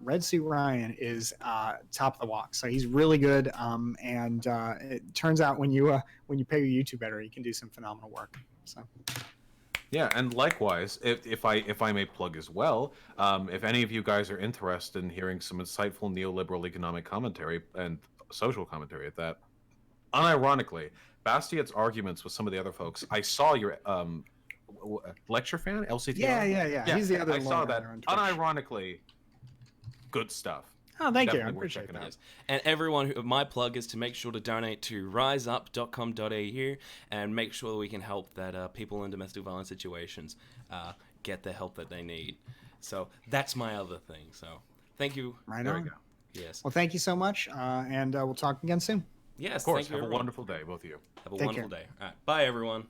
Speaker 4: Red Suit Ryan is top of the walk. So he's really good. And it turns out when you pay your YouTube editor, you can do some phenomenal work. So.
Speaker 2: Yeah, and likewise, if I may plug as well, if any of you guys are interested in hearing some insightful neoliberal economic commentary and social commentary at that, unironically, Bastiat's arguments with some of the other folks. I saw your lecture fan, LCT.
Speaker 4: Yeah. He's the other.
Speaker 2: I saw that. Unironically, good stuff.
Speaker 4: Oh, thank you. I appreciate that.
Speaker 3: And everyone, my plug is to make sure to donate to riseup.com.au and make sure that we can help that people in domestic violence situations get the help that they need. So that's my other thing. So thank you.
Speaker 4: Right
Speaker 2: there
Speaker 4: on.
Speaker 2: we go.
Speaker 3: Yes.
Speaker 4: Well, thank you so much, and we'll talk again soon.
Speaker 3: Yes,
Speaker 2: of course.
Speaker 3: Thank you,
Speaker 2: Have a wonderful day, both of you.
Speaker 3: Have a wonderful day. All right. Bye, everyone.